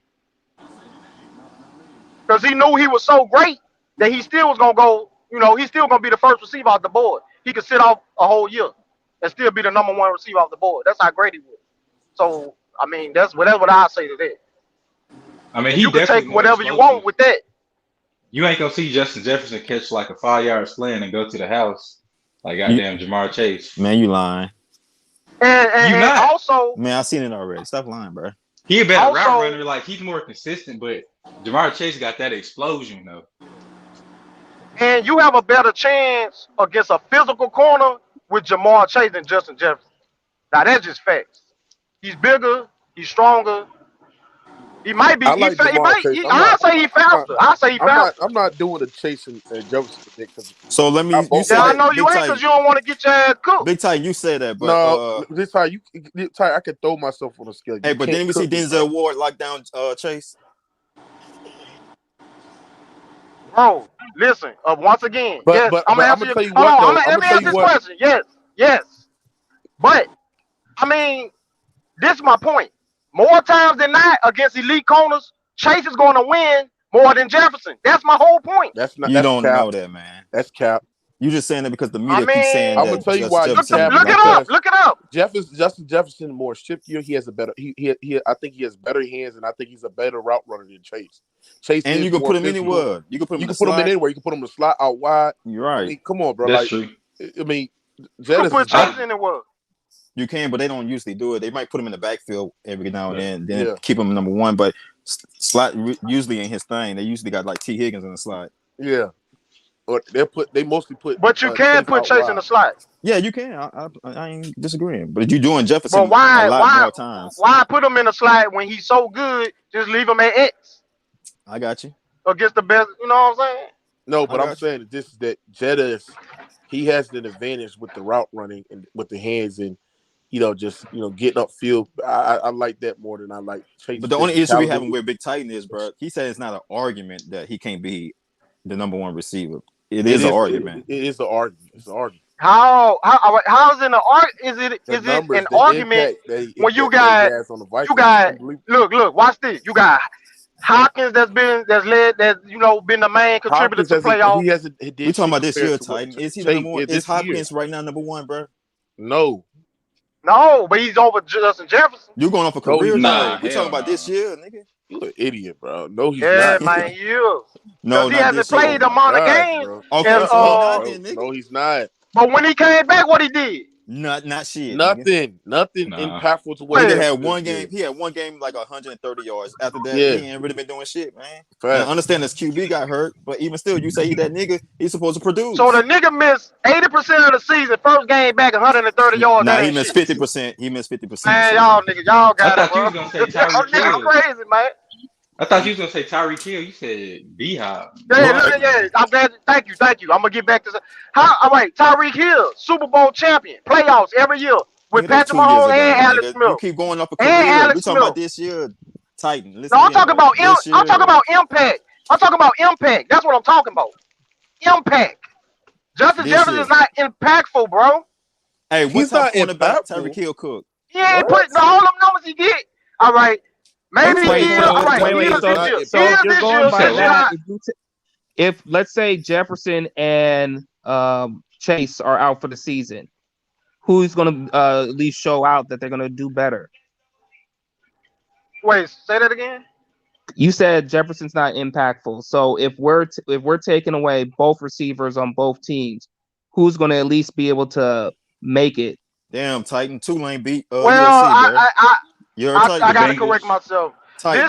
Because he knew he was so great that he still was gonna go, he's still gonna be the first receiver off the board. He could sit out a whole year. and still be the number one receiver off the board. That's how great he was. So I mean, that's what I say to that. I mean, And you can take whatever you want with that. You ain't gonna see Justin Jefferson catch like a 5-yard slant and go to the house like goddamn Jamar Chase. Man, you lying. And also, man, I seen it already. Stop lying, bro. He a better route runner. Like he's more consistent, but Jamar Chase got that explosion though. And you have a better chance against a physical corner with Jamar Chase than Justin Jefferson. Now that's just facts. He's bigger. He's stronger. He might be. I like Jamar Chase. I say he's faster. I say he's faster. I'm not doing the chasing Jefferson thing. So let me. I know you ain't because you don't want to get your ass cooked. Big Ty, you said that, but no, this Ty, I could throw myself on a scale. Hey, but didn't we see Denzel Ward lock down Chase? Bro, listen. Once again, but, yes. I'm gonna answer you. Hold on. Let me answer this question. Yes. But I mean, this is my point. More times than not, against elite corners, Chase is going to win more than Jefferson. That's my whole point. That's not. You that's don't cap. know that, man. That's cap. You just saying that because the media keeps saying that. I'm gonna tell you why. Look it up. Justin Jefferson more shiftier. He has a better. He I think he has better hands, and I think he's a better route runner than Chase. Chase, and you can put him anywhere. You can put him in anywhere. You can put him in the slot out wide. You're right. I mean, come on, bro. That's true. I mean, you can put Chase anywhere. You can, but they don't usually do it. They might put him in the backfield every now and then keep him number one. But slot usually ain't his thing. They usually got like T. Higgins in the slot. Yeah, or they mostly put. But you can put Chase in the slot. Yeah, you can. I ain't disagreeing. But you doing Jefferson but why, a lot more times. Why put him in the slot when he's so good? Just leave him at X. I got you. Against the best, you know what I'm saying? No, but I'm saying that Jetta he has an advantage with the route running and with the hands and. Just getting upfield. I like that more than I like Chase. But the only issue we having with Big Titan is, bro, he said it's not an argument that he can't be the number one receiver. It is an argument. It is an argument. It's an argument. How is it an argument? Is it an argument when you got look, watch this. You got Hopkins that's been the main contributor to playoffs. We talking about this year, Titan. Is he the number one? Is Hopkins right now number one, bro? No, but he's over Justin Jefferson. You going off a career? Nah, we talking about this year, nigga. You an idiot, bro. No, he's not. not. Man, you. No, he hasn't played the amount of games. Okay, no, he's not. But when he came back, what he did? Not shit. Nothing impactful to what he had one game. He had one game like 130 yards. After that, he ain't really been doing shit, man. I understand this QB got hurt, but even still, you say he that nigga, he's supposed to produce. So the nigga missed 80% of the season. First game back 130 yards. Nah, he missed 50%. He missed 50%. Man, y'all got it, bro. You was gonna say Tyreek Hill. Crazy, man. I thought you was gonna say Tyreek Hill. You said Beehive. Yeah. I'm glad. Thank you. I'm gonna get back to all right. Tyreek Hill, Super Bowl champion, playoffs every year with Patrick Mahomes and Alex Smith. You keep going up a career. We talking about this year, Titan. No, I'm talking about impact. I'm talking about impact. That's what I'm talking about. Impact. Justin Jefferson is not impactful, bro. Hey, what's not about Tyreek Hill cook? He ain't putting all them numbers he get. All right. Maybe if let's say Jefferson and Chase are out for the season, who's going to at least show out that they're going to do better? Wait, say that again. You said Jefferson's not impactful, so if we're taking away both receivers on both teams, who's going to at least be able to make it? Damn, Titan Tulane beat. I gotta correct myself. Titan.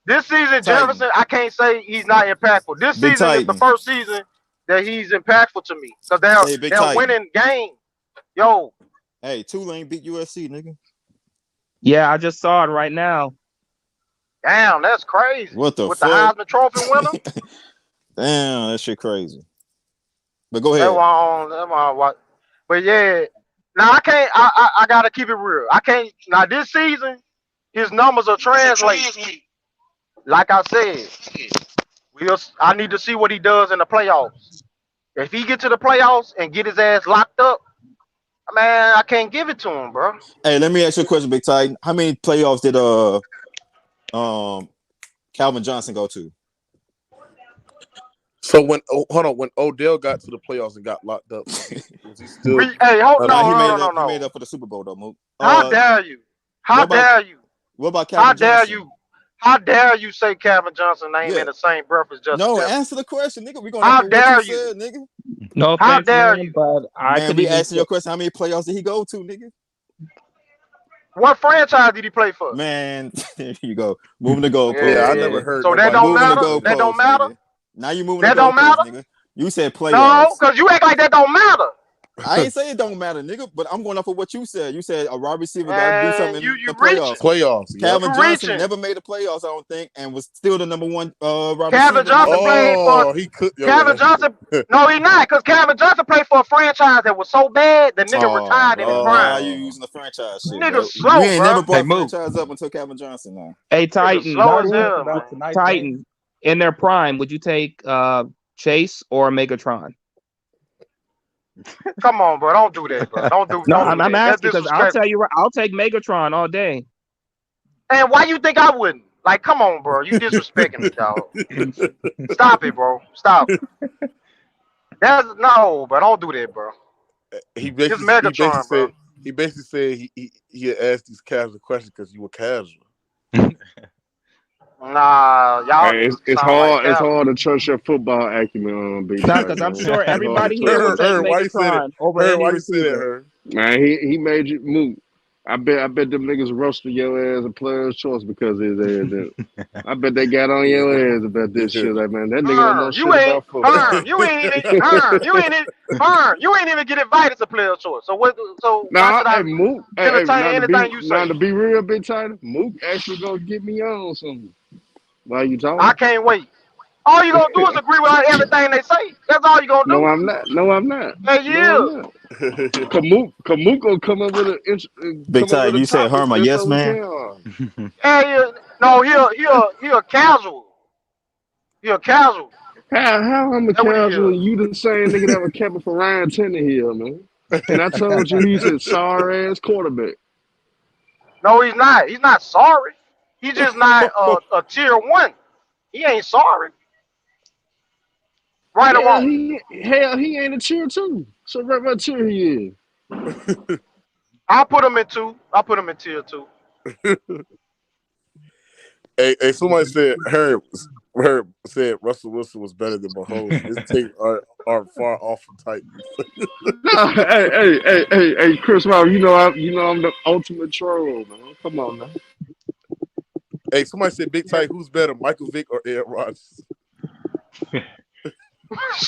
This season, Jefferson, I can't say he's not impactful. This season is the first season that he's impactful to me because they're winning games. Yo, hey, Tulane beat USC, nigga. Yeah, I just saw it right now. Damn, that's crazy. What the with fuck? The Heisman Trophy winner? Damn, that shit crazy. But go ahead. But yeah. Now I can't. I gotta keep it real. I can't. Now this season, his numbers are translating. Like I said, I need to see what he does in the playoffs. If he get to the playoffs and get his ass locked up, man, I can't give it to him, bro. Hey, let me ask you a question, Big Titan. How many playoffs did Calvin Johnson go to? So when Odell got to the playoffs and got locked up, was he still? Hey, hold He no. made up for the Super Bowl though, Mook. How dare you? How dare you? What about Calvin Johnson? How dare you say Calvin Johnson name in the same breath as Justin Jefferson? Answer the question, nigga. We gonna how dare you, said, nigga? No how offense, dare man, you? but I Man, could we even asking your question. How many playoffs did he go to, nigga? What franchise did he play for? Man, there you go. Moving the goalpost. Yeah, I never heard. So that don't matter. That don't matter. Nigga. Now you moving that the don't goalpost, matter. nigga. You said playoffs. No, because you act like that don't matter. I ain't say it don't matter, nigga, but I'm going off of what you said. You said a wide receiver got to do something in the playoffs. Playoffs. Calvin Johnson never made the playoffs, I don't think, and was still the number one wide Calvin receiver. Johnson played for Calvin Johnson. No, he not, because Calvin Johnson played for a franchise that was so bad the nigga retired in his prime. Now you using the franchise shit. Nigga Bro. slow, you ain't bro. never brought franchise up until Calvin Johnson now. Hey, Titans. slow as hell, man. Titans in their prime. Would you take Chase or Megatron? Come on, bro. Don't do that, bro. Don't do. No, don't do I'm that. asking because I'll tell you, I'll take Megatron all day. And why you think I wouldn't? Like, come on, bro. You disrespecting me, dog. Stop it, bro. Stop. That's no, but don't do that, bro. He basically, Megatron, bro. He basically said he had asked these casual questions because you were casual. Nah, y'all. Hey, it's hard to trust your football acumen on Big Nah, because I'm sure everybody here will take Megatron over any receiver. Man, he made you move. I bet them niggas roasted your ass a player's choice because of his ass. I bet they got on your ass about this shit. Like, man, that nigga don't know shit about football. You ain't even get invited to player's choice. So what? So nah, why should I Mook. entertain anything you say? Now to be real, Big Titan, Mook actually gonna get me on something. Why you talking? I can't wait. All you gonna do is agree with everything they say. That's all you gonna do. No, I'm not. No, I'm not. Hey, yeah. Kamuk gonna come up with a Big time. You said Herman, yes, man. Hey, no, he a casual. He a casual. How I'm a casual and you the same nigga that was capping for Ryan Tannehill, man? And I told you he's a sorry ass quarterback. No, he's not. He's not sorry. He's just not a tier one. He ain't sorry. Right or wrong? He ain't a tier two. So what tier he is? I'll put him in two. I'll put him in tier two. Hey, somebody said Herb said Russell Wilson was better than Mahomes. His takes are far off from Titans. No, hey, Chris Rob, you know I'm the ultimate troll, man. Come on now. Hey, somebody said Big Tight, who's better, Michael Vick or Aaron Rodgers?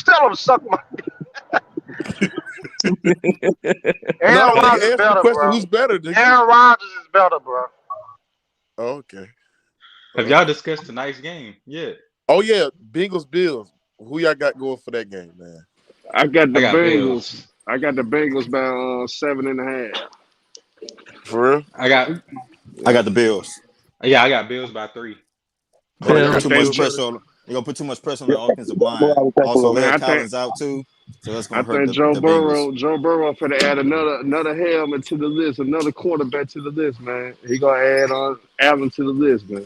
Tell him to suck my dick. Aaron Rodgers is better, bro. Who's better? Aaron Rodgers is better, bro. Oh, okay. Have y'all discussed tonight's game? Yeah. Oh yeah, Bengals Bills. Who y'all got going for that game, man? I got the Bengals. Bills. I got the Bengals by 7.5. For real? I got the Bills. Yeah, I got Bills by 3. They're gonna put too much pressure on the offensive line. Also, Lil Collins out too, so that's gonna hurt. Joe Burrow finna add another helmet to the list, another quarterback to the list, man. He gonna add on Allen to the list, man.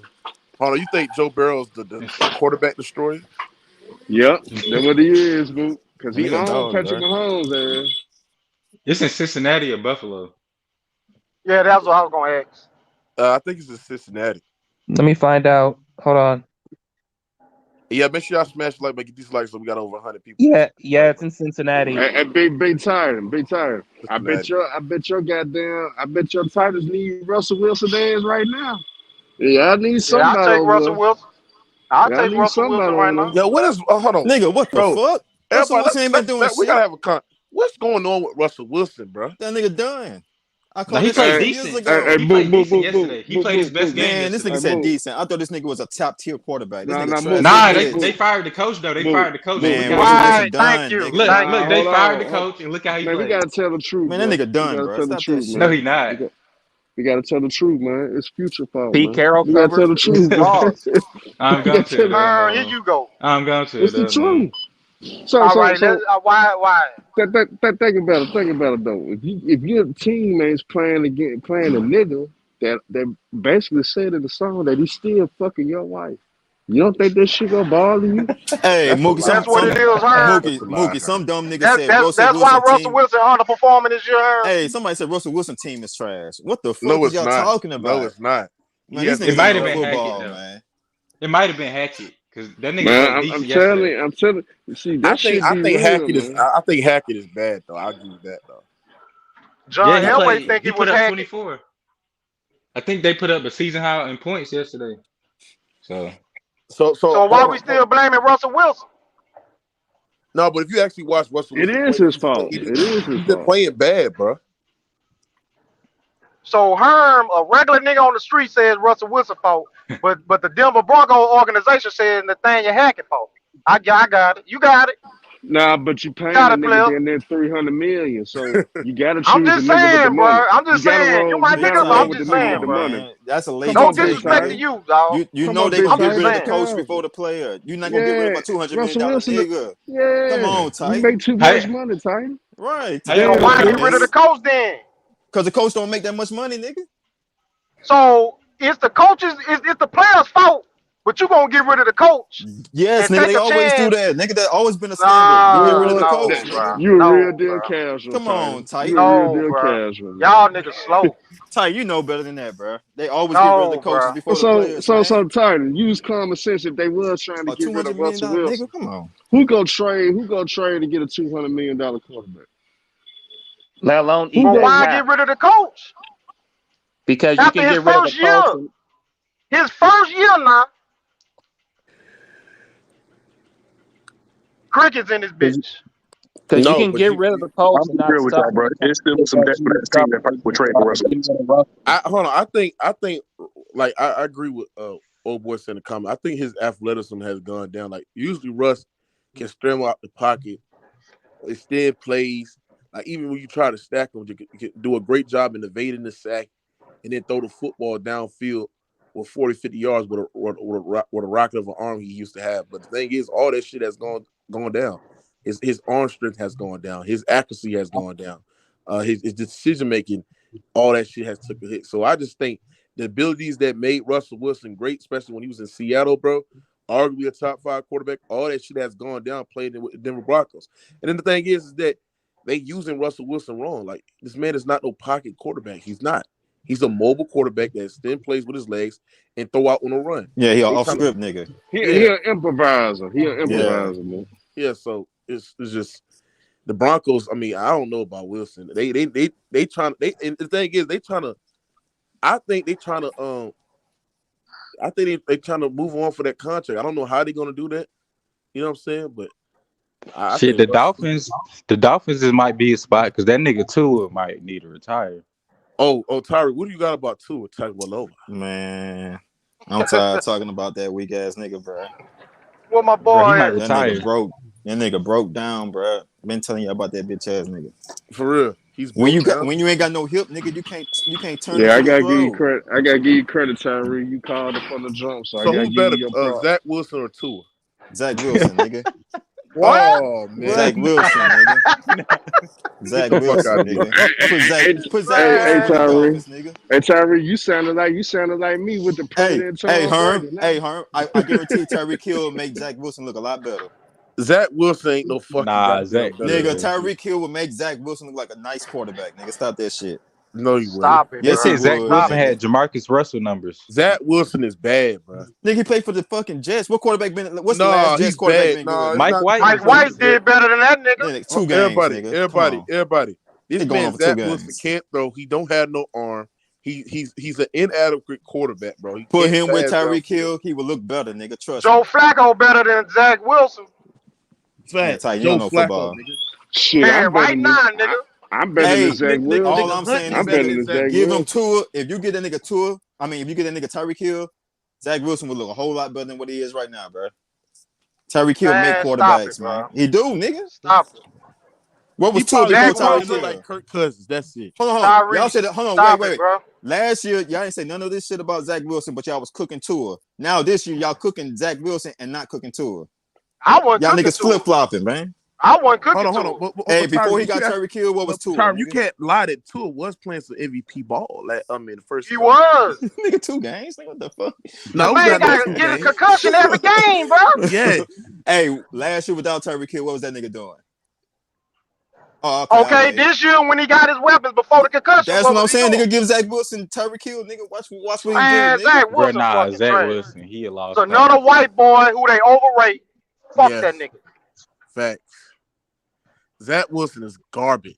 Hold on, you think Joe Burrow's the quarterback destroyer? Yep, that's what he is, boo. Because he owns dog, Patrick right? Mahomes, man. It's in Cincinnati or Buffalo. Yeah, that's what I was gonna ask. I think it's in Cincinnati. Let me find out. Hold on. Yeah, make sure y'all smash like, make it dislikes so we got over 100 people. Yeah, it's in Cincinnati. Hey, big tired. I bet your Titans need Russell Wilson ass right now. Yeah, I need somebody. I'll take Russell Wilson. I'll take Russell Wilson right now. Yo, what is? hold on, nigga. What the fuck? Russell Wilson ain't been doing shit. We gotta have what's going on with Russell Wilson, bro? That nigga done. He played decent. He played decent yesterday. He played his best game. Man, this nigga said decent. I thought this nigga was a top tier quarterback. They fired the coach though. They fired the coach. Man, right, thank you. Look, they fired the coach and look how he played. We gotta tell the truth. Man, that nigga done, bro. Stop that shit. No, he not. We gotta tell the truth, man. It's future fault. Pete Carroll we gotta tell the truth. I'm going to. Here you go. I'm going to. It's the truth. So, all right, why? Think about it though. If your teammates playing a nigga that basically said in the song that he's still fucking your wife, You don't think this shit gonna bother you? Hey, Mookie, That's what it is, Herm. Mookie, some dumb nigga said That's why Russell Wilson underperforming this year, Herm. Hey, somebody said Russell Wilson team is trash. What the fuck No, is y'all talking about? No, it's not. Man, these It niggas might have know been football, Hackett, man. It might have been Hackett because that nigga Man, played decent I'm yesterday. telling you. See, that shit I be think real, Hackett man. I think Hackett is bad though. I'll give you that though. John Elway think he it put was up Hackett. 24. I think they put up a season high in points yesterday. So why we still blaming Russell Wilson? No, but if you actually watch Russell It Wilson is play, his fault. It is his he's been fault. playing bad, bro. So Herm, a regular nigga on the street, says Russell Wilson fault, but the Denver Broncos organization says Nathaniel Hackett fault. I got it. You got it. Nah, but you paying Got the it, nigga player. down there $300 million, so you gotta choose I'm the just nigga with the saying, money. bro. I'm just You gotta saying. roll. You my You gotta nigga, but roll I'm with the just nigga saying, with the bro. money. That's a lazy No on, take, disrespect to nigga. you, dog. You Come know on, they big gonna get Ty. rid of the saying. coach before the player. You're not gonna get rid of a $200 million Russell Wilson. nigga. Yeah. Come on, You Ty. make too much money, Ty. Right. How Ty. y'all So why feel get rid of the this? coach then? Because the coach don't make that much money, nigga. So it's the coaches, it's the players' fault, but you gonna get rid of the coach Yes, and nigga, take they a always do chance. that. Nigga, that always been a standard. You get rid of the coach, nigga. You a real No, deal bro. casual, Come Ty. on, Ty. You a real No, deal bro. casual. Y'all niggas slow. Ty, you know better than that, bro. They always get rid of the No, coaches bro. before the players, man. Ty, use common sense. If they was trying to A get rid $200 of million Russell Wilson, nigga, come on. who go trade to get a $200 million quarterback? Let alone Who But even go? why now. get rid of the coach? Because you After can his get rid of the first year. coach. His first year now. Crickets in this bitch. Because you No, can but get rid of the coach I'm and not agree with stop y'all, bro. the coach There's still some because depth for you that team that probably would trade for Russell. Hold on. I think like I agree with old boy saying the comment. I think his athleticism has gone down. Like usually Russ can scramble out the pocket, extend plays. Like even when you try to stack him, you can do a great job in evading the sack and then throw the football downfield with 40, 50 yards with a rocket of an arm he used to have. But the thing is, all that shit has gone down. His arm strength has gone down. His accuracy has gone down. His decision making, all that shit has took a hit. So I just think the abilities that made Russell Wilson great, especially when he was in Seattle, bro, arguably a top 5 quarterback, all that shit has gone down playing with the Denver Broncos. And then the thing is that they using Russell Wilson wrong. Like this man is not no pocket quarterback. He's not. He's a mobile quarterback that extend plays with his legs and throw out on a run. Yeah, he off script nigga. He an improviser. He an improviser, man. Yeah, so it's just the Broncos. I mean, I don't know about Wilson. They trying. And the thing is, they trying to. I think they trying to. I think they trying to move on for that contract. I don't know how they're gonna do that. You know what I'm saying? But I Shit, think the Dolphins might be a spot because that nigga Tua might need to retire. Oh, Tyree, what do you got about Tua Tagovailoa? Man, I'm tired of talking about that weak ass nigga, bro. Well, my boy, Bro, he might That retire. nigga broke. That nigga broke down, bro. Been telling you about that bitch ass nigga. For real, he's when you ain't got no hip, nigga, you can't turn. Yeah, it I to gotta the give you throw. credit. I gotta give you credit, Tyree. You called it from the jump, so I So gotta who give better, you your props. Zach Wilson or Tua? Zach Wilson, nigga. What? Oh man, Zach Wilson, nigga. Zach Wilson, nigga. Put Zach Wilson Hey, on the Tyree. Dolphins, nigga. Hey, Tyree, you sounded like me with the president Hey, Tom Herm. Brady. Hey, Herm. I guarantee Tyreek Hill will make Zach Wilson look a lot better. Zach Wilson ain't no fucking goddamn Zach. better Nigga, than Tyreek Hill will make Zach Wilson look like a nice quarterback. Nigga, stop that shit. No, he wouldn't. Stop it, They Yes, bro. he said Zach would. Wilson Nigga. had Jamarcus Russell numbers. Zach Wilson is bad, bro. Nigga, he played for the fucking Jets. What quarterback been? What's the Nah, last Jets he's quarterback bad. been Nah, good? it's Mike not- White. Mike White did better than that nigga. Yeah, 2 games, nigga. Everybody. This He going man on for 2 Zach games. Wilson can't throw. He don't have no arm. He's an inadequate quarterback, bro. He Put can't him with pass Tyreek downfield. Hill, he will look better, nigga. Trust Joe me. Flacco better than Zach Wilson. Man, Fact. Ty, you Joe don't know Flacco, football. nigga. Shit, Man, I'm better right than now, nigga. I'm better Hey, than Zach Wilson. all I'm saying I'm is better that than Zach give him Wilson. Tua. If you get that nigga Tua, I mean, if you get that nigga Tyreek Hill, Zach Wilson would look a whole lot better than what he is right now, bro. Tyreek Hill make Man, stop quarterbacks, it, man. bro. He do, nigga. Stop it. What was He Tua before probably Tyreek look Hill? like Kirk Cousins. That's it. Hold on. Tyree, Y'all said that. Hold on. stop Wait. it, bro. Last year, y'all didn't say none of this shit about Zach Wilson, but y'all was cooking Tua. Now this year, y'all cooking Zach Wilson and not cooking Tua. I wasn't Y'all cooking niggas to him. flip flopping, man. I wasn't cooking Hold to on. him. Hey, But before Tyron, he got Tyreek Hill, what was Tua? You can't lie that Tua was playing some MVP ball. In the first. He was. Nigga, 2 games. Nigga, what the fuck? No, man got to get a concussion every game, bro. Yeah. Hey, last year without Tyreek Hill, what was that nigga doing? Oh, okay. This year when he got his weapons before the concussion. That's what I'm saying. Nigga, give Zach Wilson Tyreek Hill. Nigga, watch what he man, do. Zach Wilson fucking Zach trash. Wilson, he a lost. It's another white boy who they overrate. Fuck that nigga. Facts. Zach Wilson is garbage.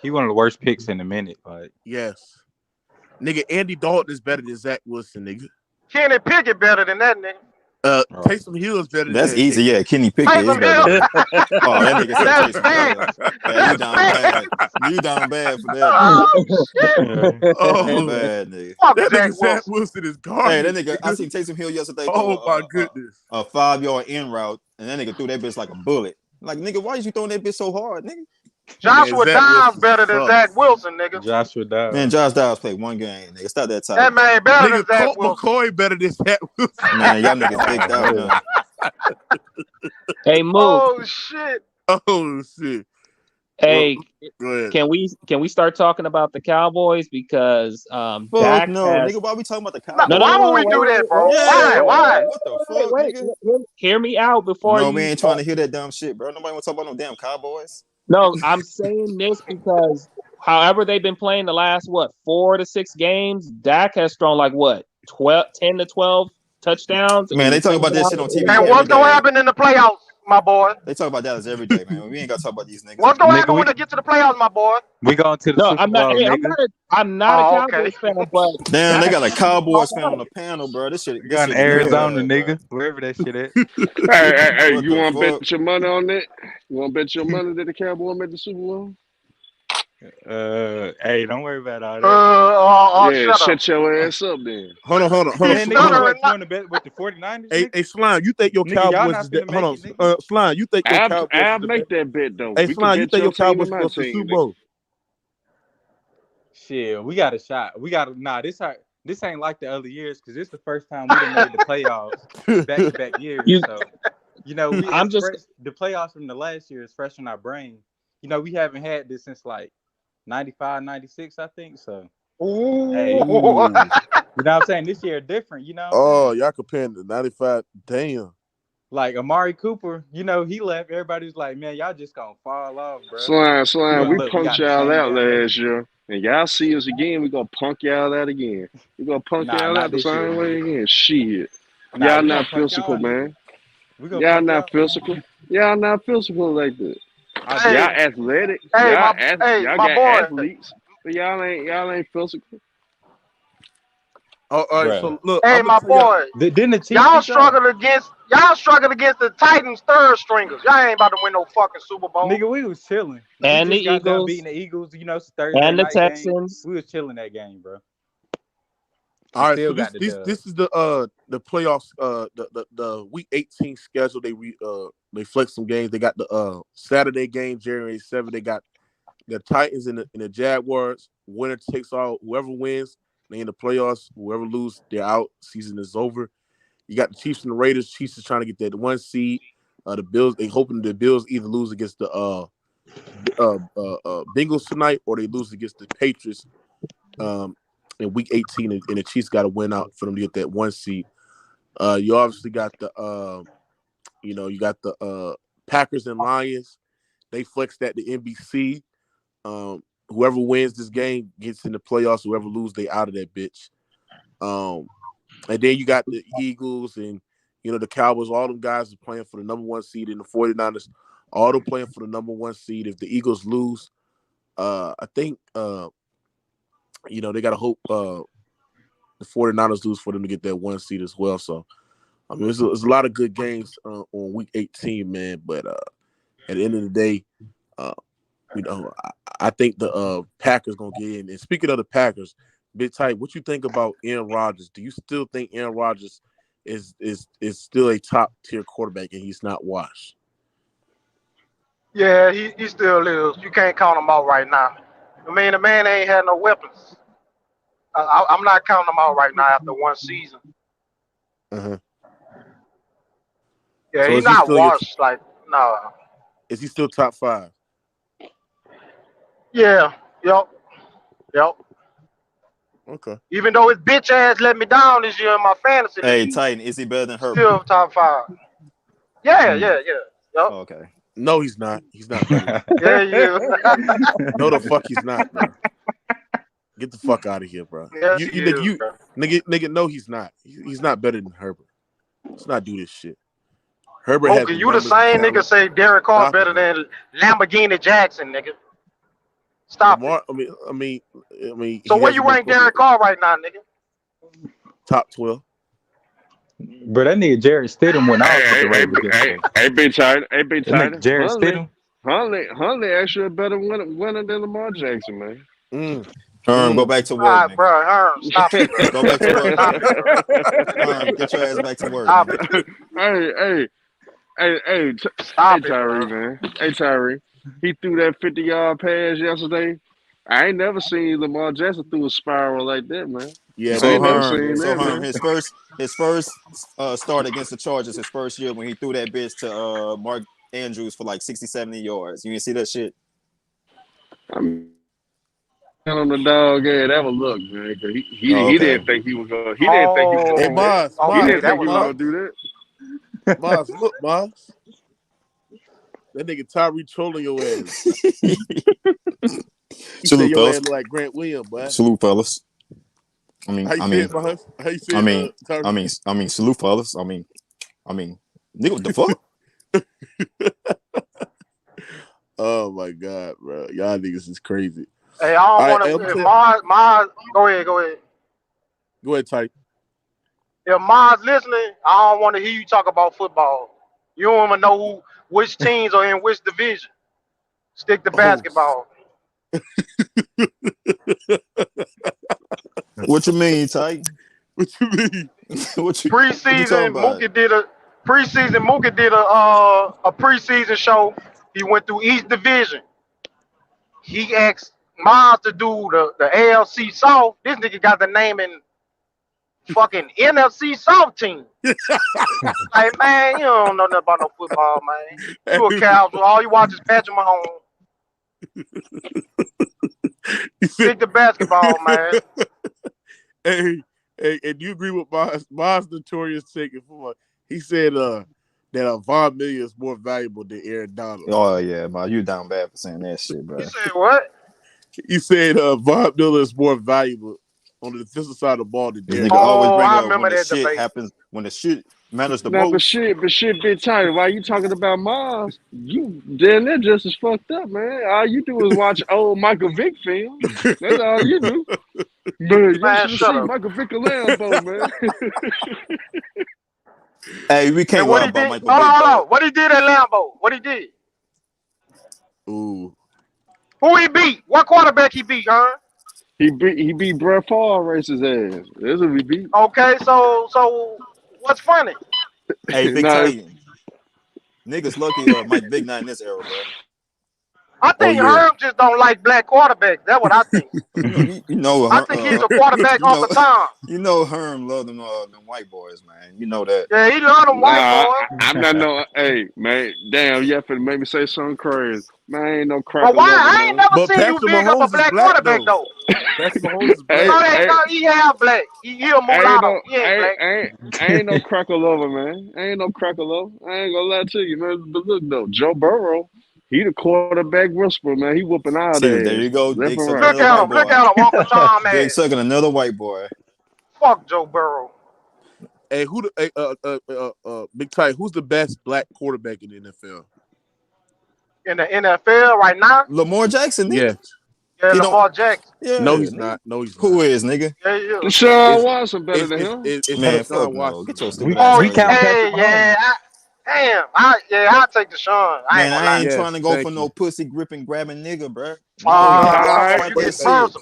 He one of the worst picks in a minute. Like, yes, nigga, Andy Dalton is better than Zach Wilson, nigga. Kenny Pickett better than that nigga. Taysom Hill is better than That's that easy, nigga. Yeah. Kenny Pickett is better. Oh, that nigga said Taysom Hill. Yeah, you down bad. You down bad for that. Oh, shit. Oh, bad nigga. Fuck That Zach nigga Zach Wilson. Wilson is garbage. Hey, that nigga, I seen Taysom Hill yesterday. Oh my goodness. A 5-yard in route, and that nigga threw that bitch like a bullet. Like, nigga, why is you throwing that bitch so hard, nigga? Joshua Dobbs better than Zach Wilson, nigga. Joshua Dobbs. Man, Josh Dobbs played 1 game, nigga. Stop that time. That man better than Nigga, Zach Colt Wilson. McCoy better than Zach Wilson. Man, y'all niggas faked out now. Hey, Mook. Oh shit. Oh shit. Hey, Go ahead. can we start talking about the Cowboys because Fuck Dak no, has, nigga. Why we talking about the Cowboys? Why would we do that, bro? Yeah, Why? What the fuck, nigga? hear me out before No, you. we ain't trying to hear that dumb shit, bro. Nobody want to talk about no damn Cowboys. No, I'm saying this because however they've been playing the last 4 to 6 games, Dak has thrown like 10 to 12 touchdowns. Man, they talk about that shit on TV. And what's gonna happen in the playoffs, my boy? They talk about Dallas every day, man. We ain't gotta talk about these niggas. What's gonna happen when they get to the playoffs, my boy? we going to the No, Super I'm not. Bowl, Hey, nigga. I'm not Oh, a Cowboys fan, but Damn, they got a Cowboys fan on the panel, bro. This shit. We got in Arizona, nigga. Wherever that shit at. Hey, What you the want to fuck? bet your money on that? You want to bet your money that the Cowboys make the Super Bowl? Hey, don't worry about all that. Yeah, shut up. shut your ass up then. Hold on. Man, nigga, you want to bet with the 49ers? Hey, Slime, you think your Nigga, y'all Cowboys not is that? finna Hold make on, Slime, you think your Cowboys I'll is the make best? that bet though. Hey, We can Slime, you bet think your team Cowboys and my supposed to team, Super nigga. Bowl? Shit, we got a shot. We got this ain't like the other years because this is the first time we done made the playoffs back-to-back years. So, you know, the playoffs from the last year is fresh in our brain. You know, we haven't had this since like 95, 96, I think. So, hey, you know what I'm saying? This year different, you know? Oh, y'all comparing the 95. Damn. Like Amari Cooper, you know, he left. Everybody's like, man, y'all just gonna fall off, bro. Slime, we Look, punked we got y'all the out same last year. And y'all see us again, we gonna punk y'all out again. We gonna punk Nah, y'all not out the this year, same way nigga. again. Shit. Nah, Y'all we not gonna punk physical, y'all, man. We gonna Y'all punk not y'all. physical. Y'all not physical like that. Hey, Y'all athletic. hey, Y'all my got boy. athletes. But y'all ain't physical. Oh, all right, Bruh. so look. Hey, my boy. Didn't the Chiefs Y'all beat struggle against the Titans third stringers. Y'all ain't about to win no fucking Super Bowl. Nigga, we was chilling. And We the just got done Eagles. beating the Eagles, you know, it's a Thursday And the night game. Texans. We was chilling that game, bro. All right, still so got the dub. this is the playoffs, the week 18 schedule. They flex some games. They got the Saturday game, January 7th. They got the Titans and the Jaguars. Winner takes all. Whoever wins, they in the playoffs. Whoever loses, they're out. Season is over. You got the Chiefs and the Raiders. Chiefs is trying to get that 1 seed. The Bills, they hoping the Bills either lose against the Bengals tonight or they lose against the Patriots in week 18, and the Chiefs got to win out for them to get that 1 seed. You obviously got the you got the Packers and Lions. They flexed that to NBC. Whoever wins this game gets in the playoffs. Whoever loses, they out of that bitch. And then you got the Eagles and the Cowboys. All them guys are playing for the number 1 seed, and the 49ers all them playing for the number 1 seed. If the Eagles lose, I think they got to hope the 49ers lose for them to get that 1 seed as well. So, I mean, there's a lot of good games on week 18, man. But at the end of the day, I think the Packers gonna get in. And speaking of the Packers, Big Tight, what you think about Aaron Rodgers? Do you still think Aaron Rodgers is still a top tier quarterback and he's not washed? Yeah, he still is. You can't count him out right now. I mean, the man ain't had no weapons. I'm not counting him out right now after 1 season. Uh-huh. Yeah, So he's is he not still washed. Like, no. Is he still top 5? Yeah. Yep. Okay. Even though his bitch ass let me down this year in my fantasy Hey, league, Titan, is he better than Herbert? still top 5. Yeah. Yep. Oh, okay. No, he's not. He's not better. Yeah, you. No, the fuck he's not, bro. Get the fuck out of here, bro. Yes, Nigga, no, he's not. He's not better than Herbert. Let's not do this shit. Herbert Okay, you the same nigga say Derek Carr better than Lamborghini Jackson, nigga. Stop it. I mean. So where you rank Derek Carr right now, nigga? Top 12. Bro, that nigga Jared Stidham went out with the Ravens. Hey, big China. Hey, big China. Jared Stidham. Huntley actually a better winner than Lamar Jackson, man. Herm, go back to work. All right, bro. Herm, stop it. Bro. Go back to work. Herm, get your ass back to work. Stop it. Hey, Tyree, man. Hey, Tyree. He threw that 50-yard pass yesterday. I ain't never seen Lamar Jackson through a spiral like that, man. Yeah, so Herm, his first start against the Chargers, his first year when he threw that bitch to Mark Andrews for like 60, 70 yards. You didn't see that shit? I'm on the dog, yeah, that was look, man. He didn't think he was going. He didn't think he was going. Hey, Mars. He didn't think he was going to do that. Mars, look, Mars. That nigga Tyree trolling your ass. Salute, your fellas. ass like Grant Williams, boy. Salute, fellas. How you salute, fellas. I mean, nigga, what the fuck? Oh my god, bro, y'all niggas is crazy. Hey, I don't want to. Mars, go ahead. Go ahead, Type. If Mars listening, I don't want to hear you talk about football. You don't even know which teams are in which division. Stick to basketball. What you mean, Ty? What you mean? Preseason, Mookie did a preseason show. He went through each division. He asked Miles to do the AFC South. This nigga got the name in fucking NFC South team. Like, man, you don't know nothing about no football, man. You a Cowboy. All you watch is Patrick Mahomes. Stick to basketball, man. Hey, and you agree with Mars notorious taking for? He said that Von Miller is more valuable than Aaron Donald. Oh yeah, man, you down bad for saying that shit, bro. You said what? He said Von Miller is more valuable on the defensive side of the ball than This Aaron nigga always bring I up remember when the that shit debate. happens, when the shit matters the No, most. but shit, big tight. Why you talking about Mars? You damn near just as fucked up, man. All you do is watch old Michael Vick film. That's all you do. But you Man, should shut see up. Michael Vick and Lambo, man. Hey, we can't What lie he about did? Michael Hold Vick, on. What he did at Lambeau? What he did? Ooh, Who he beat? What quarterback he beat, huh? He beat Brett Favre, racist ass. That's what we beat. Okay, so what's funny? Hey, Big Nah, Titan. Niggas lucky Mike Vick not in this era, bro. I think Herm just don't like black quarterbacks. That's what I think. You know, I think he's a quarterback off the time. You know, Herm love them white boys, man. You know that. Yeah, he love them white boys. I'm not no. Hey, man, damn, you have to make me say something crazy. Man, I ain't no crack. But why? I ain't never seen you big up a black quarterback though. Patrick Mahomes is black. No, he half black. He a mulatto. He ain't black. I ain't no cracker lover, man. I ain't no cracker lover. I ain't gonna lie to you, man. But look though, Joe Burrow, he the quarterback whisperer, man. He whooping out See, there. you go. Look at him, Uncle Tom, man. Big sucking another white boy. Fuck Joe Burrow. Hey, Big Tight, who's the best black quarterback in the NFL? In the NFL right now? Lamar Jackson, nigga. Yeah, Lamar Jackson. Yeah, no, he's not. No, he's not. Who is, nigga? Yeah. Deshaun Watson better than him. Man, Deshaun fuck Watson. no. Get your stupid ass. We count I'll take Deshaun. I ain't trying to go for no pussy gripping, grabbing nigga, bro.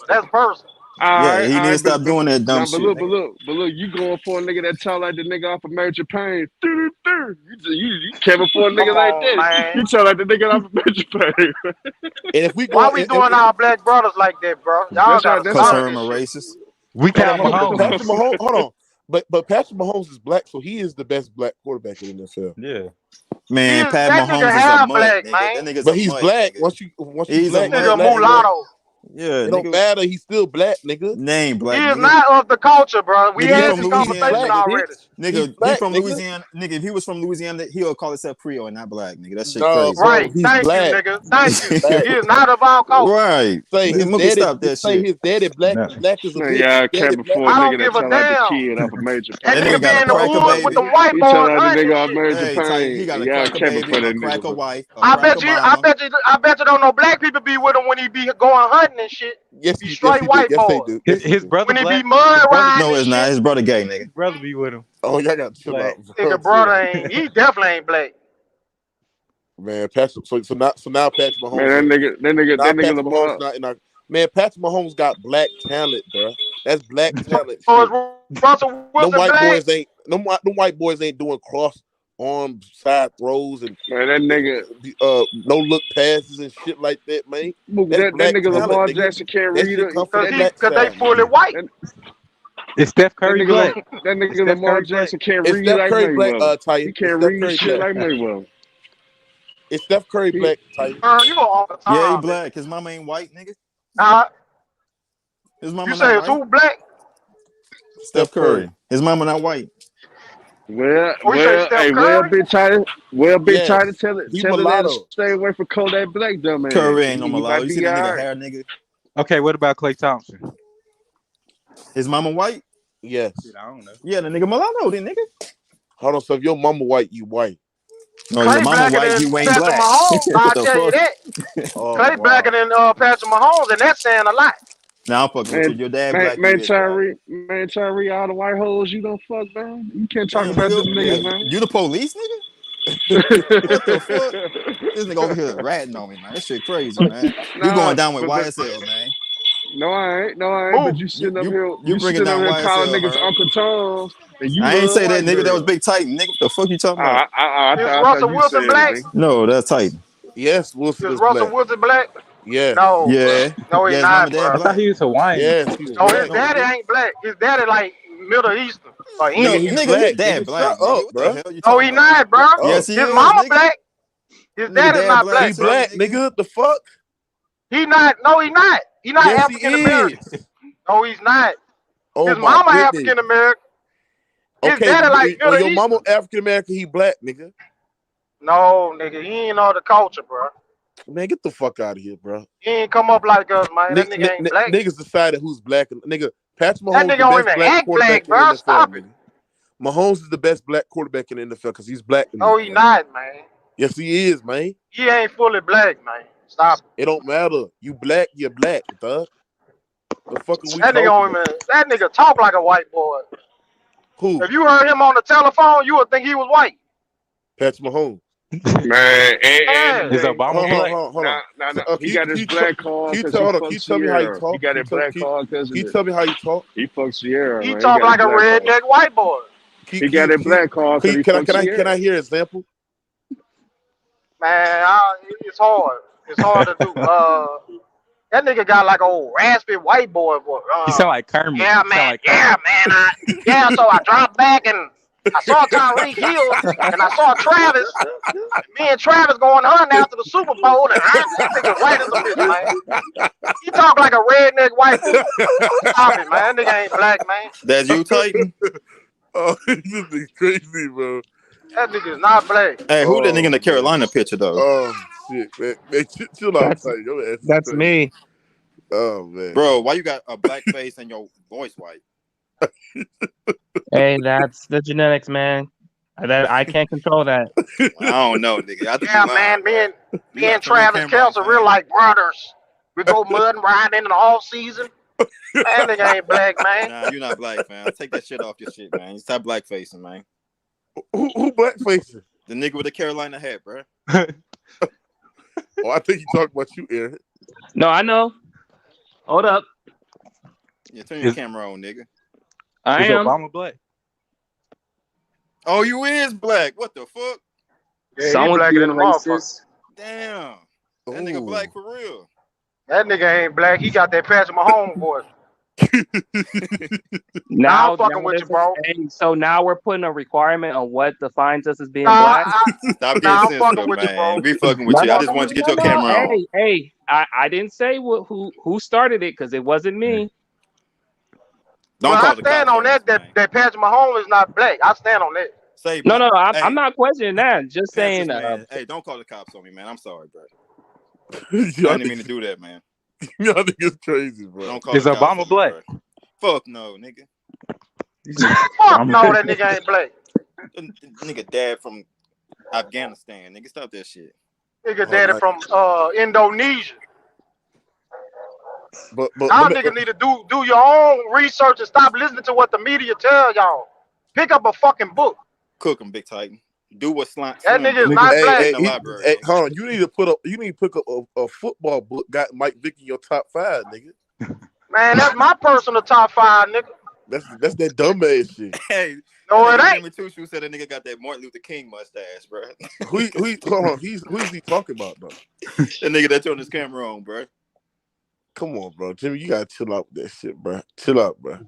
That's personal. Yeah, he didn't stop doing that dumb shit. But look, you going for a nigga that tall like the nigga off of Major Pain. You camping for a nigga like that. Man. You tall like the nigga off of Major Pain. And if we Why we doing our black brothers like that, bro? Y'all got Because Herm a racist. We count Mahomes. Patrick Mahomes. Hold on. But Patrick Mahomes is black, so he is the best black quarterback in the NFL. Yeah. Man, Pat that Mahomes nigga is a half mutt, black, nigga. man. That nigga's But a he's mutt, black. nigga. Once you He's black, a mutt, Nigga black, mulatto. Yeah, it don't nigga. matter. He's still black, nigga. Name He black, is nigga. not of the culture, bro. We Nigga, he had from this Louisiana, conversation nigga. already. Nigga, black, he from nigga. Louisiana. Nigga, if he was from Louisiana, he'll call himself Creole and not black, nigga. That shit No, crazy. bro, Right. he's Thank black. you, nigga. Thank you. Black. He is not of our culture. Right. Say his Mookie, daddy. stop that Say shit. his daddy black. No. Black is a Man, bitch. y'all His daddy capping black. for a I nigga don't that give a tell out the damn. kid off a major That That pain. nigga nigga got be a in the cracker woods with baby. them white He boys tell out the hunting nigga and off shit. major Hey, Titan, he pain. got a Y'all cracker capping baby, for a that nigga, cracker bro. wife, a I cracker mama. bet you don't know black people be with him when he be going hunting and shit. Yes, Be yes, straight he do. white Yes, they boys. do. Yes, His do. brother When he black. be mud His brother, riding No, and it's not. shit. His brother gay, nigga. his brother be with him. Oh, y'all got to chill Black. out, bro. Nigga brother ain't. He definitely ain't black. Man, Patrick. So now Patrick Man, Mahomes. that Now nigga Patrick Mahomes Lamar. not in our. Man, Patrick Mahomes got black talent, bro. That's black talent So shit. is Russell Them Wilson white black? boys ain't. Them white boys ain't doing cross arm side throws and Man, that nigga. no look passes and shit like that, man. That's That black nigga talent, Lamar nigga. Jackson can't That read shit it. come from the black Cause they side. fully white. Is Steph That Curry nigga, black? that Is nigga Steph Lamar Curry black? Jackson can't It's read Steph like Curry black, Mayweather. Titan. He It's can't Steph read Curry shit black. like Mayweather. It's Steph Curry He, black, Titan. You on the Yeah, he time, black. His mama ain't white, nigga. His You mama say not it's white. who black? Steph Curry. His mama not white. well, Oh, you say Steph Curry? Big Titan. Well, Big Titan, Yes, tell he her that to mulatto. stay away from Kodak Black, dumb ass. Curry ain't no He mulatto. might You see be that nigga alright. hair, nigga? Okay, what about Klay Thompson? His mama white? Yes. Shit, I don't know. Yeah, the nigga mulatto, then nigga. Hold on, so if your mama white, you white. No, your Clay mama blacker white, than you ain't Patrick black. Mahomes. What I'll the tell you fuck? that. Oh Clay blacker wow. than Patrick Mahomes, and that's saying a lot. Now I'm fucking with you. Man, Your dad black, you is black. Tyree, all the white hoes you don't fuck, man. You can't talk Man, about them nigga, niggas, man. you the police, nigga? What the fuck? This nigga over here ratting on me, man. That shit crazy, man. You Nah, going down with but YSL, man. no, I ain't. Who? But you sitting up here, You bringing down calling YSL, niggas Herb. Uncle Toms, and you I ain't love say that, white nigga. That was girls. Big Titan, nigga. What the fuck you talking about? Is I Russell thought you Wilson said it, black? nigga. No, that's Titan. Yes, Wilson Is is Russell black. Wilson black? Yes. No, Yeah. bro. No, he Yeah, his mom not, and dad bro. I thought black. he was Hawaiian. Yes, he's No, his black. No, daddy nigga. ain't black. His daddy like Middle Eastern or No, Nigga, Indian. he's nigga, his black. dad Nigga, black, shut nigga. up, What the bro. hell you No, talking he about? not, bro. Shut Yes, up. he His is, mama nigga. black. His Nigga, daddy's dad not black, black, He bro. too, black, nigga. nigga. The fuck? He not. No, he not. He not Yes, he African American. is. No, he's not. Oh His my mama goodness. African American. His Okay, daddy like when Middle your mama Eastern. African American, he black, nigga. No, nigga, he ain't know the culture, bro. Man, get the fuck out of here, bro. He ain't come up like us, man. That nigga ain't black. Niggas decided who's black. Nigga, Patrick That Mahomes nigga the don't best even black act quarterback black, in the bro. NFL, Stop it. nigga. Mahomes is the best black quarterback in the NFL because he's black in No, this he bitch. not, man. Yes, he is, man. He ain't fully black, man. Stop it. It don't matter. You black, you're black, dog. The fuck are we That nigga talking don't about? even. That nigga talk like a white boy. Who? If you heard him on the telephone, you would think he was white. Patrick Mahomes. Man, Yeah. Is Obama black? Hold on. Nah. So, He got his black card because he hold on. fucks Can you tell me how you Sierra. He talk? got that black card because Can of you it. tell me how you talk? He fucks Sierra, He man. He talk got like a his black card. redneck white boy. He got that black card because he fucks Can Sierra. I hear an example? Man, it's hard. It's hard to do. That nigga got like a old raspy white boy voice. He sound like Kermit. Yeah, He man. sound like Kermit. Yeah, so I dropped back and I saw Tyreek Hill and I saw Travis. Me and Travis going hunting after the Super Bowl, and that nigga white as a bitch, man. He talk like a redneck white boy. Stop it, man. That nigga ain't black, man. That's you, Titan? Oh, this is crazy, bro. That nigga is not black. Hey, who that nigga in the Carolina picture, though? Oh, shit, man. Chill out, Titan. Your ass is That's crazy. me. Oh, man. Bro, why you got a black face and your voice white? Hey, that's the genetics, man. I can't control that. I don't know, nigga. I think Yeah, you lying, man. Me and turn your Travis camera off, Kelce man. real like brothers. We go mud and riding in the off season. Man, nigga ain't black, man. Nah, you not black, man. Take that shit off your shit, man. You stop black facing, man. Who black facing? The nigga with the Carolina hat, bro. Oh, I think you talking about you, Aaron. No, I know. Hold up. Yeah, turn your camera on, nigga. I Is am. Obama black? Oh, you is black. What the fuck? Yeah, he Someone's blacker being than a motherfucker. racist. Damn. That nigga black for real. That nigga ain't black. He got that Patrick Mahomes voice. Now, I'm fucking with you, bro. So now we're putting a requirement on what defines us as being Nah, black. Stop Nah, I'm being fucking sensitive, with you, bro. man. We fucking with you. I just wanted you to get your camera on. Hey, I didn't say who started it because it wasn't me. Don't Well, call I the stand cops on that Patrick Mahomes is not black. I stand on that. Say, No, hey, I'm not questioning that. Just saying. man, hey, don't call the cops on me, man. I'm sorry, bro. I didn't mean to do that, man. Y'all think it's crazy, bro. Don't call Is the cops Obama on me, black? bro. Fuck no, nigga. Fuck no, that nigga ain't black. Nigga dad from Afghanistan. Nigga, stop that shit. Nigga daddy from Indonesia. But Y'all niggas need to do your own research and stop listening to what the media tell y'all. Pick up a fucking book. Cook him, Big Titan. Do what Slime. That nigga is not black. In the library. Hey, hold on. You need to pick up a football book. Got Mike Vick in your top 5, nigga. Man, that's my personal top 5, nigga. That's that dumbass shit. Hey, no, it ain't. Jimmy Two Shoes said that nigga got that Martin Luther King mustache, bro. Hold on. Who is he talking about though? That nigga that turned his camera on, bro. Come on, bro. Jimmy, you gotta chill out with that shit, bro. Chill out, bro.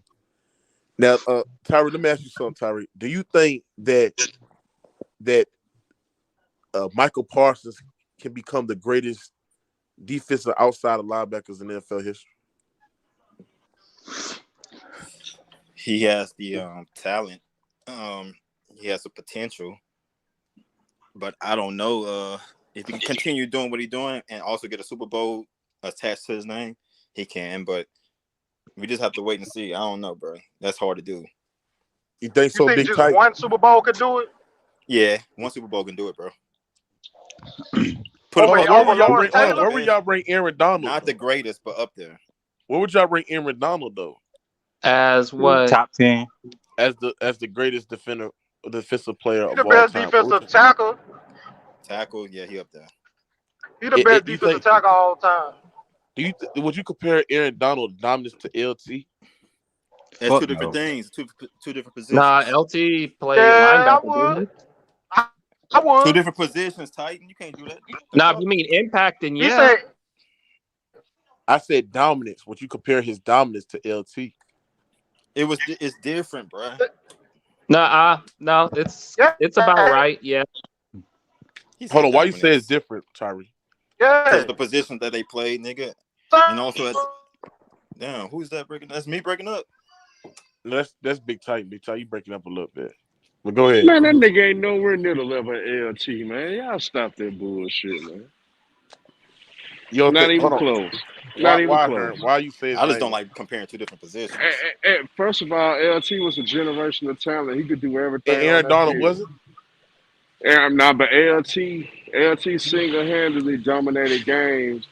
Now, Tyree, let me ask you something, Tyree. Do you think that Michael Parsons can become the greatest defensive outside of linebackers in NFL history? He has the talent. He has the potential. But I don't know if he can continue doing what he's doing and also get a Super Bowl attached to his name, he can, but we just have to wait and see. I don't know, bro. That's hard to do. You think so, Big just Titan? one Super Bowl could do it? Yeah, one Super Bowl can do it, bro. Where would y'all bring Aaron Donald? Not the greatest, but up there. Where would y'all bring Aaron Donald though? As what? Top 10. As the greatest defensive player of The all best time. defensive tackle. Tackle, yeah, he up there. He the best defensive tackle all time. Would you compare Aaron Donald dominance to LT? That's two different things, two different positions. Nah, LT played I linebacker. would. I would. Two different positions, Titan. You can't do that. Nah, if you mean impact, then He yeah. said, I said dominance. Would you compare his dominance to LT? It's different, bro. No, it's about right. Yeah. Hold on, why you say it's different, Tyree? Yeah. Because the position that they played, nigga. And also, damn, who's that breaking? That's me breaking up. No, that's Big Titan. Big Titan, you breaking up a little bit. But go ahead. Man, that nigga ain't nowhere near the level of LT, man. Y'all stop that bullshit, man. Not even close. Not even close. Why you say? I just don't like comparing two different positions. First of all, LT was a generational talent. He could do everything. And Aaron Donald wasn't? But LT single-handedly dominated games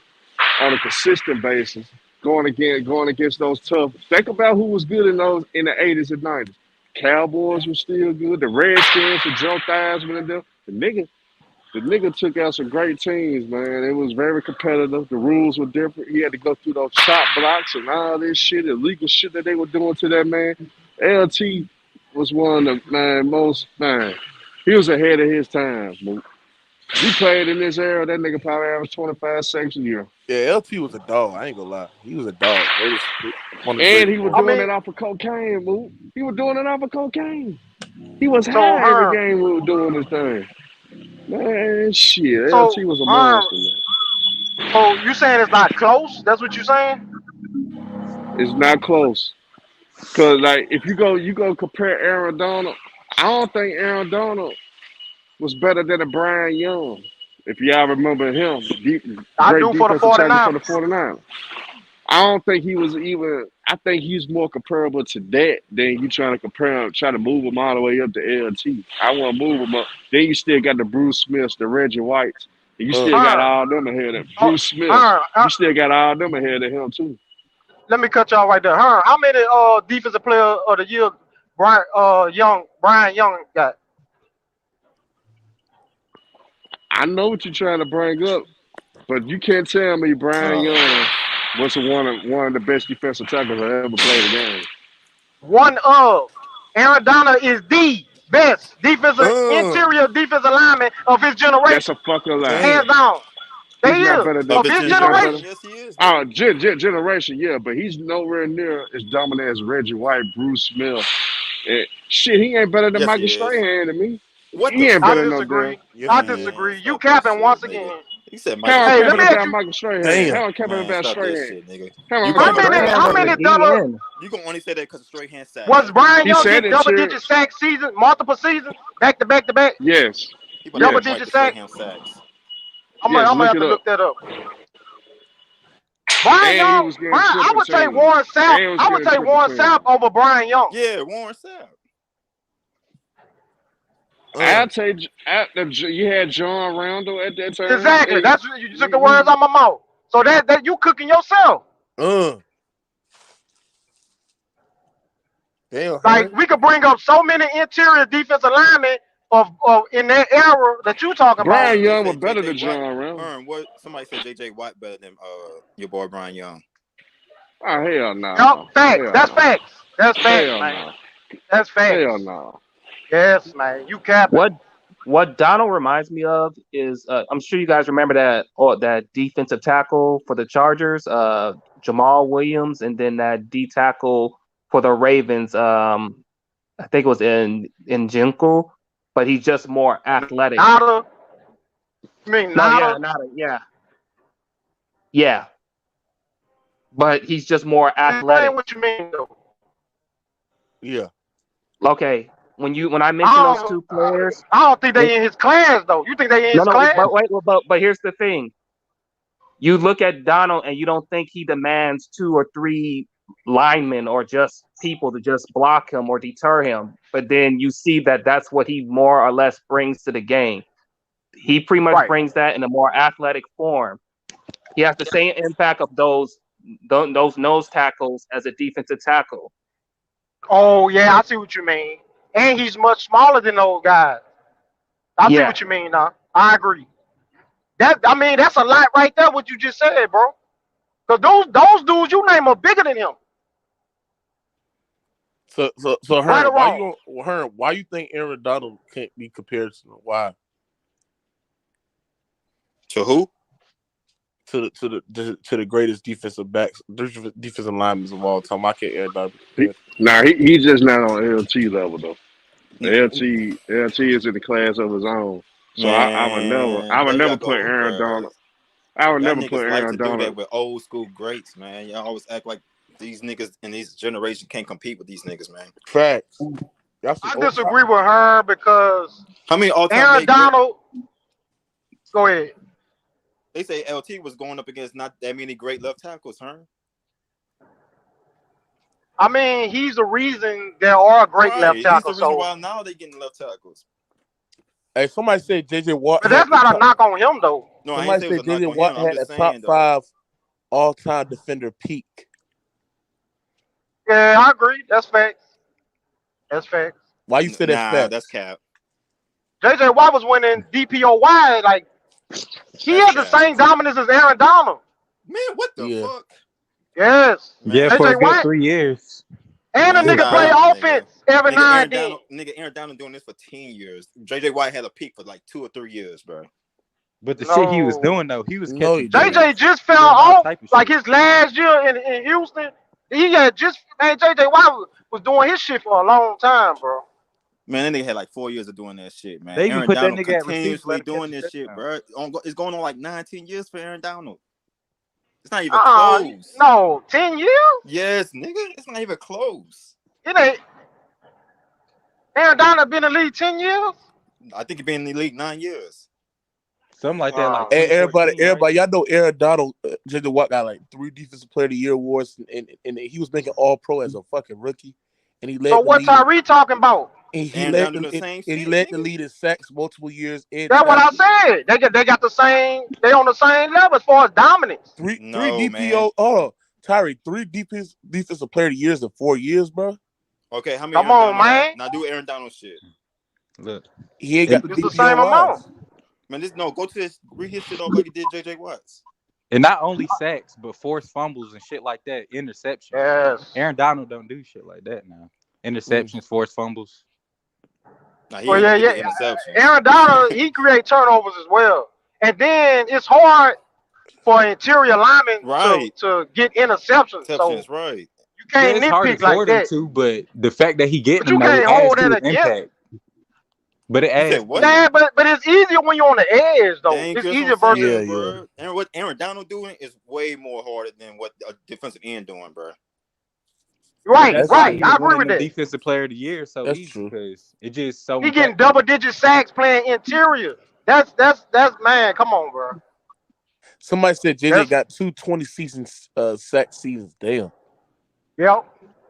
on a consistent basis, going against those tough. Think about who was good in the 80s and 90s. Cowboys were still good. The Redskins and Joe Theismann and them. The nigga took out some great teams, man. It was very competitive. The rules were different. He had to go through those chop blocks and all this shit, illegal shit that they were doing to that man. LT was one of the most. He was ahead of his time. He played in this era. That nigga probably averaged 25 sacks a year. Yeah, LT was a dog. I ain't gonna lie. He was a dog. And he was doing it off of cocaine, boo. He was doing it off of cocaine. He was high every game we were doing this thing. Man, shit. So, LT was a monster, man. So you saying it's not close? That's what you saying? It's not close. Cause like if you go compare Aaron Donald, I don't think Aaron Donald was better than a Brian Young. If y'all remember him, I do for the 49ers. I don't think he was even. I think he's more comparable to that than you trying to move him all the way up to LT. I want to move him up. Then you still got the Bruce Smiths, the Reggie Whites. And you still got all them ahead of Bruce Smith. You still got all them ahead of him too. Let me cut y'all right there. How many defensive player of the year Brian Young got? I know what you're trying to bring up, but you can't tell me Brian Young was one of the best defensive tackles I ever played a game. Aaron Donald is the best interior defensive lineman of his generation. That's a fucking lie. Hands down. He's not better than Of this he's not better. generation. Yes, he is. Oh, generation, yeah, but he's nowhere near as dominant as Reggie White, Bruce Smith. Shit, he ain't better than Yes, he Michael is. Strahan to me. What He the ain't I better than no disagree. damn. Yes, I he is. disagree. You Stop capping that once shit, again. nigga. He said How Michael Hey, I'm let me capping ask about you. Michael Strahan? Damn. How I'm capping Man, about stop that Strahan? shit, nigga. How You I'm How gonna capping many? about How Strahan? many double? you gonna only say that because of straight hand sacks. Was Brian He Young said get it, double-digit Church. sack season, multiple seasons, back to back to back, Yes, He about to yes, wipe double-digit the straight sack? hand sacks. I'm yes. gonna Look have it to up. look that up. Brian And he Young, was getting Brian, I triple would take teamed. Warren Sapp. And he was I would getting take triple Warren teamed. Sapp over Brian Young. Yeah, Warren Sapp. I'll take after you had John Randall at that time. Exactly. Hey, That's you took the words out my mouth. So that you cooking yourself. Damn, Like we could bring up so many interior defensive linemen of in that era that you talking about. Brian They Young say was better than JJ Watt. John Randall. What? Somebody said JJ Watt better than your boy Brian Young. Oh hell no. Yup, facts. Hell That's no. facts. That's facts, Hell man. no. That's facts. Hell no. Yes, man. You capping. What Donald reminds me of is I'm sure you guys remember that defensive tackle for the Chargers, Jamal Williams, and then that D tackle for the Ravens. I think it was in Jingle, but he's just more athletic. Nada. You mean Nada? Yeah. But he's just more athletic. What you mean though? Yeah. Okay. When I mention those two players, I don't think they in his class though. You think they in his class? but wait, but here's the thing. You look at Donald and you don't think he demands 2 or 3 linemen or just people to just block him or deter him. But then you see that that's what he more or less brings to the game. He pretty much brings that in a more athletic form. He has the same impact of those nose tackles as a defensive tackle. Oh yeah, I see what you mean. And he's much smaller than those guys. I see what you mean now. I agree. That's a lot right there, what you just said, bro. Because those dudes you name are bigger than him. So Right Hearn, why you think Aaron Donald can't be compared to him? Why? To who? To the greatest defensive backs, defensive linemen of all time. I can't Aaron Donald. Nah, he's just not on LT level though. The LT is in the class of his own. So I would never put Aaron Donald. I would never put Aaron do that Donald. with old school greats, man. Y'all always act like these niggas in this generation can't compete with these niggas, man. Facts. I disagree with her because how many all-time Aaron Donald. Go ahead. They say LT was going up against not that many great left tackles, huh? I mean, he's the reason there are great left tackles. He's the reason why now they getting left tackles. Hey, somebody said JJ Watt. But that's not a knock on him, though. No, somebody said JJ Watt had a top 5 all-time defender peak. Yeah, I agree. That's facts. That's facts. Why you say that's facts? That's cap. JJ Watt was winning DPOY. Like, he had the same dominance as Aaron Donald. Man, what the fuck? Yes. Yeah, JJ for a good Watt. 3 years. And a nigga play offense every now and then. Aaron Donald doing this for 10 years. JJ Watt had a peak for like 2 or 3 years, bro. But the shit he was doing though, he was catching. JJ just fell off like his last year in Houston. He had JJ Watt was doing his shit for a long time, bro. Man, that nigga had like 4 years of doing that shit, man. They even Aaron put that Donald nigga at continuously receiver, doing this shit, bro. It's going on like 19 years for Aaron Donald. It's not even close. No, 10 years? Yes, nigga. It's not even close. It ain't. Aaron Donald been in the league 10 years? I think he been in the league 9 years. Something like that. Like Hey, everybody, y'all know Aaron Donald, JJ Watt got like 3 Defensive Player of the Year awards, and he was making All Pro as a fucking rookie. And he led so what Tyree talking about? And he led the lead in sacks multiple years. That's what I said. They got the same. They on the same level as far as dominance. Three DPO. Oh, Tyree, 3 Defensive Player of the Years in 4 years, bro. Okay, how many? Come on, man. Now do Aaron Donald shit. Look, he ain't got the DPO same amount. Man, go to this, read his shit off like he did JJ Watts. And not only sacks, but forced fumbles and shit like that. Interceptions. Yes. Aaron Donald don't do shit like that now. Interceptions, forced fumbles. Nah, Aaron Donald, he create turnovers as well. And then it's hard for interior linemen Right. to get interceptions. So Exceptions, right. you can't it's harder nitpick like for them that. to, but the fact that he getting But you them though, it can't adds hold to that his against. impact. But it You adds. said what? Yeah, but it's easier when you're on the edge though. Dang, It's that's easier what I'm saying, versus bro. And what Aaron Donald doing is way more harder than what a defensive end doing, bro. right. That's why Right. he I was agree winning with the that. defensive player of the year so That's easy true. because it just so He getting impactful. double-digit sacks playing interior. That's man. Come on, bro. Somebody said JJ That's got 220 seasons, sack seasons. Damn. yep.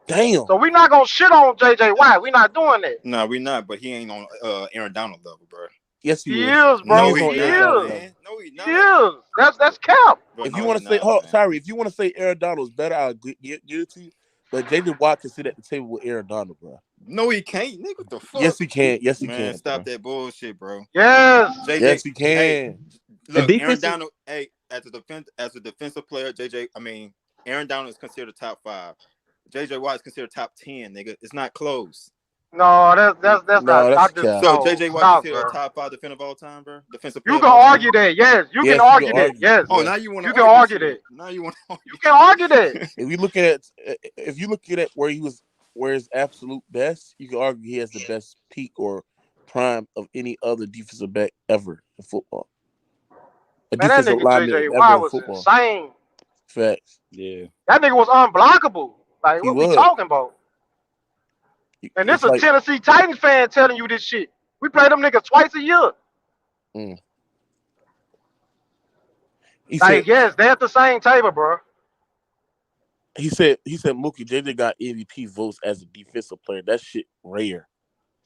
Damn. So we're not gonna shit on JJ Watt. We're not doing that. No, we're not, but he ain't on Aaron Donald level, bro. Yes, he He is. is, bro. No, He He is on is. Aaron Donald. man. No, he not. He is. That's cap. But If no, you want he to say, not, oh, man. sorry, if you want to say Aaron Donald is better, I'll give it to you. But JJ Watt can sit at the table with Aaron Donald, bro. No, he can't, nigga. What the fuck? Yes, he can. Yes, he Man, can. stop Bro. that bullshit, bro. Yes. JJ, Yes, he can. Hey, look, Aaron defensive- Donald. Hey, as a defensive player, Aaron Donald is considered top 5. JJ Watt is considered top 10, nigga. It's not close. No, that's No, not. that's I just cap. So no, JJ Watt stop, considered bro. a top 5 defender of all time, bro. Defensive player You of can all time. argue that. Yes, you Yes, can you argue can that. argue. Yes. Oh, Yes. now you want to You can argue argue shit. that. Now you want to argue. You can argue that. If you look at where his absolute best, you can argue he has the best peak or prime of any other defensive back ever in football. A Man, that defensive nigga lineman JJ ever Watt in was football. insane. Facts. Yeah. That nigga was unblockable. Like, He what we was. talking about? And this It's a like Tennessee Titans fan telling you this shit. We play them niggas twice a year. he Like, said yes, they're at the same table, bro. he said Mookie JJ got MVP votes as a defensive player. That shit rare.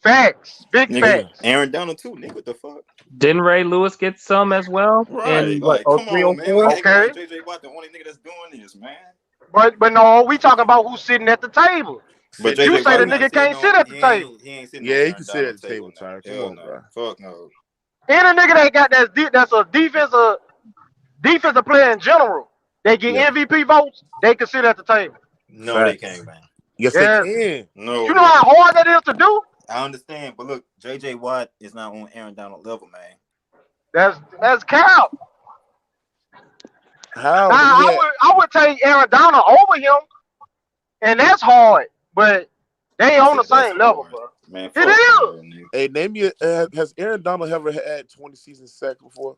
Facts. Big Nigga, facts. Aaron Donald too, nigga. What the fuck? Didn't Ray Lewis get some as well? Right. In what, Like, come 03, on, man. 04? We acting like Okay. JJ Watt the only nigga that's doing this, man. But no, we talking about who's sitting at the table. But You JJ say the Watt not nigga can't sitting sit on. at the table. He ain't sitting Yeah, on he Aaron can sit Donald at the table, no. Tyler. Come Hell on, no. bro. Fuck no. Any nigga that got that's a defensive player in general, they get Yeah. MVP votes, they can sit at the table. No, they Facts. can't, man. Yes, Yes. they can. No. You know how hard that is to do? I understand, but look, JJ Watt is not on Aaron Donald level, man. That's cap. How? Now, I would take Aaron Donald over him, and that's hard. But they ain't on the same level, bro. Man, It is. Hey, name me. Has Aaron Donald ever had 20 season sacks before?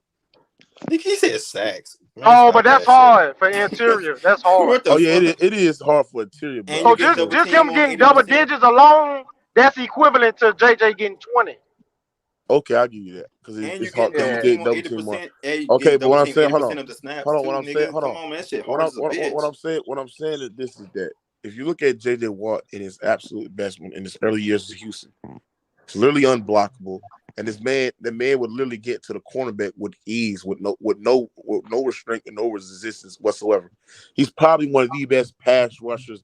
He said sacks. Man, Oh, but that's hard for interior. That's hard. Oh yeah, it is hard for interior. Bro. So just him getting double digits alone, that's equivalent to JJ getting 20. Okay, I'll give you that because it's hard because you get double team more. 80%. Okay, but what I'm saying, hold 80% on, of the snaps hold on. too, What I'm nigga. saying, hold Come on. on, man, that shit hard as a bitch. What I'm saying is this is that if you look at JJ Watt in his absolute best one in his early years of Houston, it's literally unblockable, and the man would literally get to the cornerback with ease, with no restraint and no resistance whatsoever. He's probably one of the best pass rushers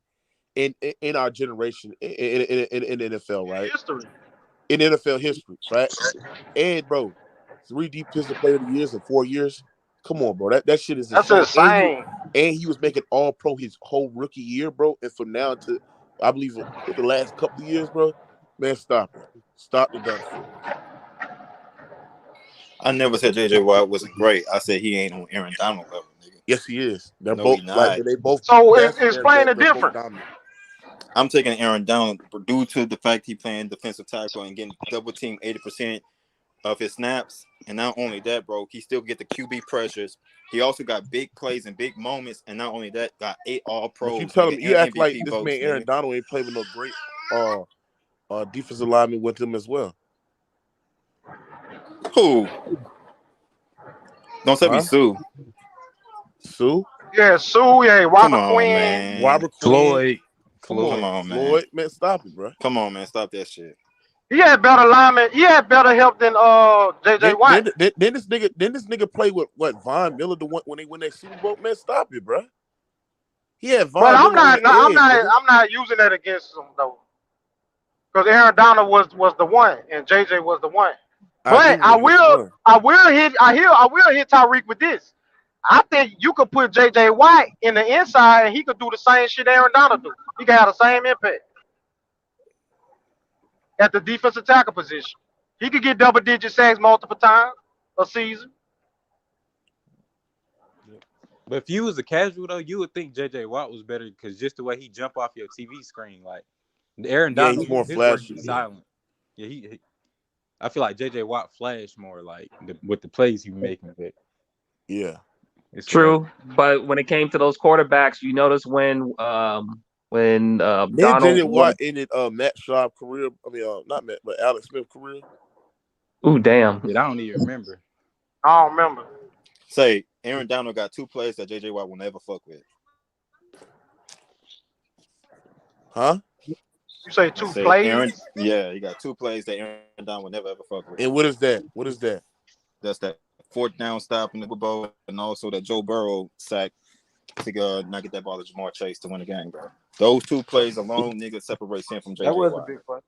in our generation in the NFL, right? In NFL history, right? And bro, 3 defensive player of the years in 4 years. Come on, bro. That shit is That's insane. insane. And he was making all pro his whole rookie year, bro. And from now to I believe the last couple of years, bro. Man, stop it. Stop the gun. I never said JJ Watt wasn't great. I said he ain't on Aaron Donald level, nigga. Yes, he is. They're No, both he not. like they both. So explain the difference. I'm taking Aaron Donald due to the fact he playing defensive tackle and getting double team 80% of his snaps. And not only that, bro, he still get the QB pressures. He also got big plays and big moments. And not only that, got 8 All-Pros. But you tell him you act like this votes, man Aaron Donald ain't played with no great defensive lineman with him as well. Who? Don't say me Sue. Sue? Yeah, Sue. Yeah, Come Robert on, Quinn. man. Robert Floyd. Come on, man. Floyd, man, stop it, bro. Come on, man, stop that shit. He had better linemen. He had better help than JJ Watt. Then this nigga play with what Von Miller when they win that Super Bowl. Man, stop it, bro. He had Von. But I'm Miller not using that against him though, because Aaron Donald was the one and JJ was the one. But I will hit Tyreek with this. I think you could put JJ Watt in the inside and he could do the same shit Aaron Donald do. He can have the same impact at the defensive tackle position. He could get double-digit sacks multiple times a season. But if you was a casual though, you would think J.J. Watt was better because just the way he jump off your TV screen, like Aaron Yeah, Donald, he's more his work flashy. is silent. Yeah, he I feel like J.J. Watt flashed more, like with the plays he making. But yeah, it's True, but when it came to those quarterbacks, you notice when then Donald J.J. was, Watt ended Matt Schaub career. I mean, not Matt, but Alex Smith career. ooh damn, I don't even remember. I don't remember. Say Aaron Donald got 2 plays that JJ Watt will never fuck with. Huh? You say 2 Say plays? Aaron, yeah, he got 2 plays that Aaron Donald will never ever fuck with. And what is that? What is that? That's that 4th down stop in the Super Bowl, and also that Joe Burrow sack to not get that ball to Jamar Chase to win the game, bro. Those 2 plays alone, nigga, separates him from JJ That was Watt. a big play.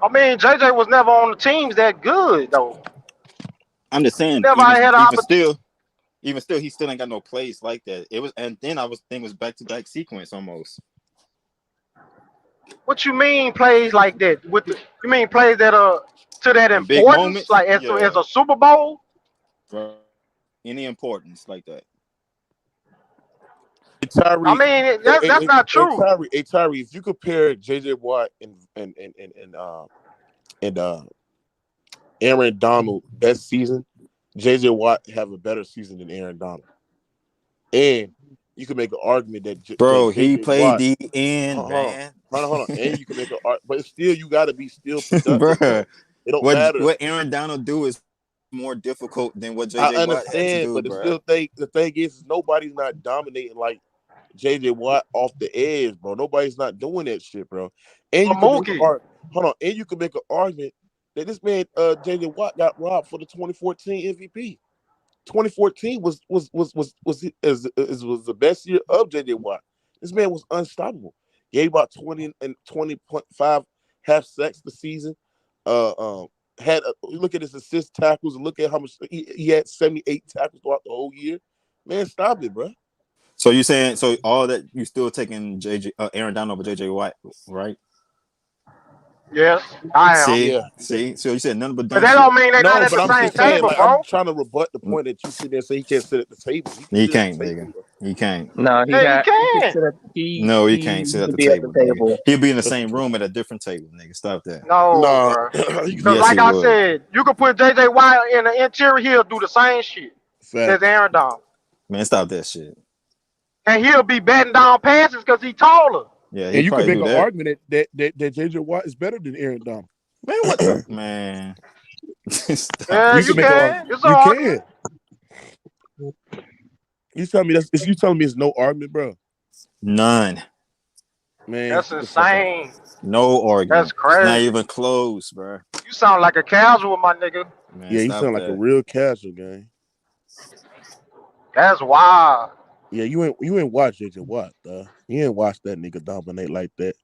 I mean, JJ was never on the teams that good though. I'm just saying, Never had an even still, he still ain't got no plays like that. It was, and then I was thinking it was back-to-back sequence almost. What you mean plays like that? You mean plays that are to that In big importance, moments, like as yeah. a Super Bowl? Bro, any importance like that? Hey, Tyree, I mean, that's not true. Tyree, if you compare J.J. Watt and Aaron Donald that season, J.J. Watt have a better season than Aaron Donald. And you can make an argument that Bro, that he J.J. played Watt, the end, man. Hold on. And you can make an argument, but still, you got to be still productive. Bro, It don't matter. What Aaron Donald do is more difficult than what I JJ Watt had to understand, do, but bro. the thing is nobody's not dominating like J.J. Watt off the edge, bro. Nobody's not doing that shit, bro. And you can make and you can make an argument that this man J.J. Watt got robbed for the 2014 MVP. 2014 was the best year of J.J. Watt. This man was unstoppable. Gave about 20 and 20.5 half sacks the season. Look at his assist tackles and look at how much he had 78 tackles throughout the whole year. Man, stop it, bro. So you saying all that you still taking Aaron Donald over JJ Watt, right? Yes, I am. See. So you said nothing but that don't mean they're not at the same table, bro. I'm trying to rebut the point that you sit there and say he can't sit at the table. He can't, nigga. He can't. No, he can. No, he can't sit at the table. Nigga. He'll be in the same room at a different table, nigga. Stop that. No, bro. Because like I said, you can put JJ Watt in the interior, he'll do the same shit as Aaron Donald. Man, stop that shit. And he'll be batting down passes because he's taller. Yeah, and you can make an argument that J.J. Watt is better than Aaron Donald. Man, what the man? Yeah, you can. It's an argument. You telling me it's no argument, bro? None. Man, that's insane. No argument. That's crazy. It's not even close, bro. You sound like a casual, my nigga. Man, yeah, you sound like a real casual gang. That's wild. Yeah, you ain't watch J.J. Watt, though. You ain't watch that nigga dominate like that.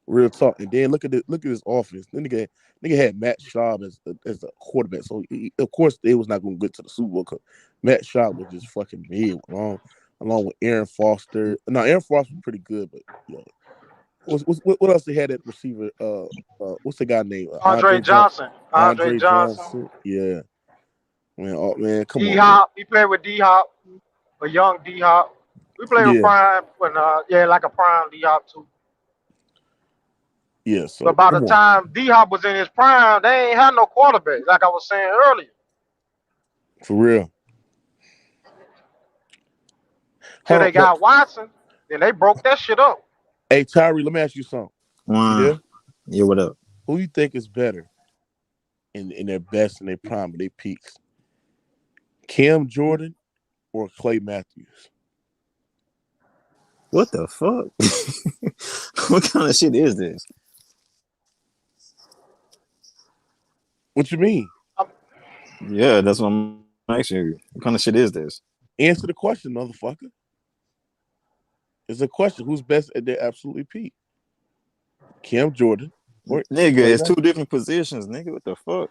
Real talk. And then look at his offense. Then nigga had Matt Schaub as a quarterback. So of course they was not gonna get to the Super Bowl because Matt Schaub was just fucking big along with Aaron Foster. No, Aaron Foster was pretty good, but what else they had at receiver? What's the guy named? Andre Johnson. Andre Johnson. Yeah. Man, come on. D-Hop. He played with D-Hop. A young D-Hop. We played with Prime when like a Prime D-Hop too. Yeah, so but by the time D-Hop was in his prime, they ain't had no quarterback, like I was saying earlier. For real. Till they got Watson, then they broke that shit up. Hey Tyree, let me ask you something. Yeah, what up? Who you think is better in their best and their prime, their peaks? Cam Jordan or Clay Matthews? What the fuck? What kind of shit is this? What you mean? Yeah, that's what I'm asking you. What kind of shit is this? Answer the question, motherfucker. It's a question. Who's best at their absolute peak? Cam Jordan. Nigga, it's 2 different positions, nigga. What the fuck?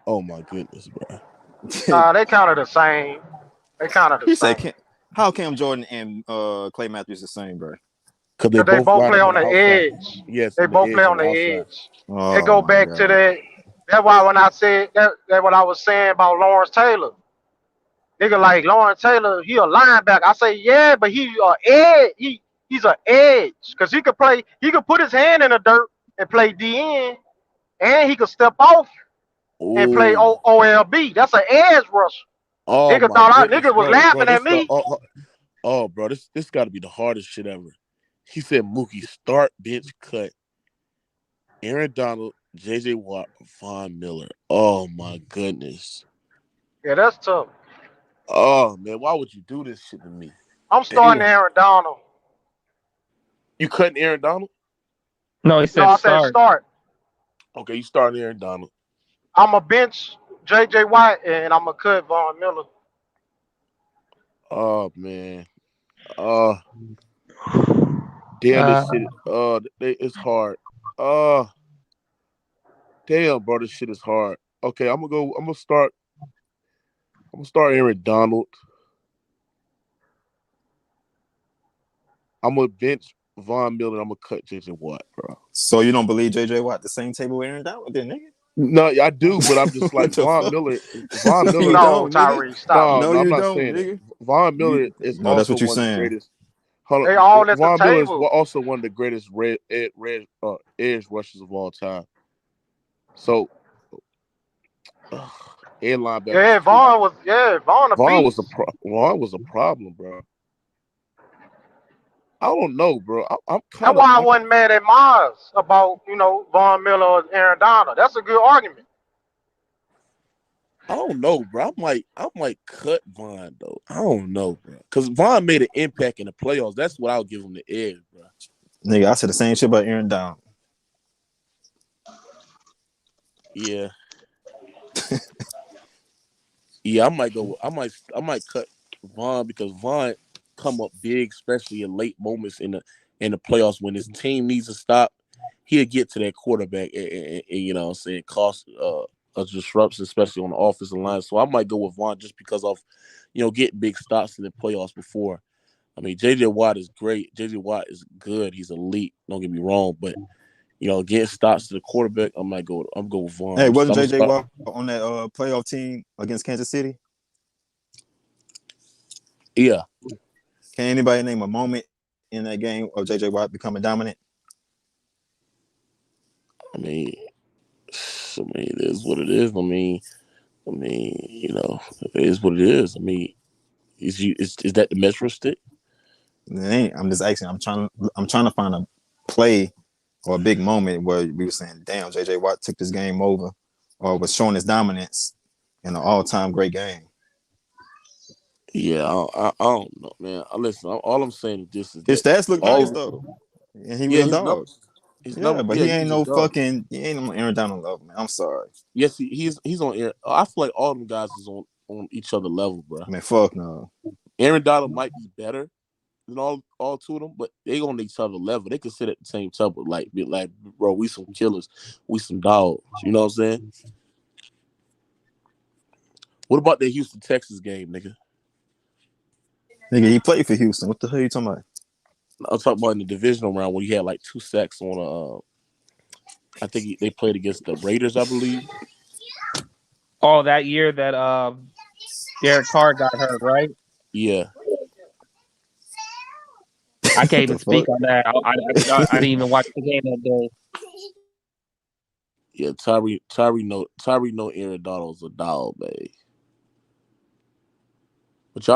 Oh my goodness, bro. Nah, they kind of the same. He said, how Cam Jordan and Clay Matthews the same, bro? Because they both play on the edge. Yes, they both play on the edge. Oh, they go back to that. That's why when I said that what I was saying about Lawrence Taylor. Nigga like Lawrence Taylor, he a linebacker. I say, yeah, but he's a edge. He's an edge because he could play. He could put his hand in the dirt and play DN, and he could step off and play OLB. That's an edge rusher. Oh Nigga my thought goodness, nigga was bro, laughing at me. bro, this got to be the hardest shit ever. He said, Mookie, start, bench, cut. Aaron Donald, J.J. Watt, Von Miller. Oh my goodness. Yeah, that's tough. Oh man, why would you do this shit to me? I'm starting Aaron Donald. You cutting Aaron Donald? No, he said I said start. Okay, you starting Aaron Donald. I'm a bench J.J. Watt and I'm a cut Von Miller. Oh man. Damn, this shit. It's hard. Damn, bro, this shit is hard. Okay, I'm gonna start Aaron Donald. I'm gonna bench Von Miller. I'm gonna cut J.J. Watt, bro. So you don't believe J.J. Watt the same table with Aaron Donald, then, nigga? No, I do, but I'm just like Von Miller. Von No, Miller. you don't, Tyree, stop. No, you I'm not don't, saying nigga. it. Von Miller is No, that's also what you're one of the saying. greatest. Hold They on. all at the Von Miller is table. also one of the greatest edge rushers of all time. So, and linebacker. Yeah, Vaughn was Vaughn was a problem, bro. I don't know, bro. I'm kind That's of. why I wasn't mad at Mars about, Von Miller or Aaron Donald. That's a good argument. I don't know, bro. I'm like cut Vaughn though. I don't know, bro. Because Vaughn made an impact in the playoffs. That's what I'll give him the edge, bro. Nigga, I said the same shit about Aaron Donald. Yeah. Yeah, I might cut Vaughn because Vaughn come up big, especially in late moments in the playoffs when his team needs to stop. He'll get to that quarterback and you know what I'm saying, cause a disruption, especially on the offensive line. So I might go with Vaughn just because of, getting big stops in the playoffs before. I mean, J.J. Watt is great. J.J. Watt is good. He's elite. Don't get me wrong, but getting stops to the quarterback, I'm going with Vaughn. Hey, wasn't J.J. Watt on that playoff team against Kansas City? Yeah. Can anybody name a moment in that game of J.J. Watt becoming dominant? I mean, it is what it is. I mean, it is what it is. I mean, is that the measuring stick? It ain't. I'm just asking. I'm trying to find a play or a big moment where we were saying, "Damn, J.J. Watt took this game over," or was showing his dominance in an all-time great game. Yeah, I don't know, man. Listen, all I'm saying is this: his stats look nice though, and he was a dog. But he ain't no fucking. He ain't no Aaron Donald level, man. I'm sorry. Yes, he's on air. I feel like all them guys is on each other level, bro. Man, fuck no. Aaron Donald might be better than all two of them, but they on each other level. They can sit at the same table, like, bro, we some killers, we some dogs. You know what I'm saying? What about the Houston Texas game, nigga? Nigga, he played for Houston. What the hell are you talking about? I'm talking about in the divisional round when he had like 2 sacks on I think they played against the Raiders, I believe. Oh, that year that Derek Carr got hurt, right? Yeah. I can't even speak on that. I didn't even watch the game that day. Yeah, Tyree know Aaron Donald's a dog, babe. But y'all